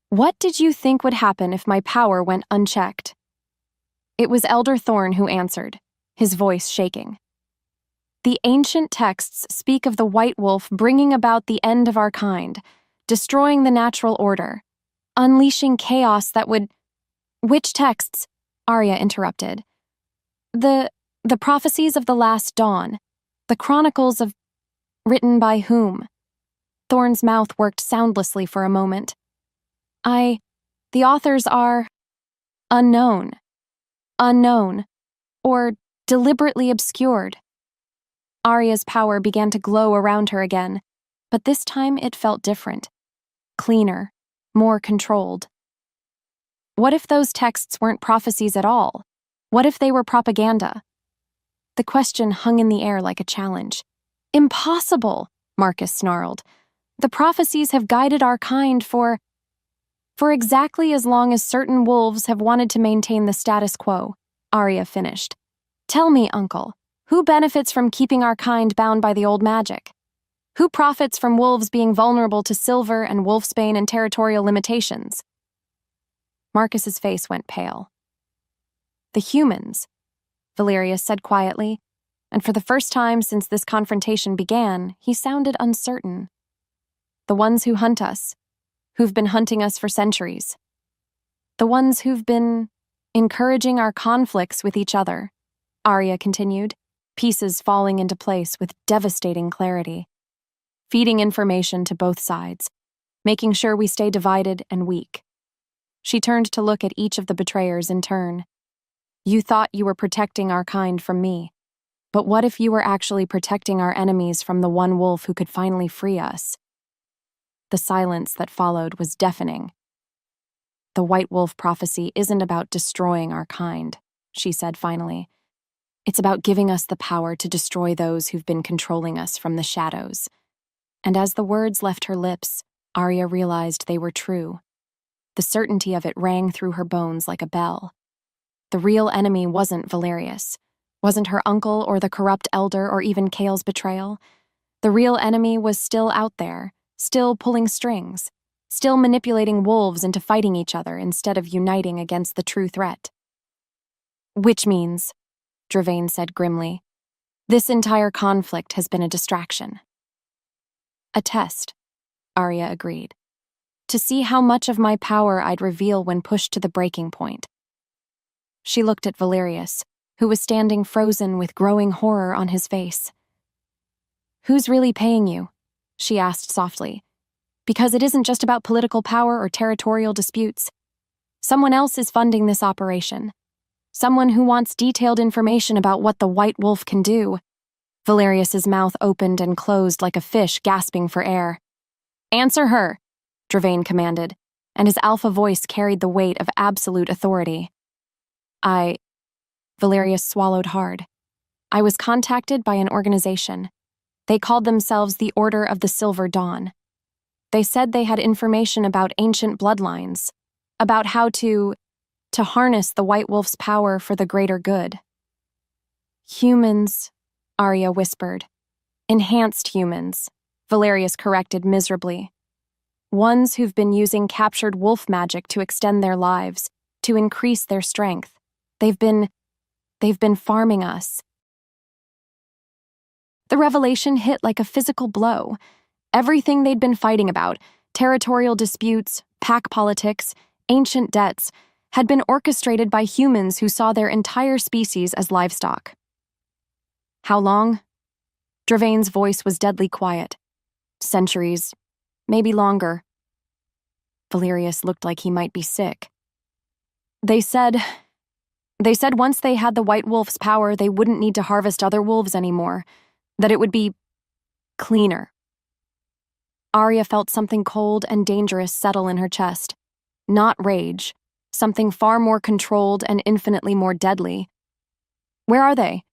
"What did you think would happen if my power went unchecked?" It was Elder Thorn who answered, his voice shaking. "The ancient texts speak of the White Wolf bringing about the end of our kind, destroying the natural order, unleashing chaos that would—" "Which texts?" Arya interrupted. The prophecies of the last dawn, the chronicles of—" "Written by whom?" Thorn's mouth worked soundlessly for a moment. The authors are unknown, or deliberately obscured." Arya's power began to glow around her again, but this time it felt different, cleaner, more controlled. What if those texts weren't prophecies at all? What if they were propaganda? The question hung in the air like a challenge. "Impossible," Marcus snarled. "The prophecies have guided our kind for exactly as long as certain wolves have wanted to maintain the status quo," Arya finished. "Tell me, Uncle, Who benefits from keeping our kind bound by the old magic? Who profits from wolves being vulnerable to silver and wolfsbane and territorial limitations? Marcus's face went pale. The humans, Valerius said quietly, and for the first time since this confrontation began, he sounded uncertain. The ones who hunt us, who've been hunting us for centuries. The ones who've been encouraging our conflicts with each other, Arya continued, pieces falling into place with devastating clarity, feeding information to both sides, making sure we stay divided and weak. She turned to look at each of the betrayers in turn. You thought you were protecting our kind from me, but what if you were actually protecting our enemies from the one wolf who could finally free us? The silence that followed was deafening. The White Wolf prophecy isn't about destroying our kind, she said finally. It's about giving us the power to destroy those who've been controlling us from the shadows. And as the words left her lips, Arya realized they were true. The certainty of it rang through her bones like a bell. The real enemy wasn't Valerius, wasn't her uncle or the corrupt elder or even Kale's betrayal. The real enemy was still out there, still pulling strings, still manipulating wolves into fighting each other instead of uniting against the true threat. Which means, Dravain said grimly, this entire conflict has been a distraction. A test, Arya agreed, to see how much of my power I'd reveal when pushed to the breaking point. She looked at Valerius, who was standing frozen with growing horror on his face. Who's really paying you? She asked softly. Because it isn't just about political power or territorial disputes. Someone else is funding this operation. Someone who wants detailed information about what the White Wolf can do. Valerius's mouth opened and closed like a fish gasping for air. Answer her, Dravain commanded, and his alpha voice carried the weight of absolute authority. Valerius swallowed hard. I was contacted by an organization. They called themselves the Order of the Silver Dawn. They said they had information about ancient bloodlines, about how to harness the White Wolf's power for the greater good. Humans, Arya whispered. Enhanced humans, Valerius corrected miserably. Ones who've been using captured wolf magic to extend their lives, to increase their strength. They've been farming us. The revelation hit like a physical blow. Everything they'd been fighting about, territorial disputes, pack politics, ancient debts, had been orchestrated by humans who saw their entire species as livestock. How long? Dravain's voice was deadly quiet. Centuries, maybe longer. Valerius looked like he might be sick. They said once they had the White Wolf's power, they wouldn't need to harvest other wolves anymore, that it would be cleaner. Arya felt something cold and dangerous settle in her chest. Not rage, something far more controlled and infinitely more deadly. Where are they?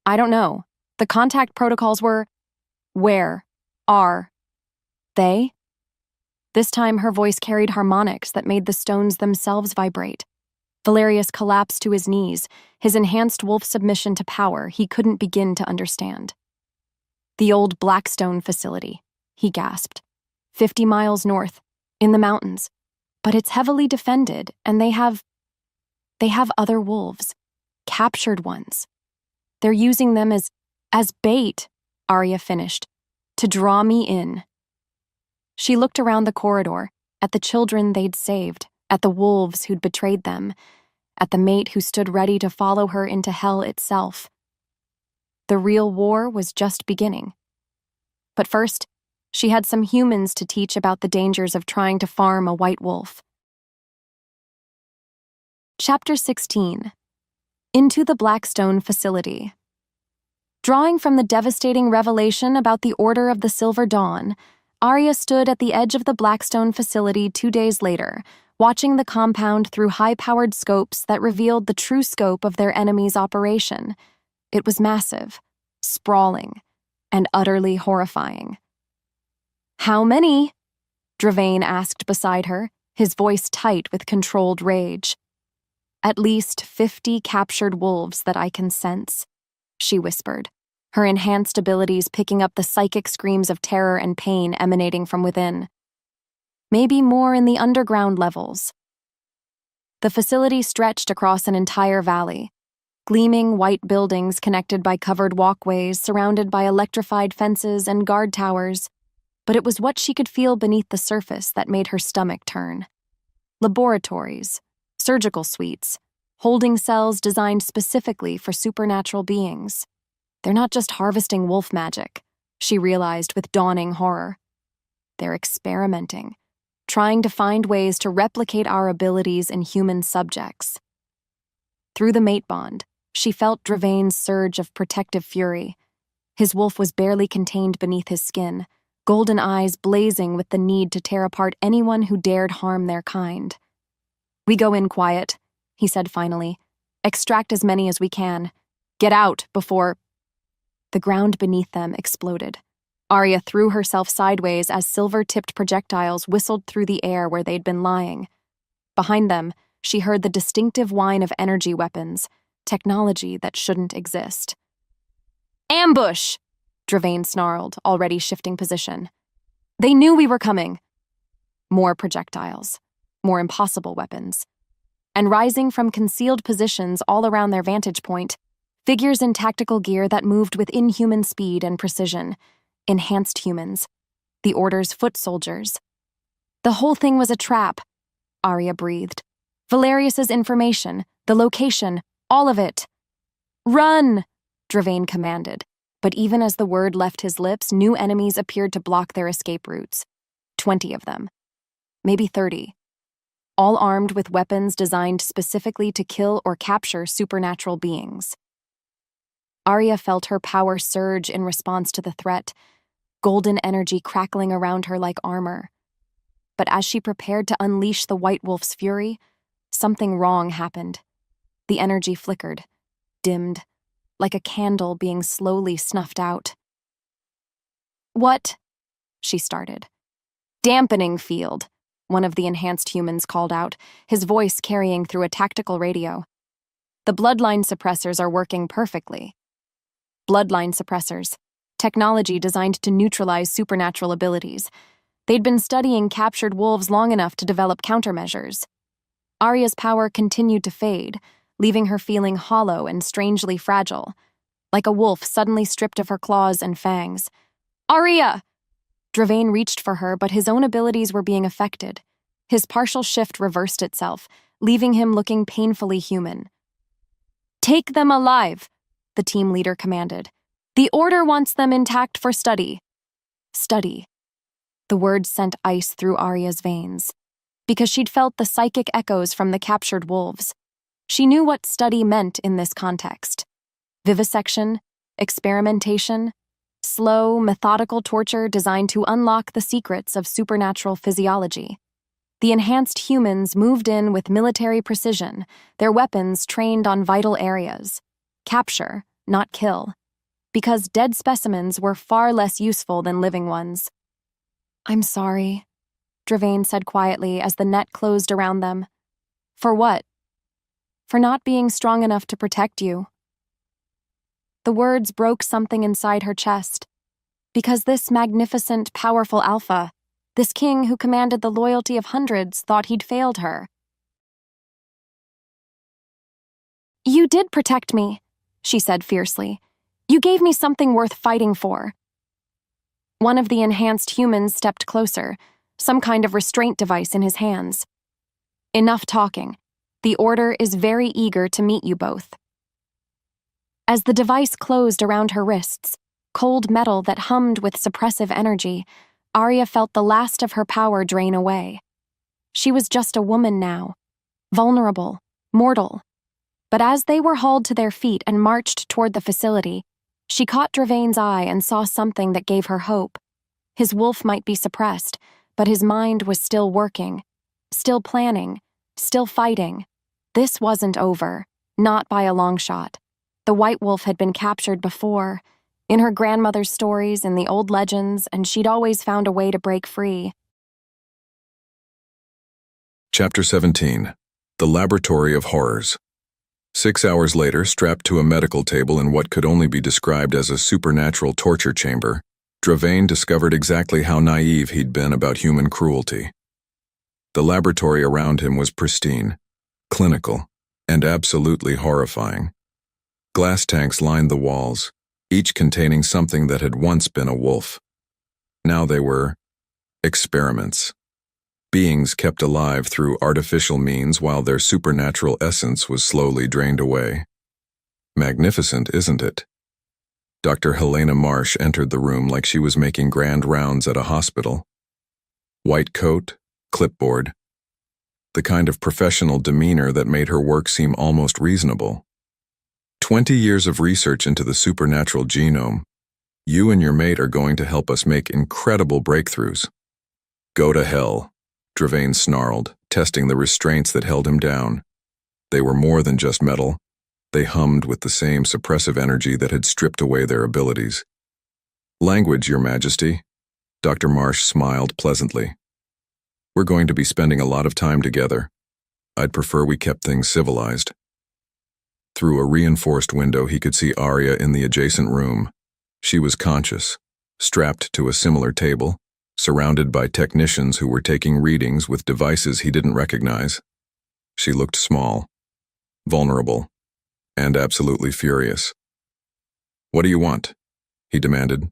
I don't know. The contact protocols were, where are they? This time her voice carried harmonics that made the stones themselves vibrate. Valerius collapsed to his knees, his enhanced wolf submission to power he couldn't begin to understand. The old Blackstone facility, he gasped. 50 miles north, in the mountains. But it's heavily defended, and they have other wolves. Captured ones. They're using them as bait, Arya finished, to draw me in. She looked around the corridor, at the children they'd saved, at the wolves who'd betrayed them, at the mate who stood ready to follow her into hell itself. The real war was just beginning. But first, she had some humans to teach about the dangers of trying to farm a white wolf. Chapter 16. Into the Blackstone Facility. Drawing from the devastating revelation about the Order of the Silver Dawn, Arya stood at the edge of the Blackstone facility 2 days later, watching the compound through high-powered scopes that revealed the true scope of their enemy's operation. It was massive, sprawling, and utterly horrifying. How many? Dravain asked beside her, his voice tight with controlled rage. At least 50 captured wolves that I can sense. she whispered, her enhanced abilities picking up the psychic screams of terror and pain emanating from within. Maybe more in the underground levels. The facility stretched across an entire valley, gleaming white buildings connected by covered walkways surrounded by electrified fences and guard towers, but it was what she could feel beneath the surface that made her stomach turn. Laboratories, surgical suites, holding cells designed specifically for supernatural beings. They're not just harvesting wolf magic, she realized with dawning horror. They're experimenting, trying to find ways to replicate our abilities in human subjects. Through the mate bond, she felt Dravain's surge of protective fury. His wolf was barely contained beneath his skin, golden eyes blazing with the need to tear apart anyone who dared harm their kind. "We go in quiet," he said finally. "Extract as many as we can. Get out before—" The ground beneath them exploded. Arya threw herself sideways as silver-tipped projectiles whistled through the air where they'd been lying. Behind them, she heard the distinctive whine of energy weapons, technology that shouldn't exist. "Ambush!" Dravain snarled, already shifting position. "They knew we were coming." More projectiles, more impossible weapons. And rising from concealed positions all around their vantage point, figures in tactical gear that moved with inhuman speed and precision. Enhanced humans. The Order's foot soldiers. The whole thing was a trap, Arya breathed. Valerius's information, the location, all of it. "Run!" Dravain commanded, but even as the word left his lips, new enemies appeared to block their escape routes. 20 of them. Maybe 30. All armed with weapons designed specifically to kill or capture supernatural beings. Arya felt her power surge in response to the threat, golden energy crackling around her like armor. But as she prepared to unleash the White Wolf's fury, something wrong happened. The energy flickered, dimmed, like a candle being slowly snuffed out. "What?" she started. "Dampening field," one of the enhanced humans called out, his voice carrying through a tactical radio. "The bloodline suppressors are working perfectly." Bloodline suppressors, technology designed to neutralize supernatural abilities. They'd been studying captured wolves long enough to develop countermeasures. Arya's power continued to fade, leaving her feeling hollow and strangely fragile, like a wolf suddenly stripped of her claws and fangs. "Arya!" Dravain reached for her, but his own abilities were being affected. His partial shift reversed itself, leaving him looking painfully human. "Take them alive," the team leader commanded. "The Order wants them intact for study." Study. The word sent ice through Arya's veins, because she'd felt the psychic echoes from the captured wolves. She knew what study meant in this context. Vivisection, experimentation, slow, methodical torture designed to unlock the secrets of supernatural physiology. The enhanced humans moved in with military precision, their weapons trained on vital areas. Capture, not kill. Because dead specimens were far less useful than living ones. "I'm sorry," Dravain said quietly as the net closed around them. "For what?" "For not being strong enough to protect you." The words broke something inside her chest. Because this magnificent, powerful alpha, this king who commanded the loyalty of hundreds, thought he'd failed her. "You did protect me," she said fiercely. "You gave me something worth fighting for." One of the enhanced humans stepped closer, some kind of restraint device in his hands. "Enough talking. The Order is very eager to meet you both." As the device closed around her wrists, cold metal that hummed with suppressive energy, Arya felt the last of her power drain away. She was just a woman now, vulnerable, mortal. But as they were hauled to their feet and marched toward the facility, she caught Dravain's eye and saw something that gave her hope. His wolf might be suppressed, but his mind was still working, still planning, still fighting. This wasn't over, not by a long shot. The White Wolf had been captured before, in her grandmother's stories and the old legends, and she'd always found a way to break free. Chapter 17. The Laboratory of Horrors. 6 hours later, strapped to a medical table in what could only be described as a supernatural torture chamber, Dravain discovered exactly how naive he'd been about human cruelty. The laboratory around him was pristine, clinical, and absolutely horrifying. Glass tanks lined the walls, each containing something that had once been a wolf. Now they were experiments. Beings kept alive through artificial means while their supernatural essence was slowly drained away. Magnificent, isn't it? Dr. Helena Marsh entered the room like she was making grand rounds at a hospital. White coat, clipboard, the kind of professional demeanor that made her work seem almost reasonable. 20 years of research into the supernatural genome. You and your mate are going to help us make incredible breakthroughs. Go to hell, Dravain snarled, testing the restraints that held him down. They were more than just metal. They hummed with the same suppressive energy that had stripped away their abilities. Language, Your Majesty. Dr. Marsh smiled pleasantly. We're going to be spending a lot of time together. I'd prefer we kept things civilized. Through a reinforced window, he could see Arya in the adjacent room. She was conscious, strapped to a similar table, surrounded by technicians who were taking readings with devices he didn't recognize. She looked small, vulnerable, and absolutely furious. What do you want? He demanded.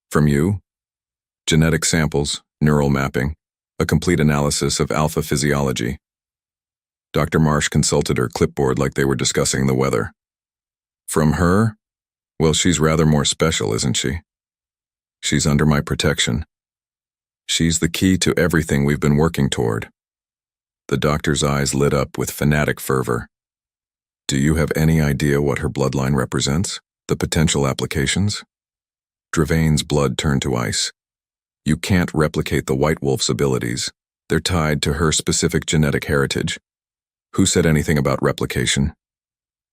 From you? Genetic samples, neural mapping, a complete analysis of alpha physiology. Dr. Marsh consulted her clipboard like they were discussing the weather. From her? Well, she's rather more special, isn't she? She's under my protection. She's the key to everything we've been working toward. The doctor's eyes lit up with fanatic fervor. Do you have any idea what her bloodline represents? The potential applications? Dravain's blood turned to ice. You can't replicate the White Wolf's abilities. They're tied to her specific genetic heritage. Who said anything about replication?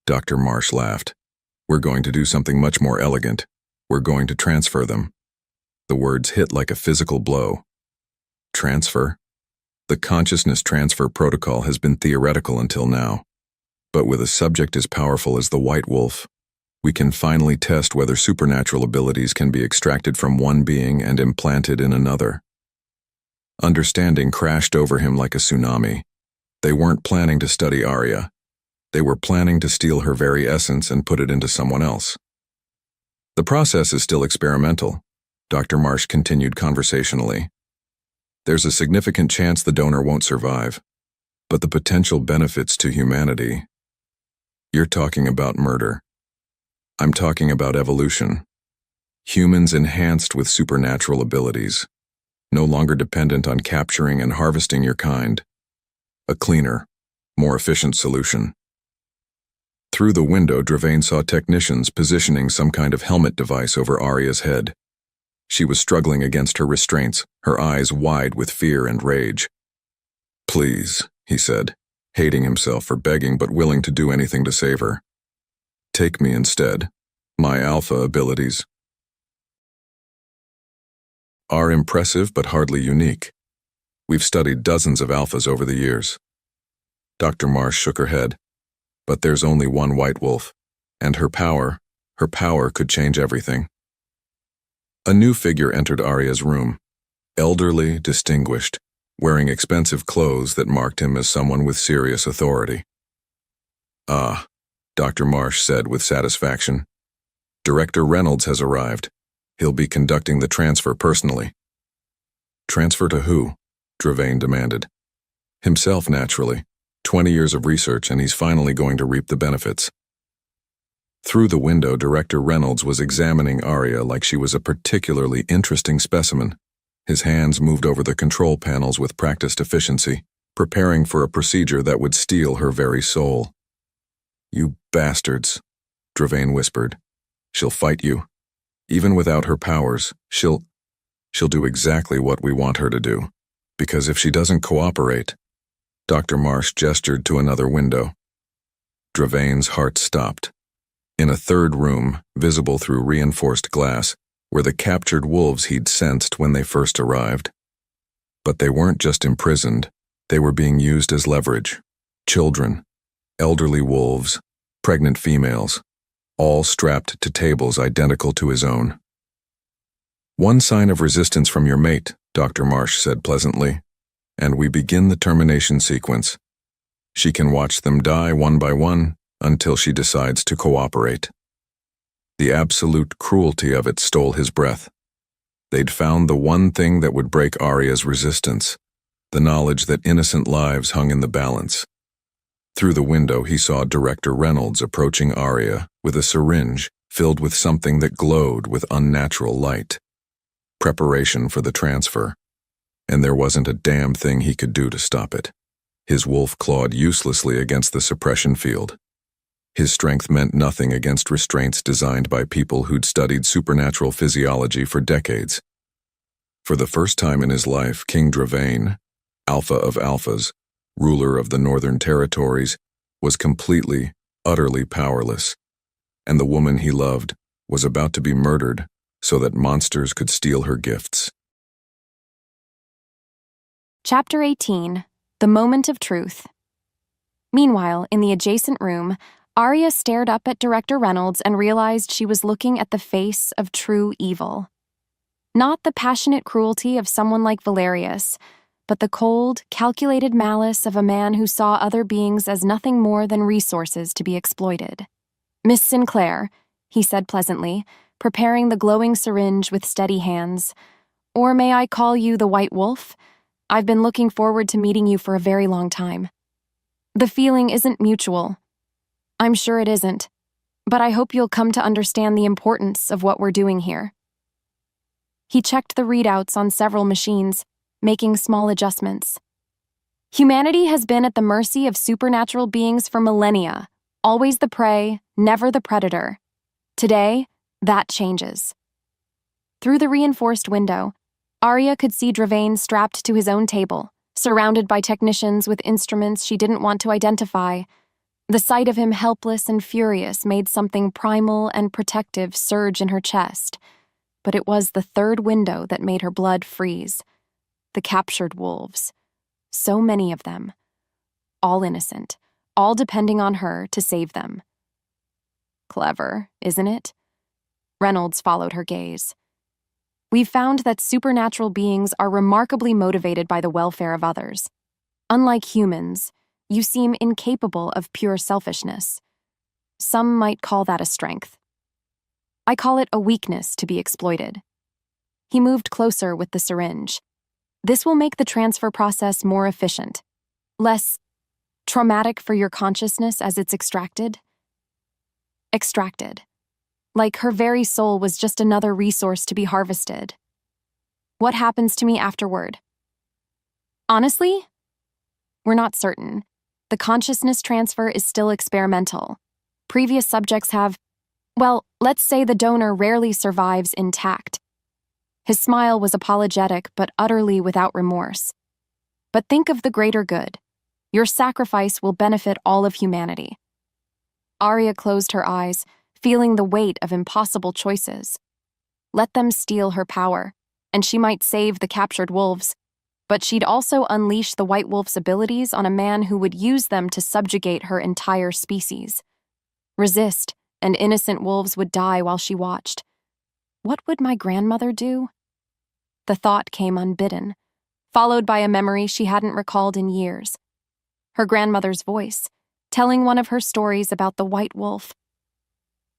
Dr. Marsh laughed. We're going to do something much more elegant. We're going to transfer them. The words hit like a physical blow. Transfer? The consciousness transfer protocol has been theoretical until now. But with a subject as powerful as the White Wolf, we can finally test whether supernatural abilities can be extracted from one being and implanted in another. Understanding crashed over him like a tsunami. They weren't planning to study Arya. They were planning to steal her very essence and put it into someone else. The process is still experimental, Dr. Marsh continued conversationally. There's a significant chance the donor won't survive, but the potential benefits to humanity. You're talking about murder. I'm talking about evolution. Humans enhanced with supernatural abilities, no longer dependent on capturing and harvesting your kind. A cleaner, more efficient solution. Through the window, Dravain saw technicians positioning some kind of helmet device over Arya's head. She was struggling against her restraints, her eyes wide with fear and rage. Please, he said, hating himself for begging but willing to do anything to save her. Take me instead. My alpha abilities are impressive but hardly unique. We've studied dozens of alphas over the years. Dr. Marsh shook her head. But there's only one White Wolf, and her power could change everything. A new figure entered Arya's room, elderly, distinguished, wearing expensive clothes that marked him as someone with serious authority. Ah, Dr. Marsh said with satisfaction. Director Reynolds has arrived. He'll be conducting the transfer personally. Transfer to who? Dravain demanded. Himself, naturally. 20 years of research, and he's finally going to reap the benefits. Through the window, Director Reynolds was examining Arya like she was a particularly interesting specimen. His hands moved over the control panels with practiced efficiency, preparing for a procedure that would steal her very soul. You bastards, Dravain whispered. She'll fight you. Even without her powers, she'll do exactly what we want her to do. Because if she doesn't cooperate... Dr. Marsh gestured to another window. Dravain's heart stopped. In a third room, visible through reinforced glass, were the captured wolves he'd sensed when they first arrived. But they weren't just imprisoned, they were being used as leverage. Children. elderly wolves, pregnant females, all strapped to tables identical to his own. "One sign of resistance from your mate," Dr. Marsh said pleasantly, "and we begin the termination sequence. She can watch them die one by one until she decides to cooperate." The absolute cruelty of it stole his breath. They'd found the one thing that would break Arya's resistance, the knowledge that innocent lives hung in the balance. Through the window, he saw Director Reynolds approaching Arya with a syringe filled with something that glowed with unnatural light. Preparation for the transfer. And there wasn't a damn thing he could do to stop it. His wolf clawed uselessly against the suppression field. His strength meant nothing against restraints designed by people who'd studied supernatural physiology for decades. For the first time in his life, King Dravain, Alpha of Alphas, ruler of the Northern Territories, was completely, utterly powerless, and the woman he loved was about to be murdered so that monsters could steal her gifts. Chapter 18: The Moment of Truth. Meanwhile, in the adjacent room, Arya stared up at Director Reynolds and realized she was looking at the face of true evil. Not the passionate cruelty of someone like Valerius, but the cold, calculated malice of a man who saw other beings as nothing more than resources to be exploited. "Miss Sinclair," he said pleasantly, preparing the glowing syringe with steady hands. "Or may I call you the White Wolf? I've been looking forward to meeting you for a very long time. The feeling isn't mutual. I'm sure it isn't, but I hope you'll come to understand the importance of what we're doing here." He checked the readouts on several machines, making small adjustments. Humanity has been at the mercy of supernatural beings for millennia, always the prey, never the predator. Today, that changes. Through the reinforced window, Arya could see Dravain strapped to his own table, surrounded by technicians with instruments she didn't want to identify. The sight of him helpless and furious made something primal and protective surge in her chest. But it was the third window that made her blood freeze. The captured wolves. So many of them. All innocent, all depending on her to save them. Clever, isn't it? Reynolds followed her gaze. "We've found that supernatural beings are remarkably motivated by the welfare of others. Unlike humans, you seem incapable of pure selfishness. Some might call that a strength. I call it a weakness to be exploited." He moved closer with the syringe. "This will make the transfer process more efficient, less traumatic for your consciousness as it's extracted." Extracted. Like her very soul was just another resource to be harvested. "What happens to me afterward?" "Honestly, we're not certain. The consciousness transfer is still experimental. Previous subjects have, well, let's say the donor rarely survives intact." His smile was apologetic but utterly without remorse. "But think of the greater good. Your sacrifice will benefit all of humanity." Arya closed her eyes, feeling the weight of impossible choices. Let them steal her power, and she might save the captured wolves, but she'd also unleash the White Wolf's abilities on a man who would use them to subjugate her entire species. Resist, and innocent wolves would die while she watched. What would my grandmother do? The thought came unbidden, followed by a memory she hadn't recalled in years. Her grandmother's voice, telling one of her stories about the White Wolf.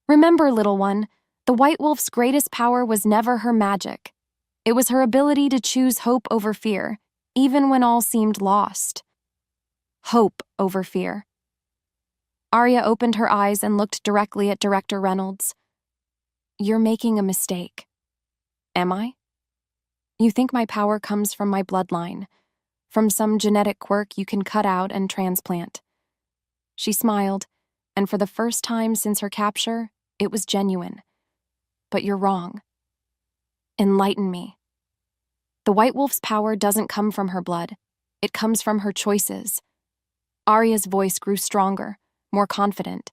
"Remember, little one, the White Wolf's greatest power was never her magic. It was her ability to choose hope over fear, even when all seemed lost." Hope over fear. Arya opened her eyes and looked directly at Director Reynolds. "You're making a mistake." "Am I? You think my power comes from my bloodline, from some genetic quirk you can cut out and transplant." She smiled, and for the first time since her capture, it was genuine. "But you're wrong. Enlighten me. The White Wolf's power doesn't come from her blood. It comes from her choices." Arya's voice grew stronger, more confident.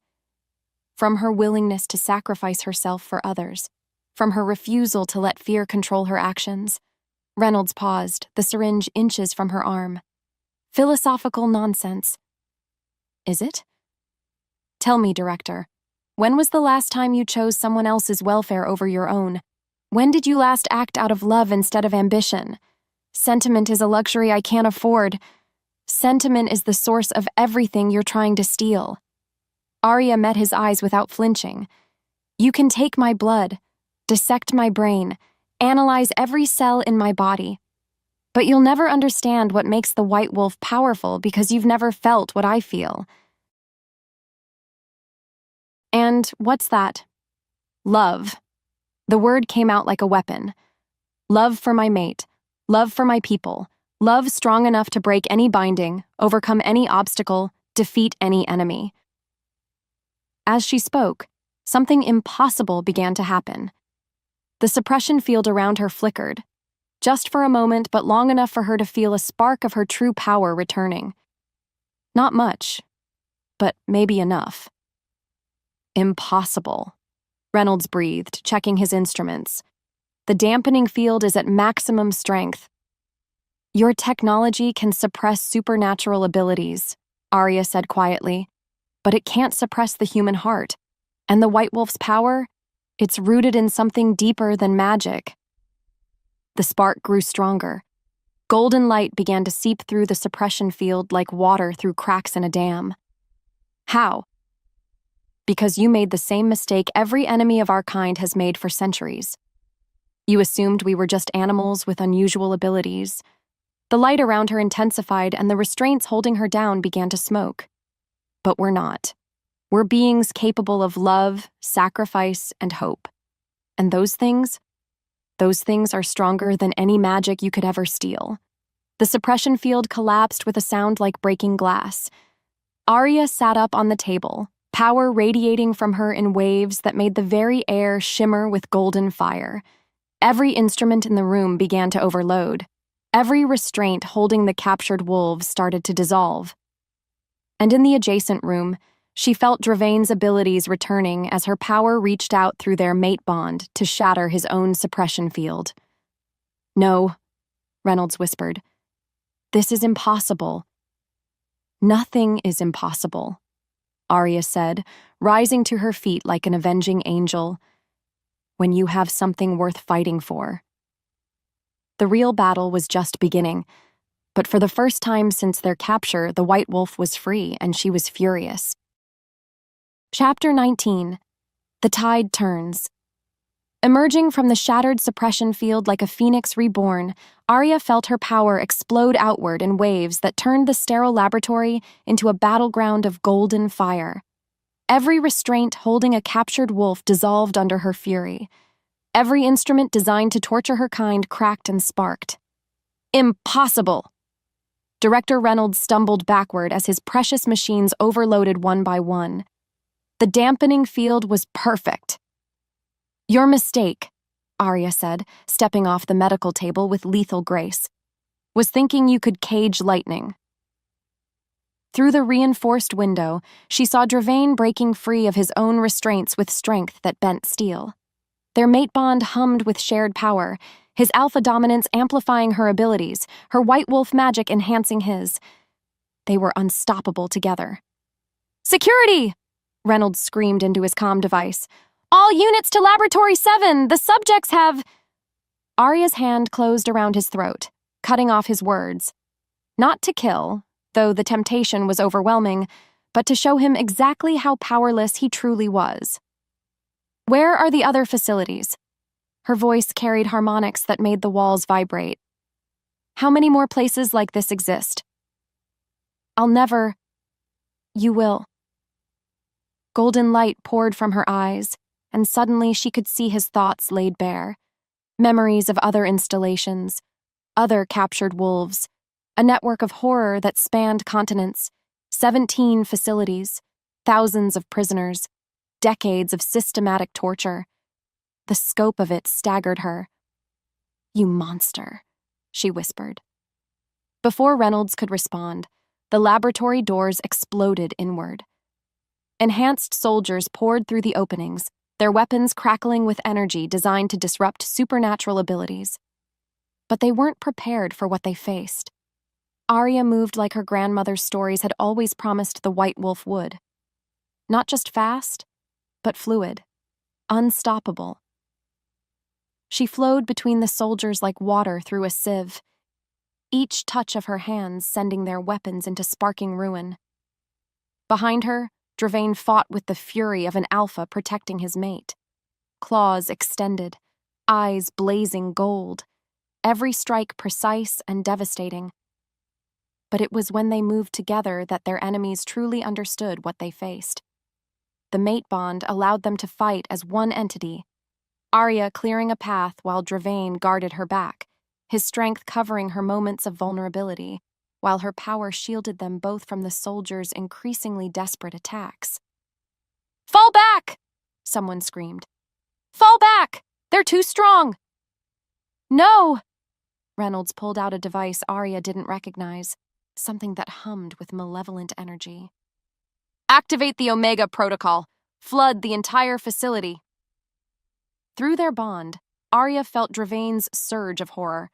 From her willingness to sacrifice herself for others, from her refusal to let fear control her actions. Reynolds paused, the syringe inches from her arm. "Philosophical nonsense." "Is it?" Tell me, Director, when was the last time you chose someone else's welfare over your own? When did you last act out of love instead of ambition? Sentiment is a luxury I can't afford. Sentiment is the source of everything you're trying to steal. Arya met his eyes without flinching. You can take my blood, dissect my brain, analyze every cell in my body. But you'll never understand what makes the White Wolf powerful because you've never felt what I feel. And what's that? Love. The word came out like a weapon. Love for my mate. Love for my people. Love strong enough to break any binding, overcome any obstacle, defeat any enemy. As she spoke, something impossible began to happen. The suppression field around her flickered, just for a moment, but long enough for her to feel a spark of her true power returning. Not much, but maybe enough. Impossible, Reynolds breathed, checking his instruments. The dampening field is at maximum strength. Your technology can suppress supernatural abilities, Arya said quietly, but it can't suppress the human heart. And the White Wolf's power? It's rooted in something deeper than magic. The spark grew stronger. Golden light began to seep through the suppression field like water through cracks in a dam. How? Because you made the same mistake every enemy of our kind has made for centuries. You assumed we were just animals with unusual abilities. The light around her intensified and the restraints holding her down began to smoke. But we're not. We're beings capable of love, sacrifice, and hope. And those things are stronger than any magic you could ever steal. The suppression field collapsed with a sound like breaking glass. Arya sat up on the table, power radiating from her in waves that made the very air shimmer with golden fire. Every instrument in the room began to overload. Every restraint holding the captured wolves started to dissolve. And in the adjacent room, she felt Dravain's abilities returning as her power reached out through their mate bond to shatter his own suppression field. No, Reynolds whispered. This is impossible. Nothing is impossible, Arya said, rising to her feet like an avenging angel. When you have something worth fighting for. The real battle was just beginning, but for the first time since their capture, the White Wolf was free and she was furious. Chapter 19. The Tide Turns. Emerging from the shattered suppression field like a phoenix reborn, Arya felt her power explode outward in waves that turned the sterile laboratory into a battleground of golden fire. Every restraint holding a captured wolf dissolved under her fury. Every instrument designed to torture her kind cracked and sparked. Impossible! Director Reynolds stumbled backward as his precious machines overloaded one by one. The dampening field was perfect. Your mistake, Arya said, stepping off the medical table with lethal grace, was thinking you could cage lightning. Through the reinforced window, she saw Dravain breaking free of his own restraints with strength that bent steel. Their mate bond hummed with shared power, his alpha dominance amplifying her abilities, her White Wolf magic enhancing his. They were unstoppable together. Security! Reynolds screamed into his comm device. All units to Laboratory 7! The subjects have… Arya's hand closed around his throat, cutting off his words. Not to kill, though the temptation was overwhelming, but to show him exactly how powerless he truly was. Where are the other facilities? Her voice carried harmonics that made the walls vibrate. How many more places like this exist? I'll never… You will. Golden light poured from her eyes, and suddenly she could see his thoughts laid bare. Memories of other installations, other captured wolves, a network of horror that spanned continents, 17 facilities, thousands of prisoners, decades of systematic torture. The scope of it staggered her. You monster, she whispered. Before Reynolds could respond, the laboratory doors exploded inward. Enhanced soldiers poured through the openings, their weapons crackling with energy designed to disrupt supernatural abilities. But they weren't prepared for what they faced. Arya moved like her grandmother's stories had always promised the White Wolf would. Not just fast, but fluid, unstoppable. She flowed between the soldiers like water through a sieve, each touch of her hands sending their weapons into sparking ruin. Behind her, Dravain fought with the fury of an alpha protecting his mate. Claws extended, eyes blazing gold, every strike precise and devastating. But it was when they moved together that their enemies truly understood what they faced. The mate bond allowed them to fight as one entity, Arya clearing a path while Dravain guarded her back, his strength covering her moments of vulnerability, while her power shielded them both from the soldiers' increasingly desperate attacks. "Fall back!" someone screamed. "Fall back! They're too strong!" "No!" Reynolds pulled out a device Arya didn't recognize, something that hummed with malevolent energy. "Activate the Omega Protocol. Flood the entire facility." Through their bond, Arya felt Dravain's surge of horror.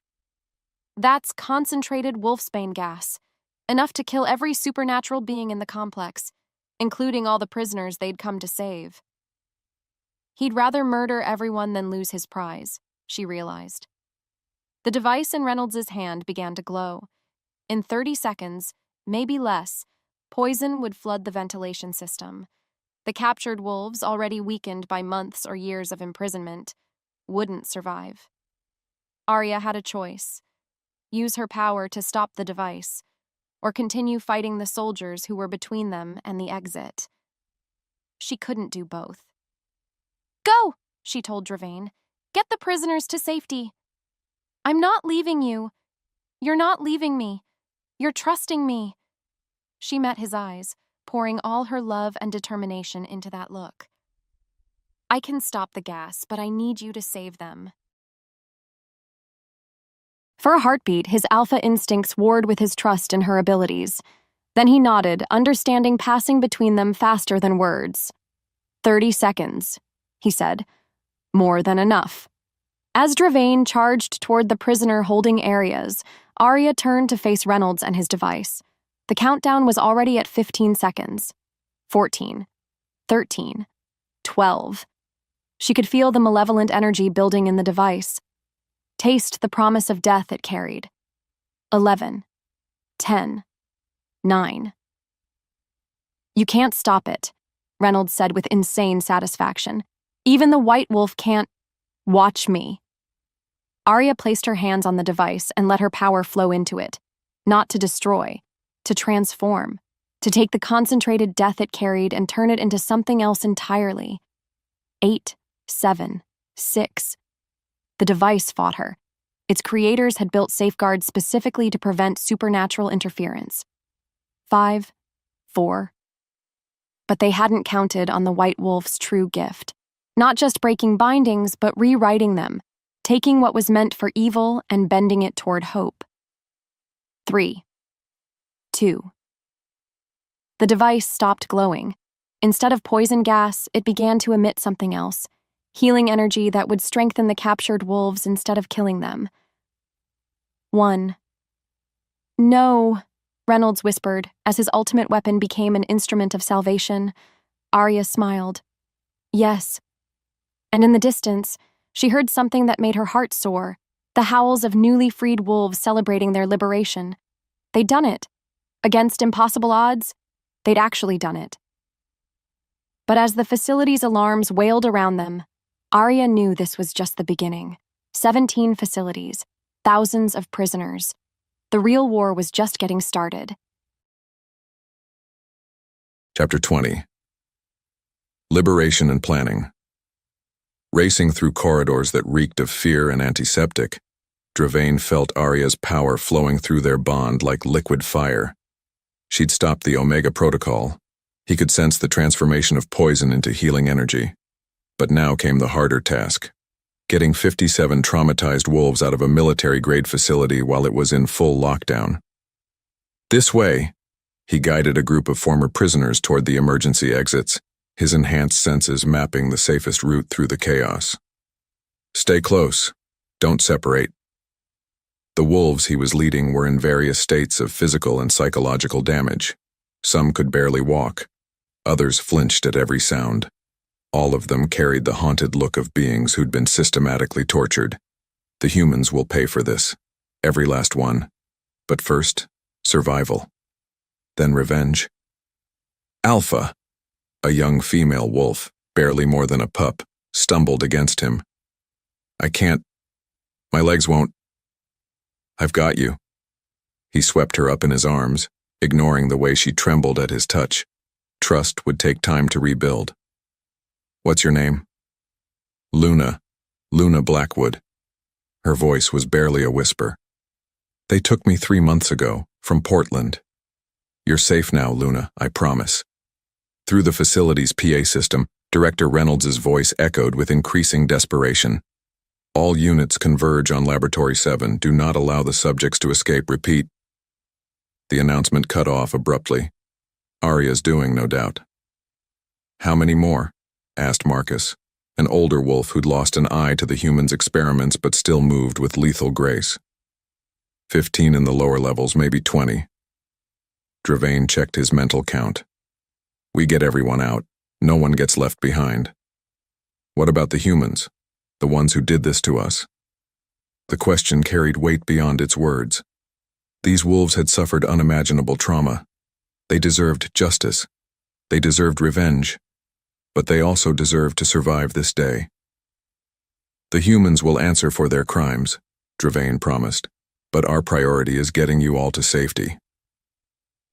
That's concentrated wolfsbane gas, enough to kill every supernatural being in the complex, including all the prisoners they'd come to save. He'd rather murder everyone than lose his prize, she realized. The device in Reynolds' hand began to glow. In 30 seconds, maybe less, poison would flood the ventilation system. The captured wolves, already weakened by months or years of imprisonment, wouldn't survive. Arya had a choice: use her power to stop the device, or continue fighting the soldiers who were between them and the exit. She couldn't do both. "Go," she told Dravain. "Get the prisoners to safety." "I'm not leaving you. You're not leaving me. You're trusting me." She met his eyes, pouring all her love and determination into that look. "I can stop the gas, but I need you to save them." For a heartbeat, his alpha instincts warred with his trust in her abilities. Then he nodded, understanding passing between them faster than words. 30 seconds, he said. More than enough. As Dravain charged toward the prisoner-holding areas, Arya turned to face Reynolds and his device. The countdown was already at 15 seconds. 14. 13. 12. She could feel the malevolent energy building in the device. Taste the promise of death it carried. 11. 10. 9. "You can't stop it," Reynolds said with insane satisfaction. "Even the White Wolf can't. Watch me." Arya placed her hands on the device and let her power flow into it, not to destroy, to transform, to take the concentrated death it carried and turn it into something else entirely. 8, 7, 6. The device fought her. Its creators had built safeguards specifically to prevent supernatural interference. 5, 4. But they hadn't counted on the White Wolf's true gift. Not just breaking bindings, but rewriting them, taking what was meant for evil and bending it toward hope. 3, 2. The device stopped glowing. Instead of poison gas, it began to emit something else, healing energy that would strengthen the captured wolves instead of killing them. 1. "No," Reynolds whispered, as his ultimate weapon became an instrument of salvation. Arya smiled. "Yes." And in the distance, she heard something that made her heart soar, the howls of newly freed wolves celebrating their liberation. They'd done it. Against impossible odds, they'd actually done it. But as the facility's alarms wailed around them, Arya knew this was just the beginning. 17 facilities, thousands of prisoners. The real war was just getting started. Chapter 20. Liberation and Planning. Racing through corridors that reeked of fear and antiseptic, Dravain felt Arya's power flowing through their bond like liquid fire. She'd stopped the Omega Protocol. He could sense the transformation of poison into healing energy. But now came the harder task: getting 57 traumatized wolves out of a military-grade facility while it was in full lockdown. "This way," he guided a group of former prisoners toward the emergency exits, his enhanced senses mapping the safest route through the chaos. "Stay close. Don't separate." The wolves he was leading were in various states of physical and psychological damage. Some could barely walk. Others flinched at every sound. All of them carried the haunted look of beings who'd been systematically tortured. The humans will pay for this. Every last one. But first, survival. Then revenge. Alpha, a young female wolf, barely more than a pup, stumbled against him. I can't. My legs won't. I've got you. He swept her up in his arms, ignoring the way she trembled at his touch. Trust would take time to rebuild. What's your name? Luna. Luna Blackwood. Her voice was barely a whisper. They took me 3 months ago, from Portland. You're safe now, Luna, I promise. Through the facility's PA system, Director Reynolds' voice echoed with increasing desperation. All units converge on Laboratory 7. Do not allow the subjects to escape. Repeat. The announcement cut off abruptly. Arya's doing, no doubt. How many more? Asked Marcus, an older wolf who'd lost an eye to the humans' experiments but still moved with lethal grace. 15 in the lower levels, maybe 20. Dravain checked his mental count. We get everyone out. No one gets left behind. What about the humans? The ones who did this to us? The question carried weight beyond its words. These wolves had suffered unimaginable trauma. They deserved justice. They deserved revenge. But they also deserved to survive this day. The humans will answer for their crimes, Dravain promised, but our priority is getting you all to safety.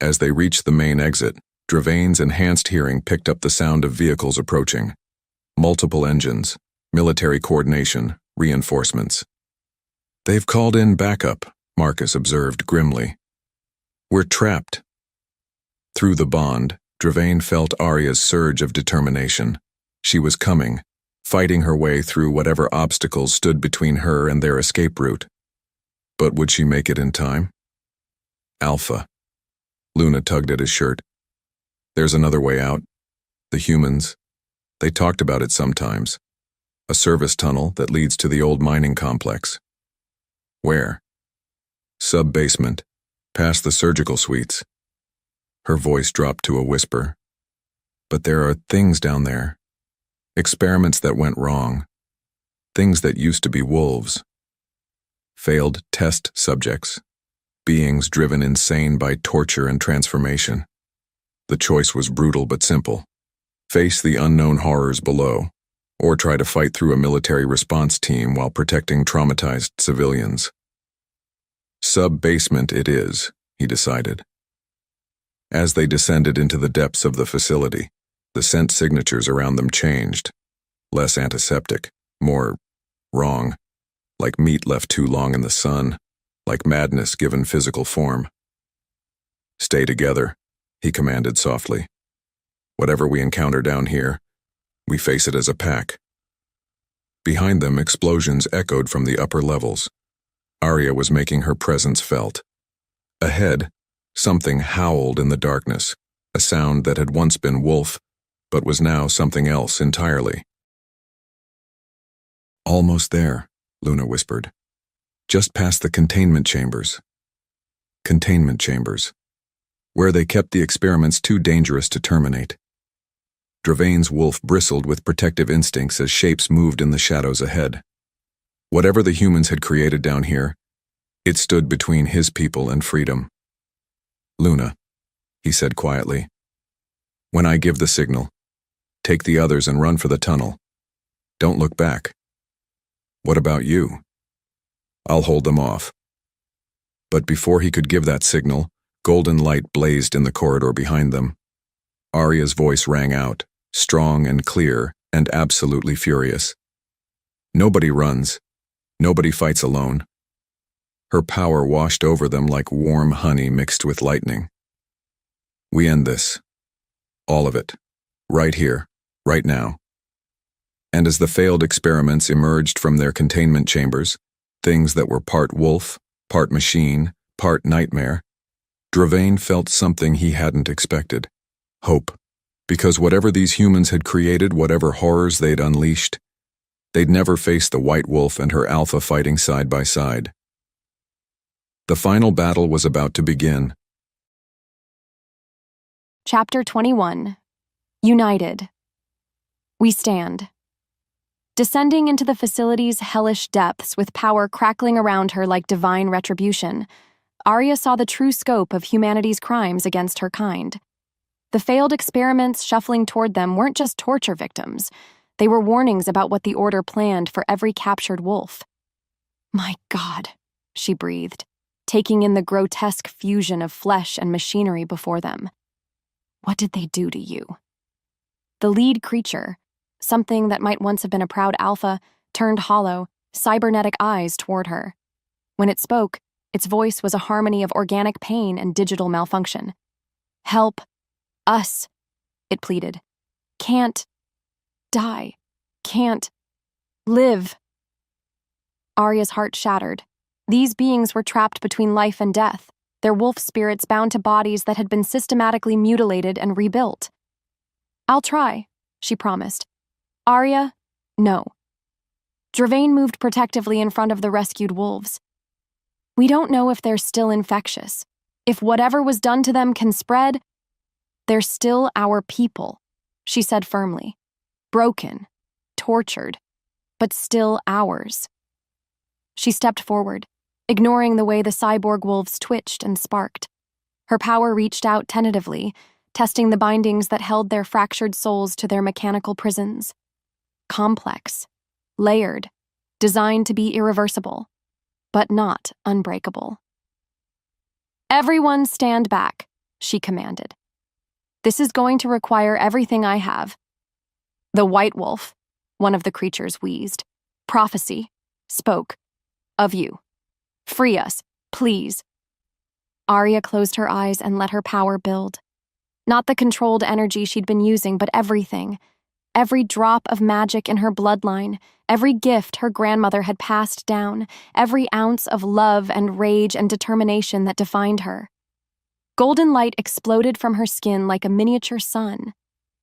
As they reached the main exit, Dravain's enhanced hearing picked up the sound of vehicles approaching. Multiple engines, military coordination, reinforcements. They've called in backup, Marcus observed grimly. We're trapped. Through the bond, Dravain felt Arya's surge of determination. She was coming, fighting her way through whatever obstacles stood between her and their escape route. But would she make it in time? Alpha. Luna tugged at his shirt. There's another way out. The humans. They talked about it sometimes. A service tunnel that leads to the old mining complex. Where? Sub-basement, past the surgical suites. Her voice dropped to a whisper. But there are things down there. Experiments that went wrong. Things that used to be wolves. Failed test subjects. Beings driven insane by torture and transformation. The choice was brutal but simple. Face the unknown horrors below, or try to fight through a military response team while protecting traumatized civilians. Sub-basement it is, he decided. As they descended into the depths of the facility, the scent signatures around them changed. Less antiseptic, more wrong, like meat left too long in the sun, like madness given physical form. Stay together, he commanded softly. Whatever we encounter down here, we face it as a pack. Behind them, explosions echoed from the upper levels. Arya was making her presence felt. Ahead, something howled in the darkness, a sound that had once been wolf, but was now something else entirely. Almost there, Luna whispered. Just past the containment chambers. Containment chambers. Where they kept the experiments too dangerous to terminate. Dravain's wolf bristled with protective instincts as shapes moved in the shadows ahead. Whatever the humans had created down here, it stood between his people and freedom. Luna, he said quietly, when I give the signal, take the others and run for the tunnel. Don't look back. What about you? I'll hold them off. But before he could give that signal, golden light blazed in the corridor behind them. Arya's voice rang out, strong and clear and absolutely furious. Nobody runs. Nobody fights alone. Her power washed over them like warm honey mixed with lightning. We end this. All of it. Right here. Right now. And as the failed experiments emerged from their containment chambers, things that were part wolf, part machine, part nightmare, Dravain felt something he hadn't expected. Hope. Because whatever these humans had created, whatever horrors they'd unleashed, they'd never face the white wolf and her alpha fighting side by side. The final battle was about to begin. Chapter 21. United. We stand. Descending into the facility's hellish depths with power crackling around her like divine retribution, Arya saw the true scope of humanity's crimes against her kind. The failed experiments shuffling toward them weren't just torture victims. They were warnings about what the Order planned for every captured wolf. My God, she breathed, taking in the grotesque fusion of flesh and machinery before them. What did they do to you? The lead creature, something that might once have been a proud alpha, turned hollow, cybernetic eyes toward her. When it spoke, its voice was a harmony of organic pain and digital malfunction. Help. Us, it pleaded. Can't die. Can't live. Arya's heart shattered. These beings were trapped between life and death, their wolf spirits bound to bodies that had been systematically mutilated and rebuilt. I'll try, she promised. Arya, no. Dravain moved protectively in front of the rescued wolves. We don't know if they're still infectious. If whatever was done to them can spread, they're still our people, she said firmly. Broken, tortured, but still ours. She stepped forward, ignoring the way the cyborg wolves twitched and sparked. Her power reached out tentatively, testing the bindings that held their fractured souls to their mechanical prisons. Complex, layered, designed to be irreversible, but not unbreakable. Everyone stand back, she commanded. This is going to require everything I have. The White Wolf, one of the creatures wheezed, prophecy, spoke, of you. Free us, please. Arya closed her eyes and let her power build. Not the controlled energy she'd been using, but everything. Every drop of magic in her bloodline, every gift her grandmother had passed down, every ounce of love and rage and determination that defined her. Golden light exploded from her skin like a miniature sun.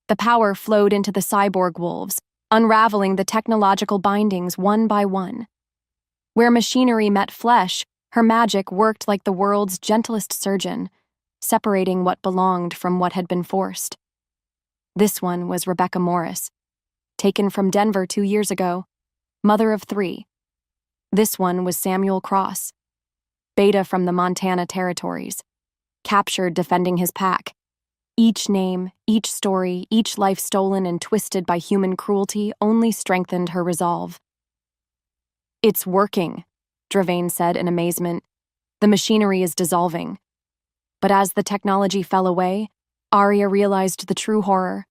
The power flowed into the cyborg wolves, unraveling the technological bindings one by one. Where machinery met flesh, her magic worked like the world's gentlest surgeon, separating what belonged from what had been forced. This one was Rebecca Morris, taken from Denver 2 years ago, mother of 3. This one was Samuel Cross, beta from the Montana territories, captured defending his pack. Each name, each story, each life stolen and twisted by human cruelty only strengthened her resolve. It's working, Dravain said in amazement. The machinery is dissolving. But as the technology fell away, Arya realized the true horror.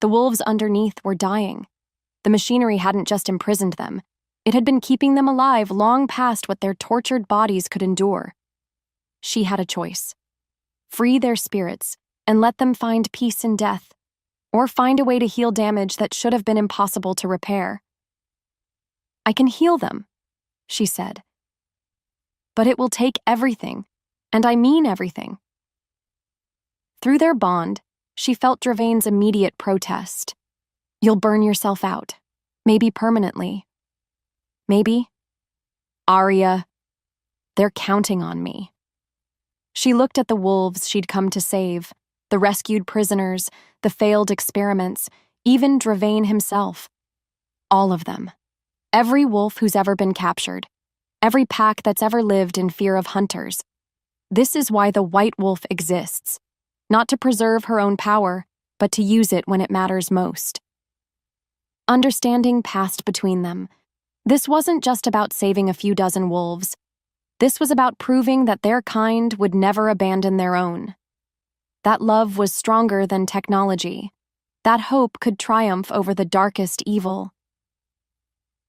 The wolves underneath were dying. The machinery hadn't just imprisoned them. It had been keeping them alive long past what their tortured bodies could endure. She had a choice. Free their spirits and let them find peace in death, or find a way to heal damage that should have been impossible to repair. I can heal them, she said. But it will take everything, and I mean everything. Through their bond, she felt Dravain's immediate protest. You'll burn yourself out, maybe permanently. Maybe. Arya, they're counting on me. She looked at the wolves she'd come to save, the rescued prisoners, the failed experiments, even Dravain himself. All of them. Every wolf who's ever been captured. Every pack that's ever lived in fear of hunters. This is why the White Wolf exists. Not to preserve her own power, but to use it when it matters most. Understanding passed between them. This wasn't just about saving a few dozen wolves. This was about proving that their kind would never abandon their own. That love was stronger than technology. That hope could triumph over the darkest evil.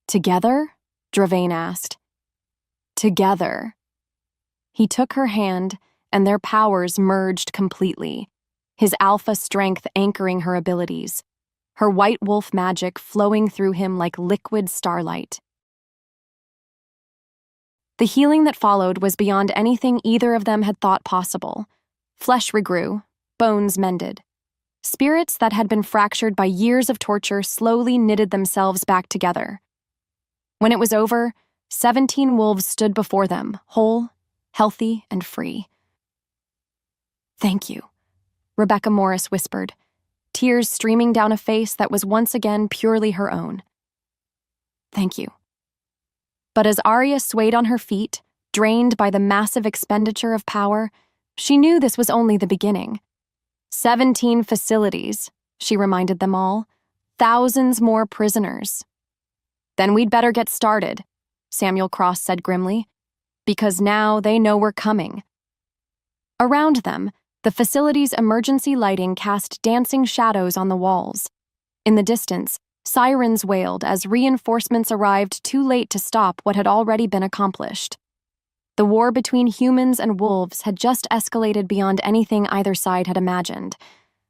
Together? Dravain asked. Together. He took her hand, and their powers merged completely, his alpha strength anchoring her abilities, her white wolf magic flowing through him like liquid starlight. The healing that followed was beyond anything either of them had thought possible. Flesh regrew, bones mended. Spirits that had been fractured by years of torture slowly knitted themselves back together. When it was over, 17 wolves stood before them, whole, healthy, and free. Thank you, Rebecca Morris whispered. tears streaming down a face that was once again purely her own. "Thank you." But as Arya swayed on her feet, drained by the massive expenditure of power, she knew this was only the beginning. 17 facilities, she reminded them all. Thousands more prisoners. "Then we'd better get started," Samuel Cross said grimly, "because now they know we're coming." Around them, the facility's emergency lighting cast dancing shadows on the walls. In the distance, sirens wailed as reinforcements arrived too late to stop what had already been accomplished. The war between humans and wolves had just escalated beyond anything either side had imagined.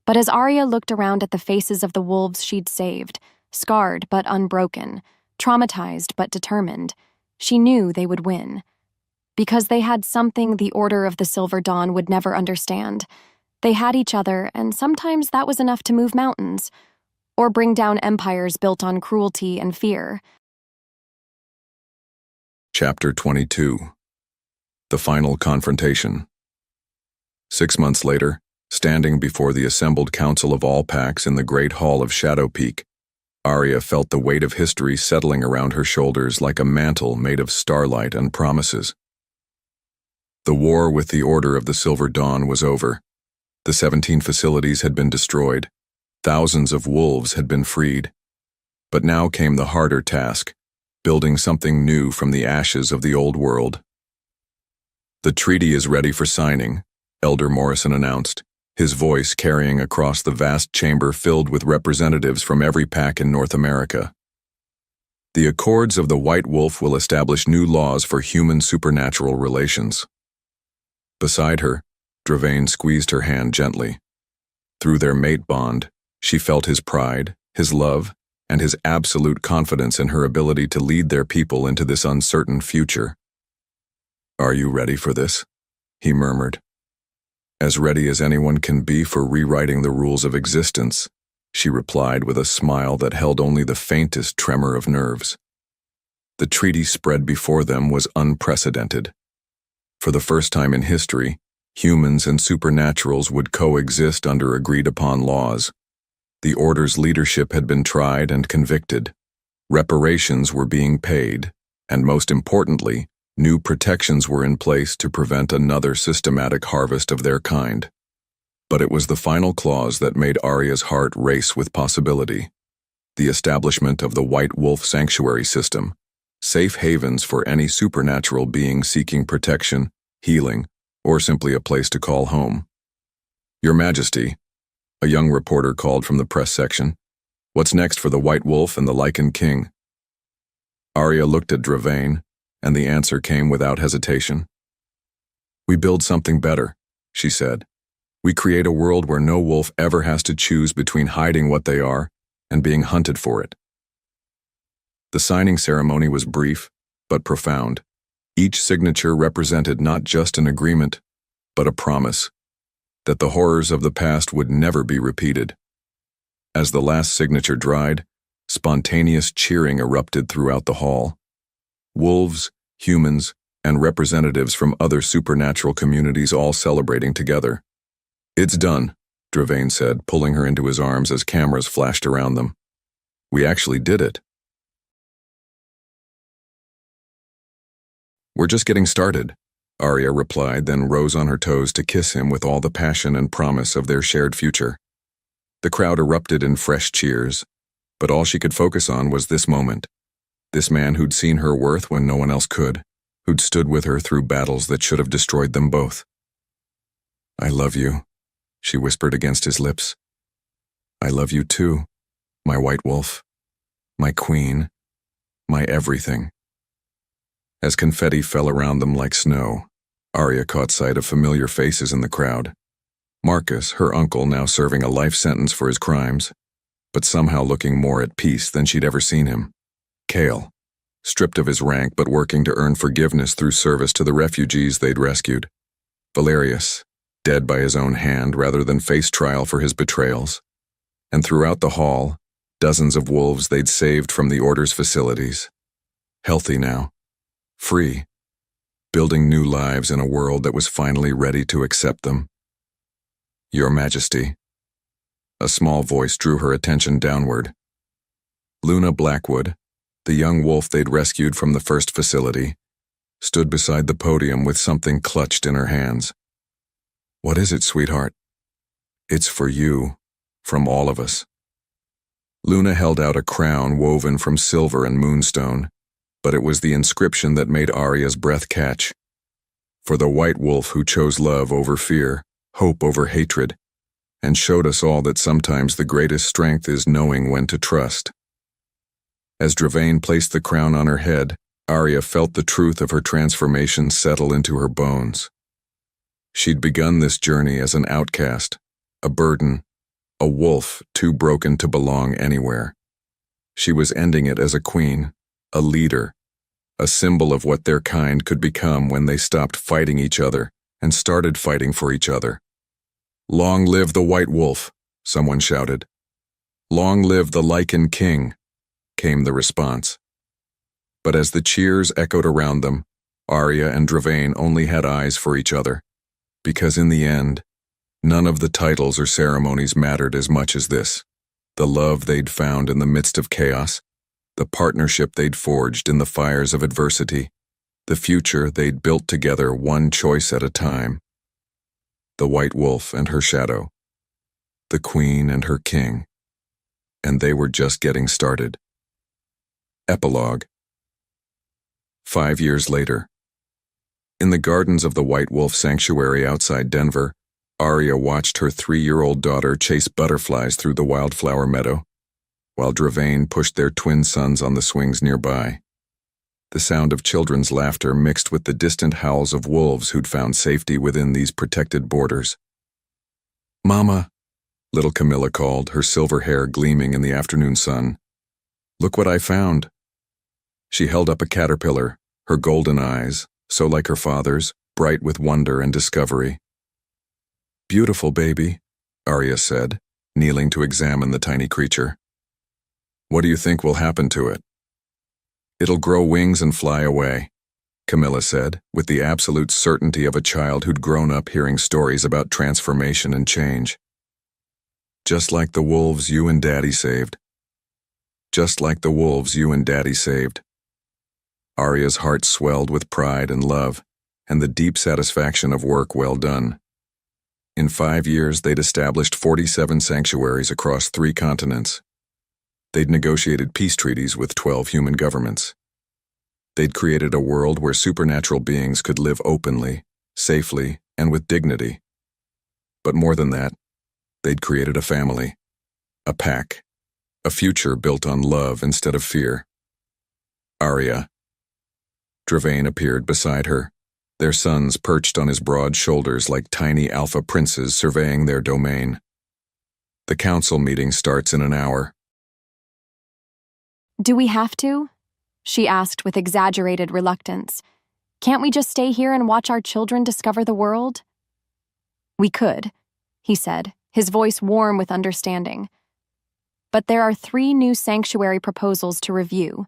But as Arya looked around at the faces of the wolves she'd saved, scarred but unbroken, traumatized but determined, she knew they would win. Because they had something the Order of the Silver Dawn would never understand. They had each other, and sometimes that was enough to move mountains, or bring down empires built on cruelty and fear. Chapter 22. The Final Confrontation. 6 months later, standing before the assembled council of all packs in the great hall of Shadow Peak, Arya felt the weight of history settling around her shoulders like a mantle made of starlight and promises. The war with the Order of the Silver Dawn was over. The 17 facilities had been destroyed. Thousands of wolves had been freed. But now came the harder task, building something new from the ashes of the old world. "The treaty is ready for signing," Elder Morrison announced, his voice carrying across the vast chamber filled with representatives from every pack in North America. "The Accords of the White Wolf will establish new laws for human supernatural relations." Beside her, Dravain squeezed her hand gently. Through their mate bond, she felt his pride, his love, and his absolute confidence in her ability to lead their people into this uncertain future. "Are you ready for this?" he murmured. "As ready as anyone can be for rewriting the rules of existence," she replied with a smile that held only the faintest tremor of nerves. The treaty spread before them was unprecedented. For the first time in history, humans and supernaturals would coexist under agreed-upon laws. The Order's leadership had been tried and convicted. Reparations were being paid, and most importantly, new protections were in place to prevent another systematic harvest of their kind. But it was the final clause that made Arya's heart race with possibility. The establishment of the White Wolf Sanctuary System, safe havens for any supernatural being seeking protection, healing, or simply a place to call home. "Your Majesty," a young reporter called from the press section, "what's next for the White Wolf and the Lycan King?" Arya looked at Dravain, and the answer came without hesitation. "We build something better," she said. "We create a world where no wolf ever has to choose between hiding what they are and being hunted for it." The signing ceremony was brief, but profound. Each signature represented not just an agreement, but a promise that the horrors of the past would never be repeated. As the last signature dried, spontaneous cheering erupted throughout the hall. Wolves, humans, and representatives from other supernatural communities all celebrating together. "It's done," Dravain said, pulling her into his arms as cameras flashed around them. "We actually did it." "We're just getting started," Arya replied, then rose on her toes to kiss him with all the passion and promise of their shared future. The crowd erupted in fresh cheers, but all she could focus on was this moment. This man who'd seen her worth when no one else could, who'd stood with her through battles that should have destroyed them both. "I love you," she whispered against his lips. "I love you too, my White Wolf, my queen, my everything." As confetti fell around them like snow, Arya caught sight of familiar faces in the crowd. Marcus, her uncle, now serving a life sentence for his crimes, but somehow looking more at peace than she'd ever seen him. Cale, stripped of his rank but working to earn forgiveness through service to the refugees they'd rescued. Valerius, dead by his own hand rather than face trial for his betrayals. And throughout the hall, dozens of wolves they'd saved from the Order's facilities. Healthy now, free, building new lives in a world that was finally ready to accept them. "Your Majesty." A small voice drew her attention downward. Luna Blackwood, the young wolf they'd rescued from the first facility, stood beside the podium with something clutched in her hands. "What is it, sweetheart?" "It's for you, from all of us." Luna held out a crown woven from silver and moonstone, but it was the inscription that made Arya's breath catch. "For the white wolf who chose love over fear, hope over hatred, and showed us all that sometimes the greatest strength is knowing when to trust." As Dravain placed the crown on her head, Arya felt the truth of her transformation settle into her bones. She'd begun this journey as an outcast, a burden, a wolf too broken to belong anywhere. She was ending it as a queen, a leader, a symbol of what their kind could become when they stopped fighting each other and started fighting for each other. "Long live the White Wolf," someone shouted. "Long live the Lycan King," came the response. But as the cheers echoed around them, Arya and Dravain only had eyes for each other, because in the end, none of the titles or ceremonies mattered as much as this: the love they'd found in the midst of chaos, the partnership they'd forged in the fires of adversity, the future they'd built together one choice at a time. The White Wolf and her shadow, the Queen and her king, and they were just getting started. Epilogue. 5 years later. In the gardens of the White Wolf Sanctuary outside Denver, Arya watched her 3-year-old daughter chase butterflies through the wildflower meadow, while Dravain pushed their twin sons on the swings nearby. The sound of children's laughter mixed with the distant howls of wolves who'd found safety within these protected borders. "Mama," little Camilla called, her silver hair gleaming in the afternoon sun. "Look what I found." She held up a caterpillar, her golden eyes, so like her father's, bright with wonder and discovery. "Beautiful baby," Arya said, kneeling to examine the tiny creature. "What do you think will happen to it?" "It'll grow wings and fly away," Camilla said, with the absolute certainty of a child who'd grown up hearing stories about transformation and change. "Just like the wolves you and Daddy saved." "Just like the wolves you and Daddy saved." Arya's heart swelled with pride and love, and the deep satisfaction of work well done. In 5 years, they'd established 47 sanctuaries across 3 continents. They'd negotiated peace treaties with 12 human governments. They'd created a world where supernatural beings could live openly, safely, and with dignity. But more than that, they'd created a family, a pack, a future built on love instead of fear. Arya. Dravain appeared beside her, their sons perched on his broad shoulders like tiny alpha princes surveying their domain. "The council meeting starts in an hour." "Do we have to?" she asked with exaggerated reluctance. "Can't we just stay here and watch our children discover the world?" "We could," he said, his voice warm with understanding. "But there are 3 new sanctuary proposals to review,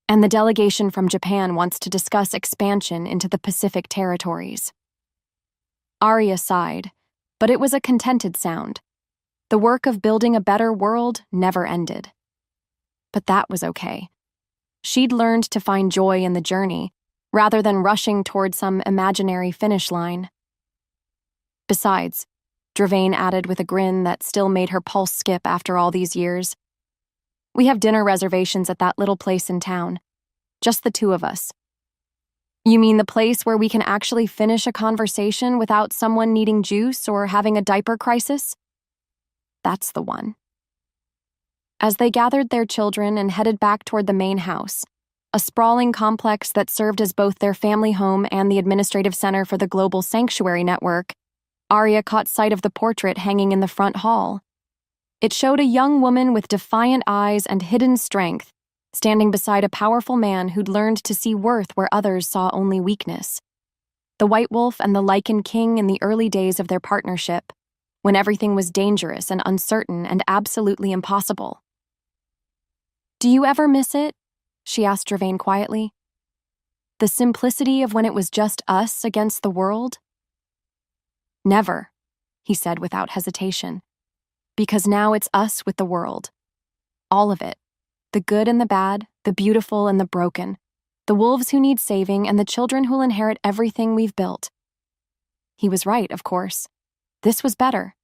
and the delegation from Japan wants to discuss expansion into the Pacific territories." Arya sighed, but it was a contented sound. The work of building a better world never ended. But that was okay. She'd learned to find joy in the journey, rather than rushing toward some imaginary finish line. Besides, Dravain added with a grin that still made her pulse skip after all these years, "We have dinner reservations at that little place in town. Just the 2 of us." "You mean the place where we can actually finish a conversation without someone needing juice or having a diaper crisis?" "That's the one." As they gathered their children and headed back toward the main house, a sprawling complex that served as both their family home and the administrative center for the global sanctuary network, Arya caught sight of the portrait hanging in the front hall. It showed a young woman with defiant eyes and hidden strength, standing beside a powerful man who'd learned to see worth where others saw only weakness. The White Wolf and the Lycan King in the early days of their partnership, when everything was dangerous and uncertain and absolutely impossible. "Do you ever miss it?" she asked Dravain quietly. "The simplicity of when it was just us against the world?" "Never," he said without hesitation. Because now it's us with the world. All of it. The good and the bad, the beautiful and the broken. The wolves who need saving and the children who'll inherit everything we've built. He was right, of course. This was better.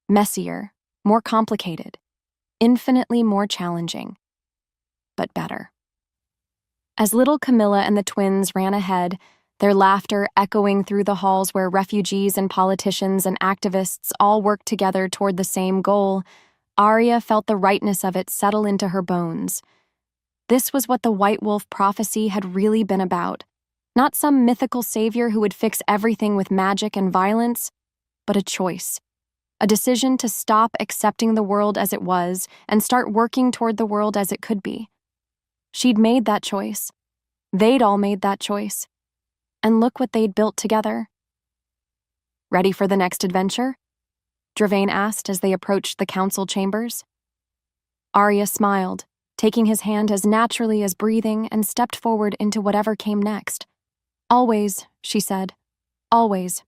Messier, more complicated, infinitely more challenging. But better. As little Camilla and the twins ran ahead, their laughter echoing through the halls where refugees and politicians and activists all worked together toward the same goal, Arya felt the rightness of it settle into her bones. This was what the White Wolf prophecy had really been about. Not some mythical savior who would fix everything with magic and violence, but a choice. A decision to stop accepting the world as it was and start working toward the world as it could be. She'd made that choice. They'd all made that choice. And look what they'd built together. Ready for the next adventure? Dravain asked as they approached the council chambers. Arya smiled, taking his hand as naturally as breathing, and stepped forward into whatever came next. Always, she said. Always.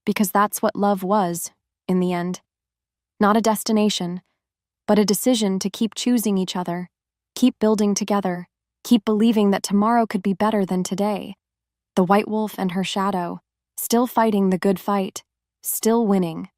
Because that's what love was, in the end. Not a destination, but a decision to keep choosing each other, keep building together, keep believing that tomorrow could be better than today. The White Wolf and her shadow, still fighting the good fight, still winning.